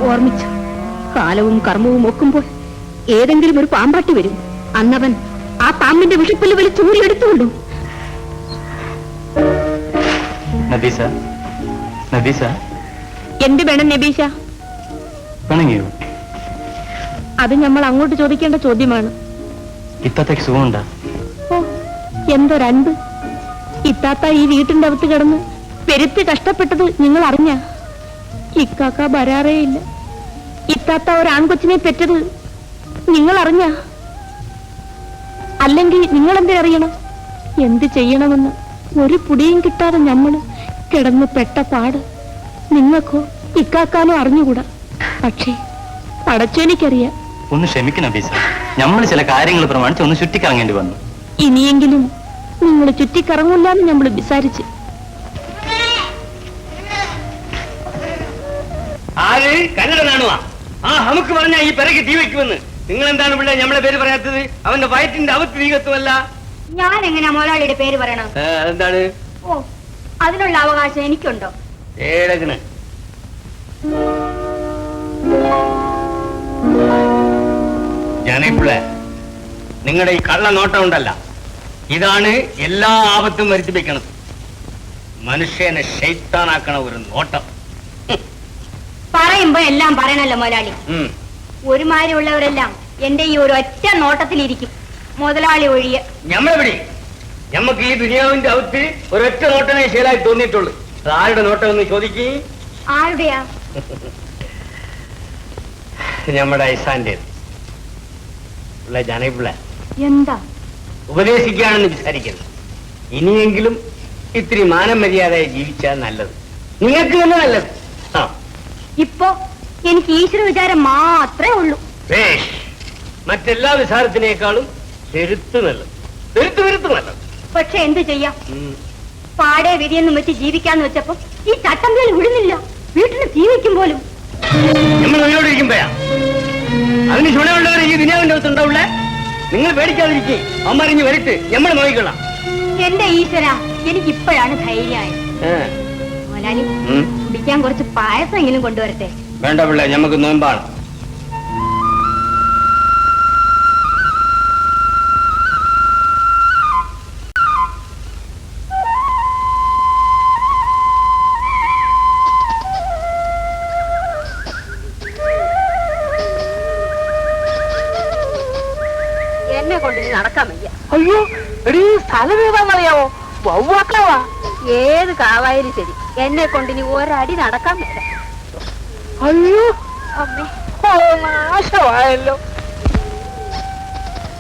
ഓർമ്മിച്ചു. കാലവും കർമ്മവും ഒക്കുമ്പോൾ ഏതെങ്കിലും ഒരു പാമ്പാട്ടി വരും. അന്നവൻ ആ പാമ്പിന്റെ വിഷപ്പല്ല് വലി ചൂരിയെടുത്തുകൊള്ളു. നബീസ, നബീസ, എന്ത് വേണം നബീഷ? പിണങ്ങിയോ? അത് നമ്മൾ അങ്ങോട്ട് ചോദിക്കേണ്ട ചോദ്യമാണ്. ഇത്തത്തേക്ക് സുഖമുണ്ടാ? ഓ, എന്തൊരൻപ്! ഇത്താത്ത ഈ വീട്ടിന്റെ അകത്ത് കിടന്ന് പെരുത്ത് കഷ്ടപ്പെട്ടത് നിങ്ങൾ അറിഞ്ഞ? ഇക്കാക്ക വരാറേയില്ല. ഇത്താത്ത ഒരാൺകൊച്ചിനെ പെറ്റത് നിങ്ങൾ അറിഞ്ഞ? അല്ലെങ്കിൽ നിങ്ങൾ എന്തിനറിയണം? എന്ത് ചെയ്യണമെന്ന് ഒരു പുടിയും കിട്ടാതെ ഞമ്മള് കിടന്ന് പെട്ട പാട് നിങ്ങൾക്കോ ഇക്കാക്കാനോ അറിഞ്ഞുകൂടാ. പക്ഷേ പടച്ചോനിക്കറിയാം. ഒന്ന് ക്ഷമിക്കണം നബീസ, നമ്മൾ ചില കാര്യങ്ങൾ പ്രമാണിച്ച് ഒന്ന് ചുറ്റിക്കറങ്ങേണ്ടി വന്നു. ഇനിയെങ്കിലും നിങ്ങൾ ചുറ്റിക്കറങ്ങൂലെന്ന് നമ്മൾ വിചാരിച്ച്. ആര് കന്നഡ നാണുവാ? ആ നമുക്ക് പറഞ്ഞ ഈ പിറകെ തീ വെക്കുമെന്ന്. നിങ്ങൾ എന്താണ് പിള്ളേ നമ്മളെ പേര് പറയാത്തത്? അവന്റെ വയറ്റിന്റെ അവത്ത് തീകത്തുമല്ല. ഞാൻ എങ്ങനെയാ മുതലാളിയുടെ പേര് പറയണം? എന്താണ്? ഓ, അതിനുള്ള അവകാശം എനിക്കുണ്ടോ? ഏഴകണ് ജനപ്പിള്ള, നിങ്ങളുടെ ഈ കള്ള നോട്ടം ഉണ്ടല്ല, ഇതാണ് എല്ലാ ആപത്തും വരുത്തി വെക്കണത്. മനുഷ്യനെ ശൈത്താനാക്കണ ഒരു നോട്ടം. പറയുമ്പോ എല്ലാം പറയണല്ലോ മുതലാളി. ഉം. ഒരുമാതിരിയുള്ളവരെല്ലാം എന്റെ ഈ ഒരു ഒറ്റ നോട്ടത്തിലിരിക്കും, മുതലാളി ഒഴിയെ. ഞമ്മളെവിടെ? ഞമ്മക്ക് ഈ ദുനിയാവിന്റെ അവത്ത് ഒരൊറ്റ നോട്ടമേ ശീലായി തോന്നിയിട്ടുള്ളൂ. ആരുടെ നോട്ടം എന്ന് ചോദിക്കേ? ആരുടെയാ? നമ്മുടെ ഐസാന്റെ ജനപിള്ള എന്താ ഉപദേശിക്കുകയാണെന്ന് വിചാരിക്കരുത്. ഇനിയെങ്കിലും ഇത്തിരി മാനം മര്യാദയായി ജീവിച്ചാൽ നല്ലത്, നിങ്ങൾക്ക് തന്നെ നല്ലത്. ആ, ഇപ്പോ എനിക്ക് ഈശ്വര വിചാരം മാത്രമേ ഉള്ളൂ. വേഷ്, മറ്റെല്ലാ വിചാരത്തിനേക്കാളും പെരുത്ത് നല്ലത്, പെരുത്ത് നല്ലത്. പക്ഷെ എന്ത് ചെയ്യാം? പാടെ വിധിയെന്നും വെച്ച് ജീവിക്കാന്ന് വെച്ചപ്പോ ഈ ചട്ടം പേര് വിടുന്നില്ല. വീട്ടിന് തീ വയ്ക്കും പോലും. നമ്മൾ ഉള്ളോടിരിക്കുമ്പോഴാ അതിന് ചുണയുള്ളവരെ ഈ ദുനിയാവിന്റെ അകത്ത് ഉണ്ടാവില്ല. നിങ്ങൾ പേടിക്കാതിരിക്കേ, അമ്മറിഞ്ഞ് വരട്ട്, നമ്മൾ നോക്കിക്കൊള്ളാം. എന്റെ ഈശ്വര, എനിക്ക് ഇപ്പോഴാണ് ധൈര്യമായത്. മോലാലി, കുടിക്കാൻ കുറച്ച് പായസമെങ്കിലും കൊണ്ടുവരട്ടെ. വേണ്ട പിള്ളേ, ഞമ്മക്ക് നോമ്പാണ്. എന്നെ കൊണ്ട് ഇനി നടക്കാൻ വയ്യ. അയ്യോ എടീ, സ്ഥലം ഏതാണെന്നറിയാമോ? വവ്വാക്കാവാ. ഏത് കാവായാലും ശരി, എന്നെ കൊണ്ട് ഇനി ഒരടി നടക്കാൻ വയ്യ. അയ്യോ, അമ്മേ, നാശമായല്ലോ.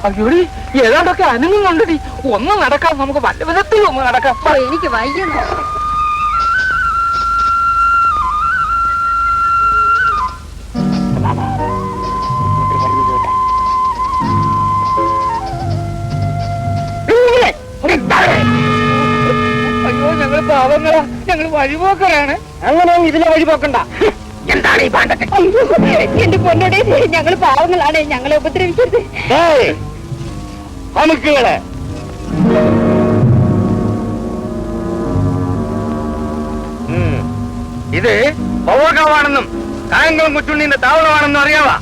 അയ്യോടി, ഏതാണ്ടൊക്കെ അനങ്ങുന്നുണ്ടടി. ഒന്ന് നടക്കാം, നമുക്ക് വല്ല വിധത്തിൽ ഒന്ന് നടക്കാം. ഓ, എനിക്ക് വയ്യുന്നു. അയ്യോ, ഞങ്ങൾ പാവങ്ങളാ, ഞങ്ങൾ വഴിപോക്കരാണ്. അങ്ങനെ ഇതിലെ വഴിപോക്കണ്ട. എന്താണ് ഈ പാണ്ടൊക്കെ? എന്റെ പൊന്നോടെ, ഞങ്ങൾ പാവങ്ങളാണ്, ഞങ്ങളെ ഉപദ്രവിക്കരുത്. അമുക്കുകളെ, ഇത് പവകാവാണെന്നും കായംകുളം കൊച്ചുണ്ണിന്റെ താവളമാണെന്നും അറിയാവാ?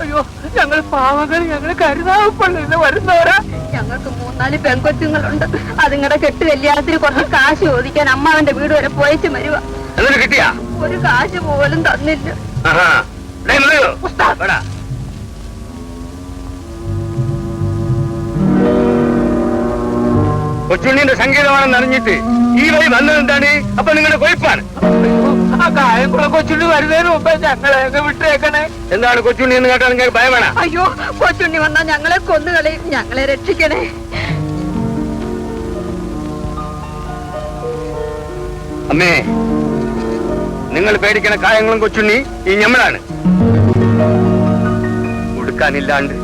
അയ്യോ, ഞങ്ങൾ പാവങ്ങൾ, ഞങ്ങൾ കരുതാവപ്പള്ളിന്ന് വരുന്നവരാ. ഞങ്ങൾക്ക് 3-4 പെൺകൊച്ചുങ്ങളുണ്ട്. അതുങ്ങളുടെ കെട്ട് കല്യാണത്തിന് കുറച്ച് കാശ് ചോദിക്കാൻ അമ്മാവന്റെ വീട് വരെ പോയിച്ച് വരുക. എന്നിട്ട് കിട്ടിയാ? ഒരു കാശ് പോലും തന്നില്ല. കൊച്ചുണ്ണിന്റെ സംഗീതമാണെന്ന് അറിഞ്ഞിട്ട് ഈ വഴി വന്നതെന്താണ്? അപ്പൊ നിങ്ങളുടെ കൊയ്പ്പാണ്. ആ കായംകുളം കൊച്ചുണ്ണി വരുന്നതിന് മുമ്പേ ഞങ്ങളെ വിട്ടേക്കണേ. എന്താണ് കൊച്ചുണ്ണി എന്ന് കേട്ടാൽ നിങ്ങൾക്ക് ഭയം വേണം? അയ്യോ, കൊച്ചുണ്ണി വന്നാൽ ഞങ്ങളെ കൊന്നുകളയും. ഞങ്ങളെ രക്ഷിക്കണേ. അമ്മേ, നിങ്ങൾ പേടിക്കണ കായങ്ങളും കൊച്ചുണ്ണി ഈ ഞമ്മളാണ്. ഉടുക്കാനില്ലാണ്ട്,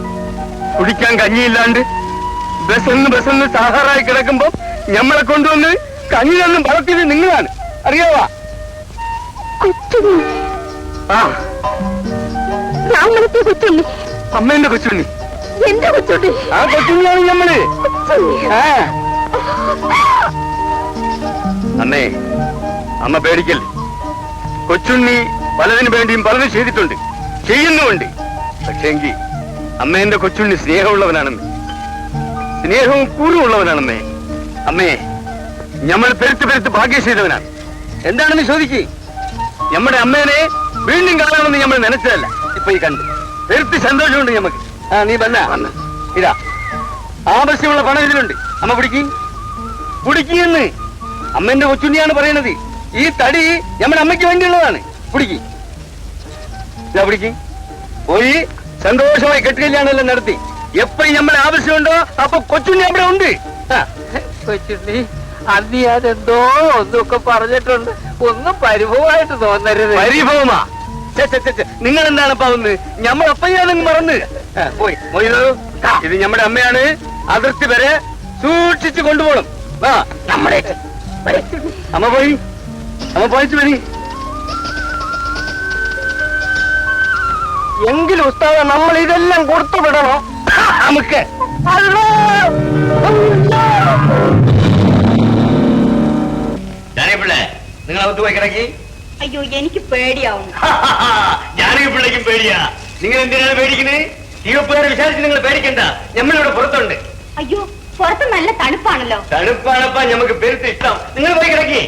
കുടിക്കാൻ കഞ്ഞിയില്ലാണ്ട്, ബസ്സൊന്ന് സാഹാറായി കിടക്കുമ്പോ ഞമ്മളെ കൊണ്ടുവന്ന് കഞ്ഞിലൊന്നും വളർത്തിയത് നിങ്ങളാണ്, അറിയാവാ? ആ, ഞാൻ വളർത്തിയ കൊച്ചുണ്ണി. അമ്മേന്റെ കൊച്ചുണ്ണി. എന്റെ കൊച്ചുണ്ണി. ആ കൊച്ചുണ്ണിയാണ് നമ്മള്. അമ്മേ, അമ്മ പേടിക്കല്ലേ. കൊച്ചുണ്ണി പലതിനു വേണ്ടിയും പലതും ചെയ്തിട്ടുണ്ട്, ചെയ്യുന്നുമുണ്ട്. പക്ഷേങ്കിൽ അമ്മേന്റെ കൊച്ചുണ്ണി സ്നേഹമുള്ളവനാണെന്ന്, സ്നേഹവും കൂറുമുള്ളവനാണെന്നേ. അമ്മേ, നമ്മൾ പെരുത്ത് ഭാഗ്യം ചെയ്തവനാണ്. എന്താണെന്ന് ചോദിക്ക്. നമ്മുടെ അമ്മേനെ വീണ്ടും കാണാമെന്ന് നമ്മൾ നനച്ചതല്ല, ഇപ്പൊ ഈ കണ്ട് പെരുത്ത് സന്തോഷമുണ്ട് ഞമ്മക്ക്. ആ, നീ വന്ന ഇതാ ആവശ്യമുള്ള പണം ഇതിലുണ്ട്. അമ്മ കുടിക്കുന്നു. അമ്മേന്റെ കൊച്ചുണ്ണിയാണ് പറയണത്. ഈ തടി നമ്മുടെ അമ്മയ്ക്ക് വേണ്ടിയുള്ളതാണ്. ഇതാ പിടിക്ക്. പോയി സന്തോഷമായി കെട്ടുകല്യാണെല്ലാം നടത്തി. എപ്പോഴും നമ്മളെ ആവശ്യമുണ്ടോ അപ്പൊ കൊച്ചുണ്ണി അവിടെ ഉണ്ട്. കൊച്ചുണ്ണി, അന്ന് ഞാനെന്തോ ഒന്നൊക്കെ പറഞ്ഞിട്ടുണ്ട്. ഒന്നും പരിഭവമായിട്ട് തോന്നരുത്. പരിഭവമാ? നിങ്ങൾ എന്താണ് പാവുന്നത്? ഞമ്മളപ്പയ്യാണെന്ന് മറന്ന് പോയി. ഇത് നമ്മുടെ അമ്മയാണ്. അതിർത്തി വരെ സൂക്ഷിച്ചു കൊണ്ടുപോകണം. ആ, നമ്മുടെ അമ്മ പോയിച്ചു വരി. എങ്കിലും ഉസ്താദ നമ്മൾ ഇതെല്ലാം കൊടുത്തു വിടണോ നമുക്ക്? ജാനകിപ്പിള്ളേ, നിങ്ങൾ അകത്ത് പോയി കിടക്കി. അയ്യോ, എനിക്ക് പേടിയാവുന്നു. ജാനകിപ്പിള്ളേക്കും പേടിയാ. നിങ്ങൾ എന്തിനാണ് പേടിക്കുന്നത്? തീവപ്പുകാരെ വിചാരിച്ച് നിങ്ങൾ പേടിക്കണ്ട. നമ്മളിവിടെ പുറത്തുണ്ട്. അയ്യോ, പുറത്ത് നല്ല തണുപ്പാണല്ലോ. തണുപ്പാണപ്പാ നമുക്ക് പെരുത്ത് ഇഷ്ടം. നിങ്ങൾ പോയി കിടക്കി.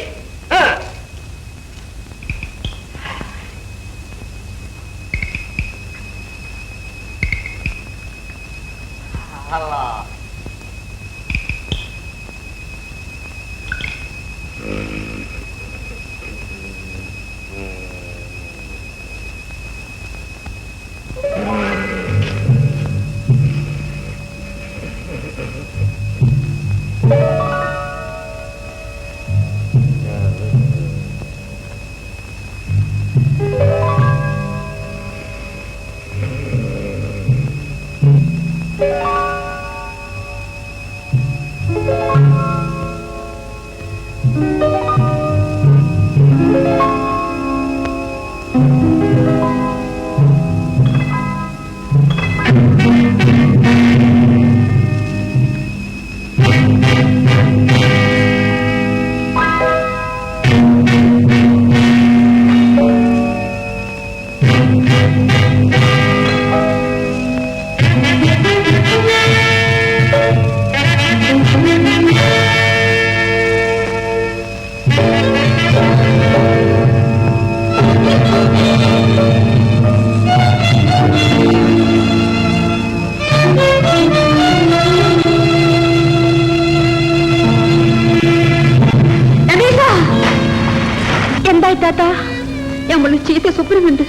നമ്മൾ ചീത്ത സ്വപ്നമുണ്ട്.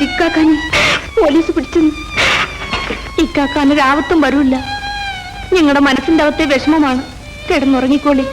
ഇക്കാക്കാനെ പോലീസ് പിടിച്ചു. ഇക്കാക്കാന് രാവത്തും വരൂല്ല. ഞങ്ങളുടെ മനസ്സിന്റെ അകത്തെ വിഷമമാണ്. കിടന്നുറങ്ങിക്കോളി.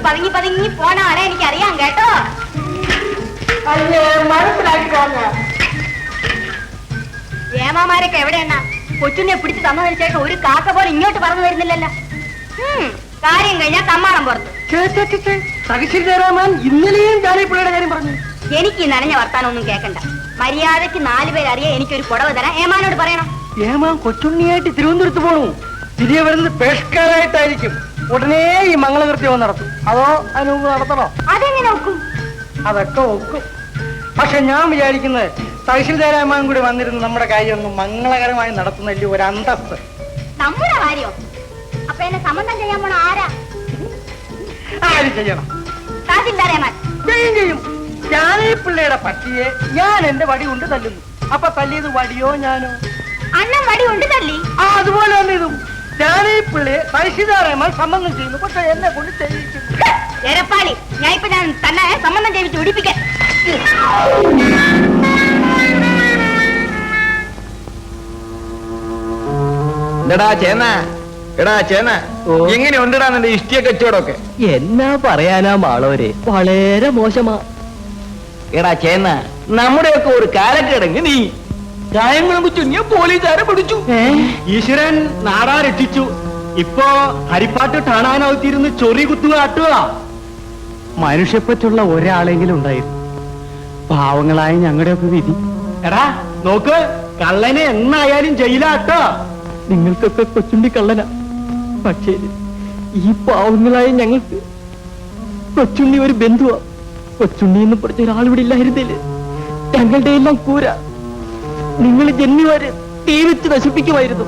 പതുങ്ങി പതുങ്ങി പോണാണ് എനിക്കറിയാം കേട്ടോ. മനസ്സിലാക്കിക്കോന്ന്. ഏമാമാരൊക്കെ എവിടെയെന്നാ? കൊച്ചുണ്ണിയെ പിടിച്ച് തന്നതിന് ശേഷം ഒരു കാക്ക പോലെ ഇങ്ങോട്ട് പറഞ്ഞു വരുന്നില്ലല്ലോ. കാര്യം കഴിഞ്ഞാൽ കമ്മാളം പുറത്ത്. സഹിശ്രീ ജയരാമൻ ഇന്നലെയും ജാനകിപ്പിള്ളയുടെ കാര്യം പറഞ്ഞു. എനിക്ക് ഈ നനഞ്ഞ വർത്താനൊന്നും കേൾക്കണ്ട. മര്യാദക്ക് 4 പേരറിയാൻ എനിക്കൊരു പുടവ് തരാൻ ഏമാനോട് പറയണം. ഏമാൻ കൊച്ചുണ്ണിയായിട്ട് തിരുവനന്തപുരത്ത് പോണു. തിരികെ വരുന്നത് പേഷ്കാരായിട്ടായിരിക്കും. ഉടനെ ഈ മംഗളകൃത്യം നടത്തും. അതോ അതിന് മുമ്പ് നടത്തണോ? അതെങ്ങനെ ഒക്കും? അതൊക്കെ ഒക്കും. പക്ഷെ ഞാൻ വിചാരിക്കുന്നത് സഹിശ്രീ ജയരാമൻ കൂടി വന്നിരുന്ന് നമ്മുടെ കാര്യം ഒന്ന് മംഗളകരമായി നടത്തുന്നല്ലേ ഒരു അന്തസ്ത്. നമ്മുടെ കാര്യം അപ്പൊ എന്നെ സംബന്ധം ചെയ്യാൻ പോണ ആരാ? ആര് ചെയ്യണം? തഹസിൽദാരേമാൻ ചെയ്യും. ജാനകിപ്പിള്ളയുടെ പട്ടിയെ ഞാൻ എന്റെ വടി കൊണ്ട് തല്ലുന്നു. അപ്പൊ തല്ലിയത് വടിയോ ഞാനോ? അണ്ണൻ വടി കൊണ്ട് തല്ലി. അതുപോലെ തന്നെ ഇതും. ജാനകിപ്പിള്ളയെ സഹിശ്രീ സംബന്ധം ചെയ്യുന്നു. പക്ഷെ എന്നെ കൊണ്ട് ചെയ്യിക്കുന്നു. എരപ്പാളി, ഞാൻ തന്നെ സംബന്ധം ചെയ്യിച്ച് പിടിപ്പിക്കാൻ. എടാ ചേന, എടാ ചേന, എങ്ങനെ ഉണ്ടടാ നിന്റെ ഇഷ്ടിയ കച്ചവടമൊക്കെ? എന്നാ പറയാനാ മാളവരെ, വളരെ മോശമാ. എടാ ചേന, നമ്മുടെയൊക്കെ ഒരു കാലക്കിടങ്ങ് നീ കായങ്ങളും ചുഞ്ഞ പോലീസുകാരെ പിടിച്ചു. ഈശ്വരൻ നാടാ രക്ഷിച്ചു. ഇപ്പോ ഹരിപ്പാട്ട് കാണാനാവത്തിരുന്ന് ചൊറി കുത്തുക ആട്ടുക. മനുഷ്യപ്പറ്റുള്ള ഒരാളെങ്കിലും ഉണ്ടായിരുന്നു. പാവങ്ങളായ ഞങ്ങളുടെയൊക്കെ വിധി. എടാ നോക്ക്, കള്ളനെ എന്നായാലും ജയിലാട്ടോ. നിങ്ങൾക്കൊക്കെ കൊച്ചുണ്ടി കള്ളനാ, പക്ഷേ ഈ പാവങ്ങളായ ഞങ്ങൾക്ക് കൊച്ചുണ്ണി ഒരു ബന്ധുവാ. കൊച്ചുണ്ണി എന്ന് പറഞ്ഞ ഒരാളിവിടെ ഇല്ലായിരുന്നില്ലേ, ഞങ്ങളുടെ എല്ലാം കൂര. നിങ്ങൾ ജന്മിമാര് തീ വെച്ച് നശിപ്പിക്കുമായിരുന്നു.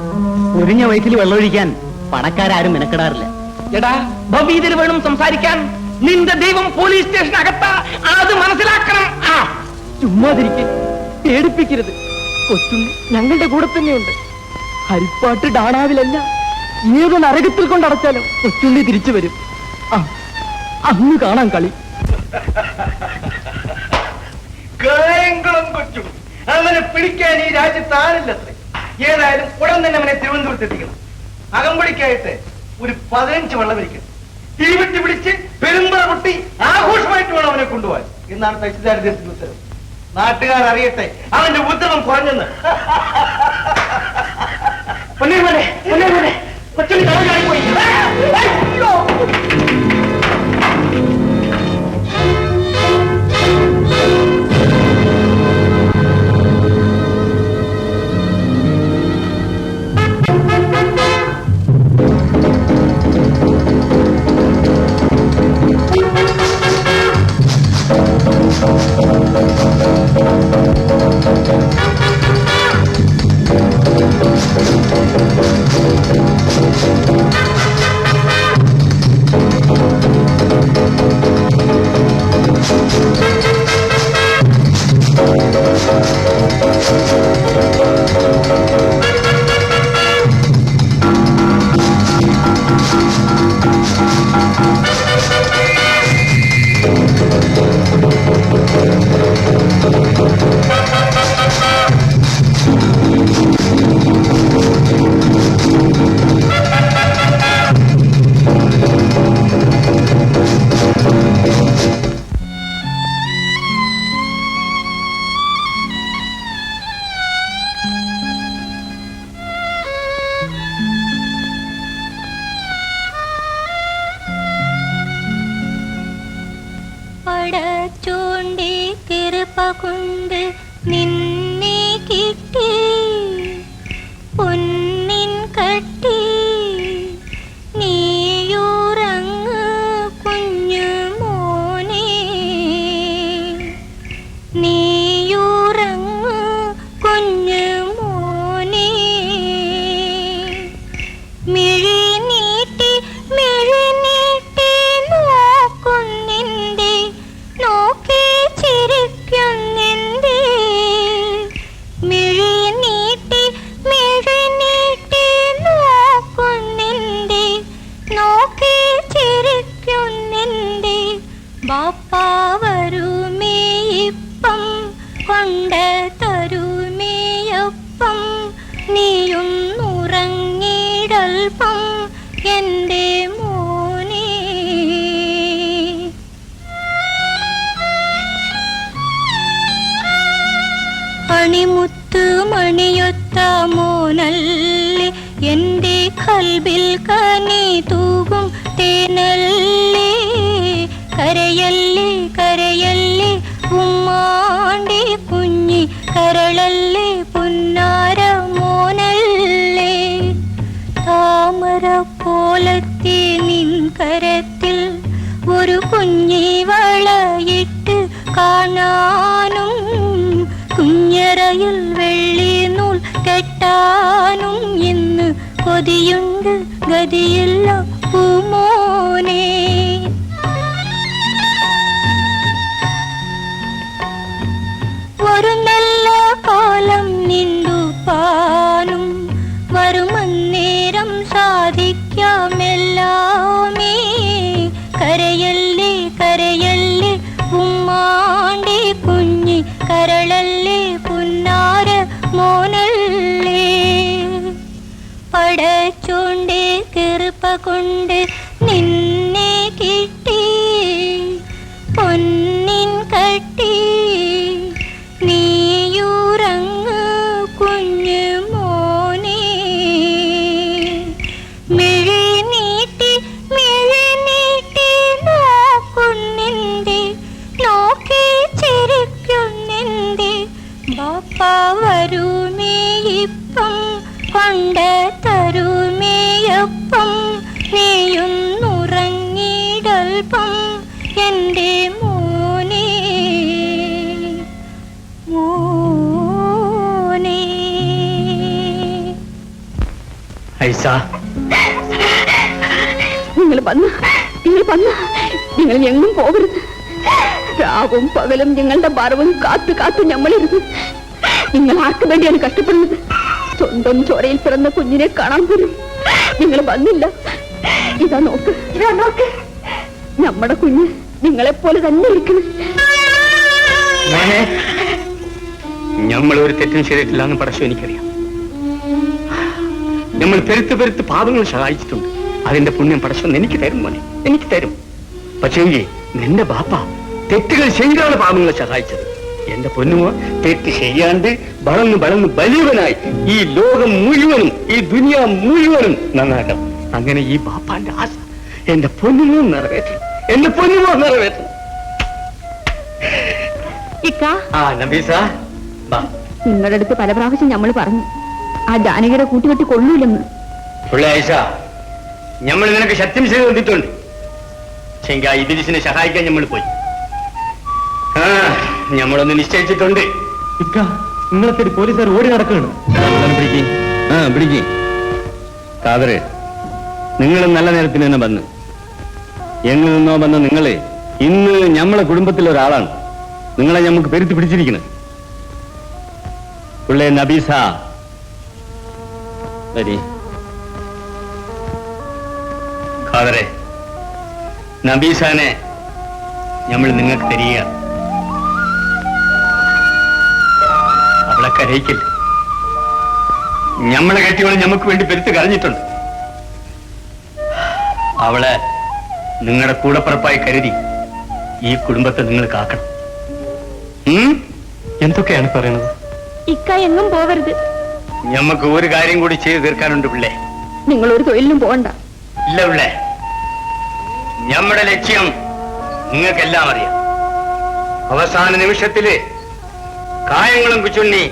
ഒരിഞ്ഞ വയറ്റിൽ വെള്ളമൊഴിക്കാൻ പണക്കാരും മെനക്കെടാറില്ല. എടാ ഭവീതിൽ വേണം സംസാരിക്കാൻ. നിന്റെ ദൈവം പോലീസ് സ്റ്റേഷൻ അകത്താ, അത് മനസ്സിലാക്കണം. ചുമ്മാതിരിക്കെ പേടിപ്പിക്കരുത്. കൊച്ചുണ്ണി ഞങ്ങളുടെ കൂടെ തന്നെയുണ്ട്. ഹരിപ്പാട്ട് ഡാണാവിലല്ല, ഏത് നരകത്തിൽ കൊണ്ടടച്ചാലും കൊച്ചുണ്ണി തിരിച്ചു വരും. അന്ന് കാണാൻ കളി. കായംകുളം കൊച്ചു അവനെ പിടിക്കാൻ ഈ രാജ്യത്ത് ആരില്ലത്രേ. ഏതായാലും ഉടൻ തന്നെ അവനെ തിരുവനന്തപുരത്ത് എത്തിക്കണം. അകമ്പടിക്കായിട്ട് ഒരു 15 വെള്ളമരിക്കണം. തീവിട്ട് പിടിച്ച് പെരുമ്പറ പൊട്ടി ആഘോഷമായിട്ട് വേണം അവനെ കൊണ്ടുപോകാൻ എന്നാണ് തഹസിൽദാരുടെ ഉത്തരവ്. നാട്ടുകാർ അറിയട്ടെ അവന്റെ ഉത്തരവം കുറഞ്ഞെന്ന്. കൊച്ചു പോയി. പടച്ചോണ്ടി കൃപ കൊണ്ട് നിന്നെ കിട്ടി പൊന്നിൻ കട്ടി നീയുറങ്ങ് കുഞ്ഞു മോനെ നീയുറങ്ങ് കുഞ്ഞു മോനെ മിഴി നീട്ടി നോക്കുന്നിന്റെ നോക്കി ചിരിക്കുന്നിന്റെ മിഴി നീട്ടി നോക്കുന്നിന്റെ നോക്കി ചിരിക്കുന്നിന്റെ ബാപ്പാ വരുമേ ഇപ്പം കൊണ്ട തരുമേയപ്പം നീയും ഉറങ്ങിടൽപ്പം എന്റെ മോനെ അണിമുത്ത് മണിയൊത്ത മോനല്ലേ എന്റെ കൽബിൽ കനി തൂകും തേനല്ലേ കരയല്ലേ കരയല്ലേ ഉമ്മാണ്ടി കുഞ്ഞി കരളല്ലേ പുന്നാര മോനല്ലേ താമര പോലത്തെ നിൻ കരത്തിൽ ഒരു കുഞ്ഞി വളയിട്ട് കാണാനും കുഞ്ഞറയിൽ വെള്ളി നൂൽ കെട്ടാനും ഇന്ന് കൊതിയുണ്ട് ഗതിയില്ല പൂമോനെ ഒരു നല്ല കാലം നിണ്ടുപാനും വരുമന്നേരം സാധിക്കാമെല്ലാമേ കരയല്ലേ കരയല്ലേ ഉമ്മാണ്ടി കുഞ്ഞി കരളല്ലേ പുന്നാര മോനല്ലേ പട കൊണ്ട് നിന്നെ കിട്ടി പൊന്നിൻ കട്ടി നീയുറങ്ങ് കുഞ്ഞു മോനെ മിഴി നീട്ടി നോക്കുന്നിന്റെ നോക്കി ചിരിക്കുന്നിന്റെ ബാപ്പ വരുമേ ഇപ്പം കൊണ്ട് തരുമേയപ്പം നീയുന്നുറങ്ങിടൽപ്പം എന്റെ മോനെ മോനെ. ഐസ, നിങ്ങൾ വന്ന് നിങ്ങൾ എങ്ങും പോകരുത്. രാവും പകലും ഞങ്ങളുടെ ഭാരവും കാത്തു കാത്തു ഞമ്മളിരുന്നു. നിങ്ങൾ ആർക്ക് വേണ്ടിയാണ് കഷ്ടപ്പെടുന്നത്? സ്വന്തം ചോരയിൽ പിറന്ന കുഞ്ഞിനെ കാണാൻ പോലും നിങ്ങൾ വന്നില്ല. ഇതാ നോക്ക് നമ്മുടെ കുഞ്ഞ് നിങ്ങളെപ്പോലെ തന്നെ ഇരിക്കണം. നമ്മൾ ഒരു തെറ്റും ചെയ്തിട്ടില്ല എന്ന് പടച്ചു എനിക്കറിയാം. നമ്മൾ പെരുത്ത് പാപങ്ങൾ സഹായിച്ചിട്ടുണ്ട്. അതിന്റെ പുണ്യം പടച്ചോന്ന് എനിക്ക് തരും മോനെ, എനിക്ക് തരും. പക്ഷേ നിന്റെ ബാപ്പ തെറ്റുകൾ ചെയ്താണ് പാപങ്ങളെ സഹായിച്ചത്. എന്റെ പൊന്നുമോ തെറ്റ് ചെയ്യാണ്ട് വളർന്ന് വലിയവനായി ഈ ലോകം മുഴുവനും ഈ ദുനിയ മുഴുവനും നന്നാക്കണം. അങ്ങനെ ഈ ബാപ്പാന്റെ ആശ എന്റെ പൊന്നുമോ നിറവേറ്റണം, എന്റെ പൊന്നുമോ നിറവേറ്റണം. ആ നബീസ, നിങ്ങളുടെ അടുത്ത് പല പ്രാവശ്യം നമ്മൾ പറഞ്ഞു ആ ജാനകിയുടെ കൂട്ടുകെട്ടി കൊള്ളൂലെന്ന്. ആയിഷ, നമ്മൾ നിനക്ക് സത്യം ചെയ്ത് തന്നിട്ടുണ്ട്. പക്ഷെ ആ ഇബിലിസിനെ സഹായിക്കാൻ നമ്മൾ പോയി. നമ്മളൊന്ന് നിശ്ചയിച്ചിട്ടുണ്ട്. നിങ്ങളെ തേടി പോലീസുകാർ ഓടി നടക്കുകയാണ്. പിടിക്ക് കാതറെ, നിങ്ങൾ നല്ല നേരത്തിന് തന്നെ വന്ന് എങ്ങു നിന്നോ വന്ന നിങ്ങളെ ഇന്ന് നമ്മളെ കുടുംബത്തിലെ ഒരാളാണ്. നിങ്ങളെ നമുക്ക് പെരുത്തി പിടിച്ചിരിക്കുന്നത്. പുള്ളേ നബീസ വരി. ഖാദറെ, നബീസാനെ നമ്മൾ നിങ്ങൾക്ക് തരിക. അവളെ കരയിക്കില്ല. നമ്മളെ കെട്ടിയോളെ നമുക്ക് വേണ്ടി പെരുത്ത് കരഞ്ഞിട്ടുണ്ട്. അവളെ നിങ്ങളുടെ കൂടപ്പുറപ്പായി കരുതി ഈ കുടുംബത്തെ നിങ്ങൾ കാക്കണം. എന്തൊക്കെയാണ് പറയുന്നത്? ഇക്ക എങ്ങും പോവരുത്. ഞമ്മക്ക് ഒരു കാര്യം കൂടി ചെയ്തു തീർക്കാനുണ്ട് പിള്ളേ. നിങ്ങൾ ഒരു തൊഴിലിനും പോകണ്ട. ഇല്ല പിള്ളേ, നമ്മുടെ ലക്ഷ്യം നിങ്ങൾക്കെല്ലാം അറിയാം. അവസാന നിമിഷത്തില് കായങ്ങളും കുച്ചുണ്ണി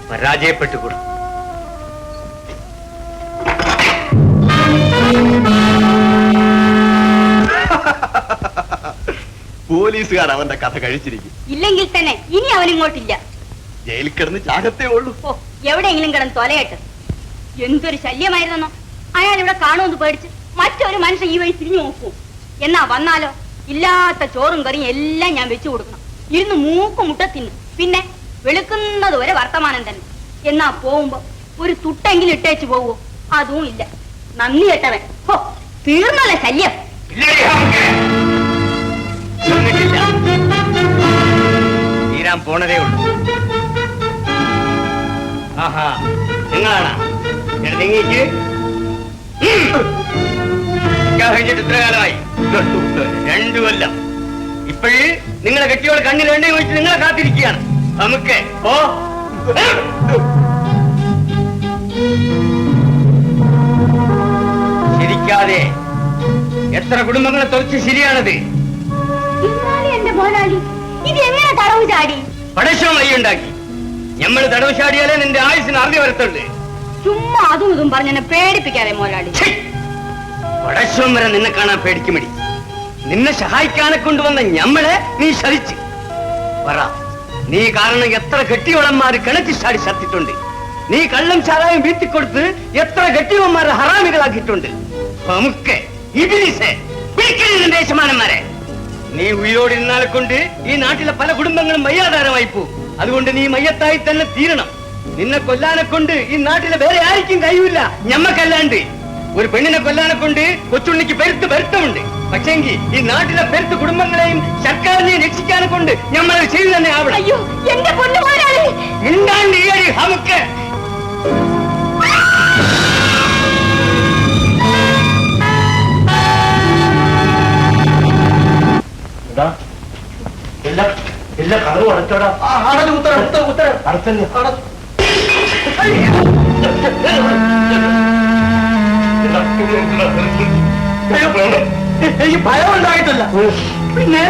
പരാജയപ്പെട്ടുകൂടും. പോലീസുകാർ അവന്റെ കഥ കഴിച്ചിരിക്കും. ഇല്ലെങ്കിൽ തന്നെ ഇനി അവനിങ്ങോട്ടില്ല. ജയിലിൽ കിടന്ന് ചാകത്തേ ഉള്ളൂ. ഓ, എവിടെയെങ്കിലും കിടന്ന് തൊലയട്ടെ. എന്തൊരു ശല്യമായിരുന്നോ. അയാൾ ഇവിടെ കാണുമെന്ന് പേടിച്ച് മറ്റൊരു മനുഷ്യൻ ഈ വഴി തിരിഞ്ഞു നോക്കൂ. എന്നാ വന്നാലോ ഇല്ലാത്ത ചോറും കറിയും എല്ലാം ഞാൻ വെച്ചു കൊടുക്കണം. ഇരുന്ന് മൂക്ക് മുട്ട തിന്നു. പിന്നെ വെളുക്കുന്നത് വരെ വർത്തമാനം തന്നെ. എന്നാ പോകുമ്പോ ഒരു തുട്ടെങ്കിലും ഇട്ടേച്ചു പോവോ? അതും ഇല്ല. നന്ദി കേട്ടവൻ. ഹോ, തീർന്നല്ലേ ശല്യം. തീരാൻ പോണതേ ഉള്ളൂ. ആഹാ, നിങ്ങളാണ് നീങ്ങിക്ക് കഴിഞ്ഞിട്ട് ഇത്ര കാലമായി? 2 കൊല്ലം. ഇപ്പോഴ് നിങ്ങളെ കെട്ടിയോട് കണ്ണിൽ എണ്ണയും വെച്ച് നിങ്ങളെ കാത്തിരിക്കുകയാണ്. നമുക്ക് ഓ ശരിക്കാതെ എത്ര കുടുംബങ്ങളെ തൊളിച്ച് ശരിയാണത്. എന്റെ മോനാളി, ഇത് എങ്ങനെ തടവ് ചാടി? പടശം വഴിയുണ്ടാക്കി. ഞമ്മള് തടവ് ചാടിയാലേ നിന്റെ ആയുസിന് അറിഞ്ഞു വരത്തുള്ളൂ. ചുമ്മാ അതും ഇതും പറഞ്ഞെന്നെ പേടിപ്പിക്കാതെ മോലാളി. പടശം വരെ നിന്നെ കാണാൻ പേടിക്കുമടി. നിന്നെ സഹായിക്കാനെ കൊണ്ടുവന്ന ഞമ്മളെ നീ ശരിച്ച് പറ. നീ കാരണം എത്ര കെട്ടിയോളന്മാര് കിണറ്റി ചാടി ചത്തിട്ടുണ്ട്. നീ കള്ളം ചാരായം വീട്ടിക്കൊടുത്ത് എത്ര കെട്ടിയോന്മാരെ ഹറാമികളാക്കിയിട്ടുണ്ട്. നമുക്ക് ഇബിലിസേ പിടിക്കരുത് ദേശമാനന്മാരെ. നീ ഉയരോടിരുന്നാലെ കൊണ്ട് ഈ നാട്ടിലെ പല കുടുംബങ്ങളും മയ്യാധാരമായി പോകും. അതുകൊണ്ട് നീ മയ്യത്തായി തന്നെ തീരണം. നിന്നെ കൊല്ലാനെ കൊണ്ട് ഈ നാട്ടിലെ വേറെ ആർക്കും കഴിയില്ല, ഞമ്മക്കല്ലാണ്ട്. ഒരു പെണ്ണിനെ കൊല്ലാനെ കൊണ്ട് കൊച്ചുണ്ണിക്ക് പെരുത്ത് വരുത്തമുണ്ട്. പക്ഷെങ്കിൽ ഈ നാട്ടിലെ പെരുത്ത് കുടുംബങ്ങളെയും സർക്കാരിനെയും രക്ഷിക്കാനെ കൊണ്ട് ഞമ്മളത് ചെയ്തു തന്നെ ആവണം. അയ്യോ, എന്റെ പൊന്നുമോനാളി, മിണ്ടാണ്ട് ഈ അടി നമുക്ക്. ഇല്ല കഥ അടച്ചോടാ. അടച്ചല്ലേ എനിക്ക് ഭയം ഉണ്ടായിട്ടില്ല. പിന്നെ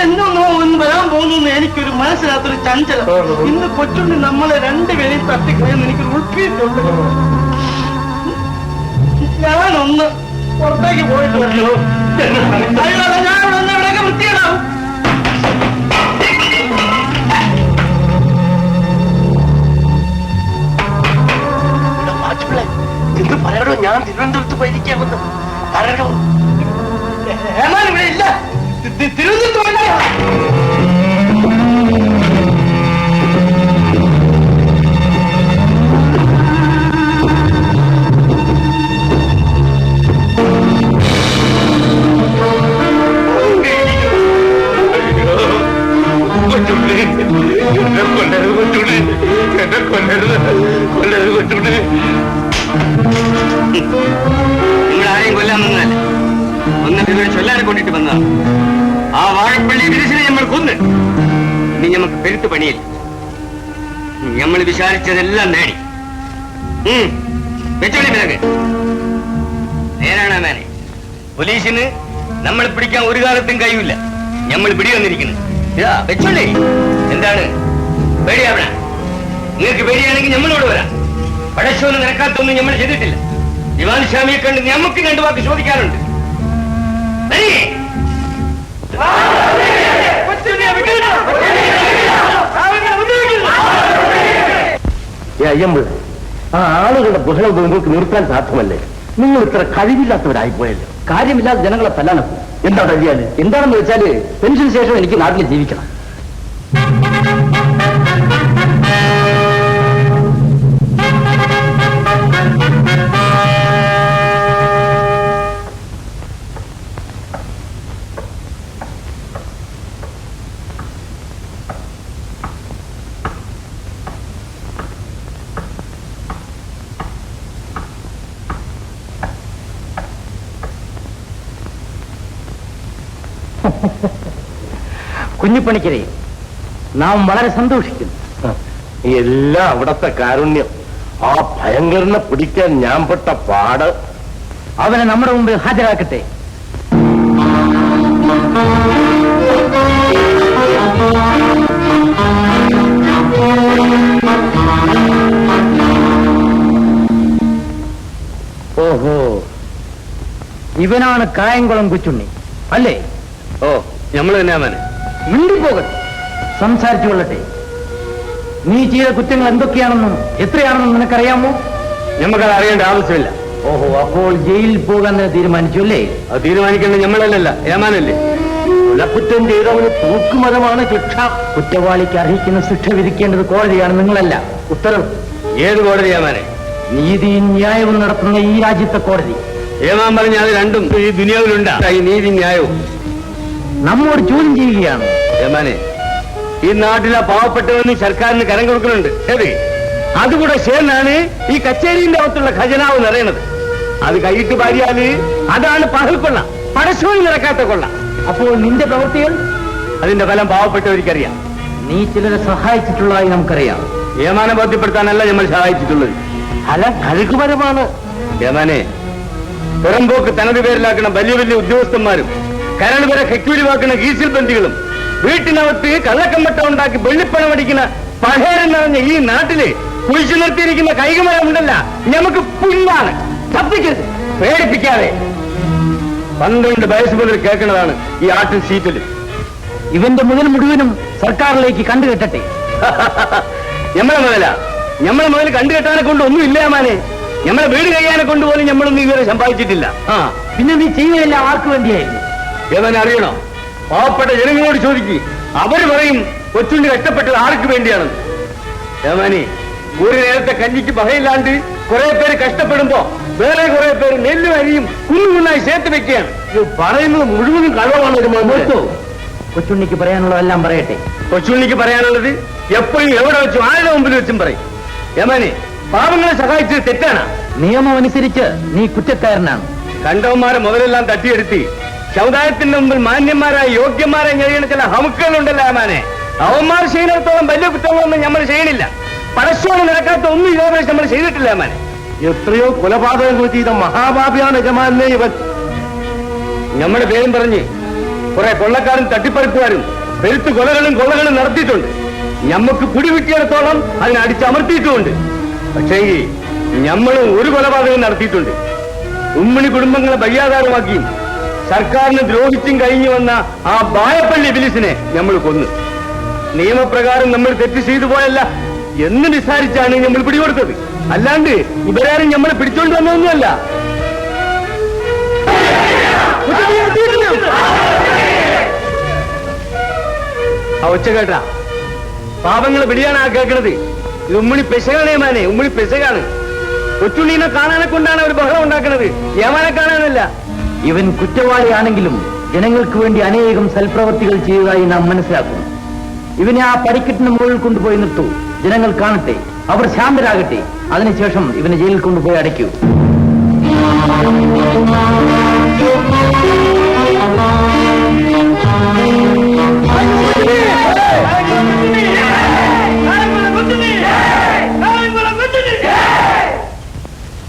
എന്നൊന്നോ ഒന്ന് വരാൻ പോകുന്നു എനിക്കൊരു മനസ്സിനകത്തൊരു ചഞ്ചലം. ഇന്ന് കൊച്ചുണ്ണി നമ്മളെ രണ്ടുപേരെയും തട്ടിക്കളയെന്ന് എനിക്ക് ഉൾപ്പിട്ടുണ്ട്. ഞാനൊന്ന് പുറത്തേക്ക് പോയിട്ട് വരല്ലോ. ഞാൻ ഇവിടെയൊക്കെ വൃത്തിയിടാവും. എന്ത് പറയണോ? ഞാൻ തിരുവനന്തപുരത്ത് പോയിരിക്കാമെന്ന് പറയണോ? ഏമാൻ ഇവിടെ ഇല്ല. തിരുവനന്തപുരത്ത് പോയില്ല. നിങ്ങളാരെയും കൊല്ലാൻ വന്നതല്ല, ഒന്നിട്ട് ഇവരെ ചൊല്ലാനെ കൊണ്ടിട്ട് വന്നതാണ്. ആ വാഴപ്പള്ളി വിരിശിനെ നമ്മൾ കൊന്ന്. ഇനി നമുക്ക് പെരുത്ത് പണിയില്ല. നമ്മൾ വിചാരിച്ചതെല്ലാം നേടി. വെച്ചോളി നിനക്ക് നേരാണ് മേനെ. പോലീസിന് നമ്മൾ പിടിക്കാൻ ഒരു കാലത്തും കഴിയില്ല. നമ്മൾ പിടി വന്നിരിക്കുന്നു. ഇതാ വെച്ചോളി. എന്താണ് പേടിയാവണ? നിങ്ങൾക്ക് പേടിയാണെങ്കിൽ നമ്മളോട് വരാം. പടശോന്ന് നിരക്കാത്തൊന്നും നമ്മൾ ചെയ്തിട്ടില്ല. ദിവാൻ സ്വാമിയെ കണ്ട് നമുക്ക് രണ്ടു വാക്ക് ചോദിക്കാറുണ്ട്. അയ്യമ്പ്, ആ ആളുകളുടെ ബഹളം നിങ്ങൾക്ക് നിർത്താൻ സാധ്യമല്ലേ? നിങ്ങൾ ഇത്ര കഴിവില്ലാത്തവരായിപ്പോയല്ലോ. കാര്യമില്ലാതെ ജനങ്ങളെ തല്ലാനൊക്കും. എന്താ കഴിയാല്? എന്താണെന്ന് വെച്ചാല് പെൻഷന് ശേഷം എനിക്ക് നാട്ടിൽ ജീവിക്കണം. കുഞ്ഞിപ്പണിക്കരെ, നാം വളരെ സന്തോഷിക്കുന്നു. എല്ലാം അവിടത്തെ കാരുണ്യം. ആ ഭയങ്കരനെ പിടിക്കാൻ ഞാൻ പെട്ട പാട്. അവനെ നമ്മുടെ മുമ്പിൽ ഹാജരാക്കട്ടെ. ഓഹോ, ഇവനാണ് കായംകുളം കൊച്ചുണ്ണി അല്ലേ? ഓ, നമ്മൾ തന്നെയാ. മിണ്ടിപ്പോകട്ടെ, സംസാരിച്ചു കൊള്ളട്ടെ. നീ ചെയ്ത കുറ്റങ്ങൾ എന്തൊക്കെയാണെന്നും എത്രയാണെന്നും നിനക്കറിയാമോ? നമുക്കത് അറിയേണ്ട ആവശ്യമില്ല. ഓഹോ, അപ്പോൾ ജയിലിൽ പോകാൻ തീരുമാനിച്ചു അല്ലേ? അത് തീരുമാനിക്കേണ്ടത് നമ്മളല്ലല്ല, ഏമാനല്ലേ? കുറ്റം ചെയ്തവന് തൂക്കുമരമാണ് ശിക്ഷ. കുറ്റവാളിക്ക് അർഹിക്കുന്ന ശിക്ഷ വിധിക്കേണ്ടത് കോടതിയാണ്, നിങ്ങളല്ല. ഉത്തരവ് ഏത് കോടതി ഏമാനെ? നീതിയും ന്യായവും നടത്തുന്ന ഈ രാജ്യത്തെ കോടതി. ഏമാൻ പറഞ്ഞ അത് രണ്ടും ഈ ദുനിയാവിലുണ്ടാ, ഈ നീതി ന്യായവും. നമ്മോട് ചോദ്യം ചെയ്യുകയാണ്. ഏമാനെ, ഈ നാട്ടിലെ പാവപ്പെട്ടവന് സർക്കാരിന് കരം കൊടുക്കുന്നുണ്ട്. ഏത് അതുകൂടെ ചേർന്നാണ് ഈ കച്ചേരിന്റെ അകത്തുള്ള ഖജനാവ് നിറയണത്. അത് കൈയിട്ട് പാരിയാല് അതാണ് പകൽക്കൊള്ള, പടശോയി നിറക്കാത്ത കൊള്ള. അപ്പോൾ നിന്റെ പ്രവൃത്തികൾ, അതിന്റെ ഫലം പാവപ്പെട്ടവർക്കറിയാം. നീ ചിലരെ സഹായിച്ചിട്ടുള്ളതായി നമുക്കറിയാം. ഏമാനെ ബോധ്യപ്പെടുത്താനല്ല നമ്മൾ സഹായിച്ചിട്ടുള്ളത്. ഫലം കഴുകുപരമാണ്. ഏമാനെ, പുറംപോക്ക് തനത് പേരിലാക്കുന്ന വലിയ വലിയ ഉദ്യോഗസ്ഥന്മാരും കരൾ വരെ കെക്കൂലി വാക്കുന്ന ഗീസിൽ ബന്ധികളും വീട്ടിനകത്ത് കള്ളക്കമ്പട്ട ഉണ്ടാക്കി വെള്ളിപ്പണം അടിക്കുന്ന പഴയരം നിറഞ്ഞ ഈ നാട്ടില് കുഴിച്ചു നിർത്തിയിരിക്കുന്ന കൈകുമരമുണ്ടല്ല, നമുക്ക് പുല്ലാണ്. തപ്പിക്കരുത്, പേടിപ്പിക്കാതെ. 12 വയസ്സ് മുതൽ കേൾക്കുന്നതാണ് ഈ ആട്ടിൽ സീറ്റിൽ. ഇവന്റെ മുഴുവനും സർക്കാരിലേക്ക് കണ്ടുകെട്ടട്ടെ. നമ്മളെ മുതൽ കണ്ടുകെട്ടാനെ കൊണ്ട് ഒന്നും ഇല്ല മാനെ. നമ്മളെ വീട് കഴിയാനെ കൊണ്ടുപോലും നമ്മളൊന്നും ഇതുവരെ സമ്പാദിച്ചിട്ടില്ല. പിന്നെ നീ ചെയ്യുകയെല്ലാം ആർക്ക് വേണ്ടിയായിരുന്നു? ഏതാനും അറിയണോ? പാവപ്പെട്ട ജനങ്ങളോട് ചോദിക്കുക, അവര് പറയും കൊച്ചുണ്ണി കഷ്ടപ്പെട്ടത് ആർക്ക് വേണ്ടിയാണെന്ന്. ഏമാനെ, ഒരു നേരത്തെ കഞ്ഞിക്ക് വകയില്ലാണ്ട് കുറെ പേര് കഷ്ടപ്പെടുമ്പോ വേറെ കുറെ പേര് നെല്ലും അരിയും കുന്നുകുന്നായി ചേർത്ത് വെക്കുകയാണ്. ഇത് പറയുന്നത് മുഴുവനും കളവാണ്. ഒരു മുഖത്തോ കൊച്ചുണ്ണിക്ക് പറയാനുള്ളതെല്ലാം പറയട്ടെ. കൊച്ചുണ്ണിക്ക് പറയാനുള്ളത് എപ്പോഴും എവിടെ വെച്ചും ആരുടെ മുമ്പിൽ വെച്ചും പറയും. ഏമാനെ, പാവങ്ങളെ സഹായിച്ചത് തെറ്റാണ്. നിയമം അനുസരിച്ച് നീ കുറ്റക്കാരനാണ്. കണ്ടവന്മാരെ മുതലെല്ലാം തട്ടിയെടുത്തി സമുദായത്തിന്റെ മുമ്പിൽ മാന്യന്മാരായ യോഗ്യന്മാരായി കഴിയുന്ന ചില ഹമുക്കുകളുണ്ടല്ലോ ഏമാനെ, അവന്മാർ ചെയ്യുന്നിടത്തോളം വലിയ കുറ്റങ്ങളൊന്നും നമ്മൾ ചെയ്യണില്ല. പരസ്യമാണ് നടക്കാത്ത ഒന്നും ഇതേപോലെ നമ്മൾ ചെയ്തിട്ടില്ല. അമ്മാനെ എത്രയോ കൊലപാതകങ്ങൾ ചെയ്ത മഹാപാപിയാണ് യജമാനെ ഇവൻ. നമ്മുടെ പേരും പറഞ്ഞ് കുറെ കൊള്ളക്കാരും തട്ടിപ്പറിപ്പുകാരും പെരുത്ത് കൊള്ളകളും നടത്തിയിട്ടുണ്ട്. ഞമ്മക്ക് പിടിവിട്ടിയിടത്തോളം അതിനെ അടിച്ചമർത്തിയിട്ടുമുണ്ട്. പക്ഷേ ഞമ്മളും ഒരു കൊലപാതകം നടത്തിയിട്ടുണ്ട്. ഉമ്മണി കുടുംബങ്ങളെ ബയ്യാധാരമാക്കിയും സർക്കാരിന് ദ്രോഹിച്ചും കഴിഞ്ഞു വന്ന ആ ബായപ്പള്ളി ബിലിസിനെ നമ്മൾ കൊന്നു. നിയമപ്രകാരം നമ്മൾ തെറ്റ് ചെയ്തു പോയല്ല എന്ന് വിസാരിച്ചാണ് നമ്മൾ പിടികൊടുത്തത്. അല്ലാണ്ട് ഇവരാരും നമ്മൾ പിടിച്ചോണ്ട് വന്നതൊന്നുമല്ല. ആ ഒച്ച കേട്ടാ പാപങ്ങളെ പിടിയാണ് ആ കേൾക്കണത്. ഇത് ഉമ്മണി പെശകാണ് ഏമാനെ, ഉമ്മണി പെശകാണ്. കൊച്ചുണ്ണീനെ കാണാനെ കൊണ്ടാണ് അവർ ബഹളം ഉണ്ടാക്കുന്നത്, ഏമാനെ കാണാനല്ല. ഇവൻ കുറ്റവാളിയാണെങ്കിലും ജനങ്ങൾക്ക് വേണ്ടി അനേകം സൽപ്രവർത്തികൾ ചെയ്യുകയായി നാം മനസ്സിലാക്കുന്നു. ഇവനെ ആ പടിക്കെട്ടിന് മുകളിൽ കൊണ്ടുപോയി നിർത്തൂ. ജനങ്ങൾ കാണട്ടെ, അവർ ശാന്തരാകട്ടെ. അതിനുശേഷം ഇവനെ ജയിലിൽ കൊണ്ടുപോയി അടയ്ക്കൂ.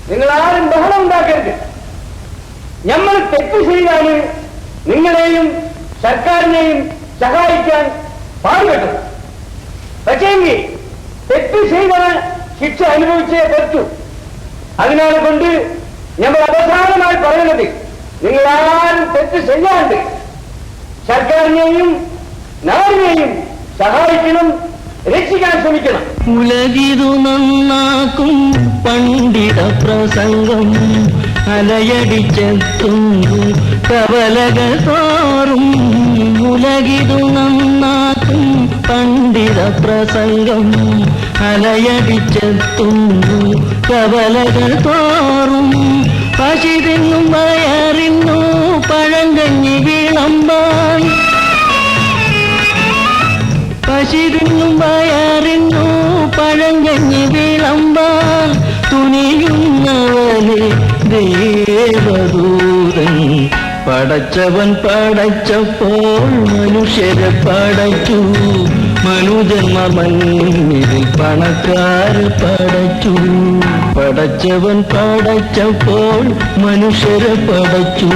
നിങ്ങൾ ആരും ബഹളം ഉണ്ടാക്കരുത്. നമ്മൾ തെറ്റ് ചെയ്യാന് നിങ്ങളെയും സർക്കാരിനെയും സഹായിക്കാൻ പാടുപെട്ടു. പക്ഷേങ്കിൽ തെറ്റ് ചെയ്തവൻ ശിക്ഷ അനുഭവിച്ചേ പറ്റൂ. അതിനാൽ കൊണ്ട് നമ്മൾ അവസാനമായി പറയുന്നത്, നിങ്ങൾ ആരും തെറ്റ് ചെയ്യാണ്ട് സർക്കാരിനെയും നാടിനെയും സഹായിക്കണം, രക്ഷിക്കാൻ ശ്രമിക്കണം. ഉലകിതു നന്നാക്കും പണ്ഡിത പ്രസംഗം അലയടിച്ചെത്തുന്നു കവലകൾ തോറും. ഉലകിതു നന്നാക്കും പണ്ഡിത പ്രസംഗം അലയടിച്ചെത്തുന്നു കവലകൾ തോറും. പശി തിന്നും വയറിന്നു പഴങ്കഞ്ഞി വിളമ്പാൻ. പശി തിന്നും വയറിന്നു പഴങ്കഞ്ഞി വിളമ്പാൻ തുനിയുന്നവനെ ദേവദൂതൻ. പടച്ചവൻ പടച്ചപ്പോൾ മനുഷ്യരെ പടച്ചു. മനുജന്മർ മണ്ണിൽ പണക്കാർ പടച്ചു. പടച്ചവൻ പടച്ചപ്പോൾ മനുഷ്യരെ പടച്ചു.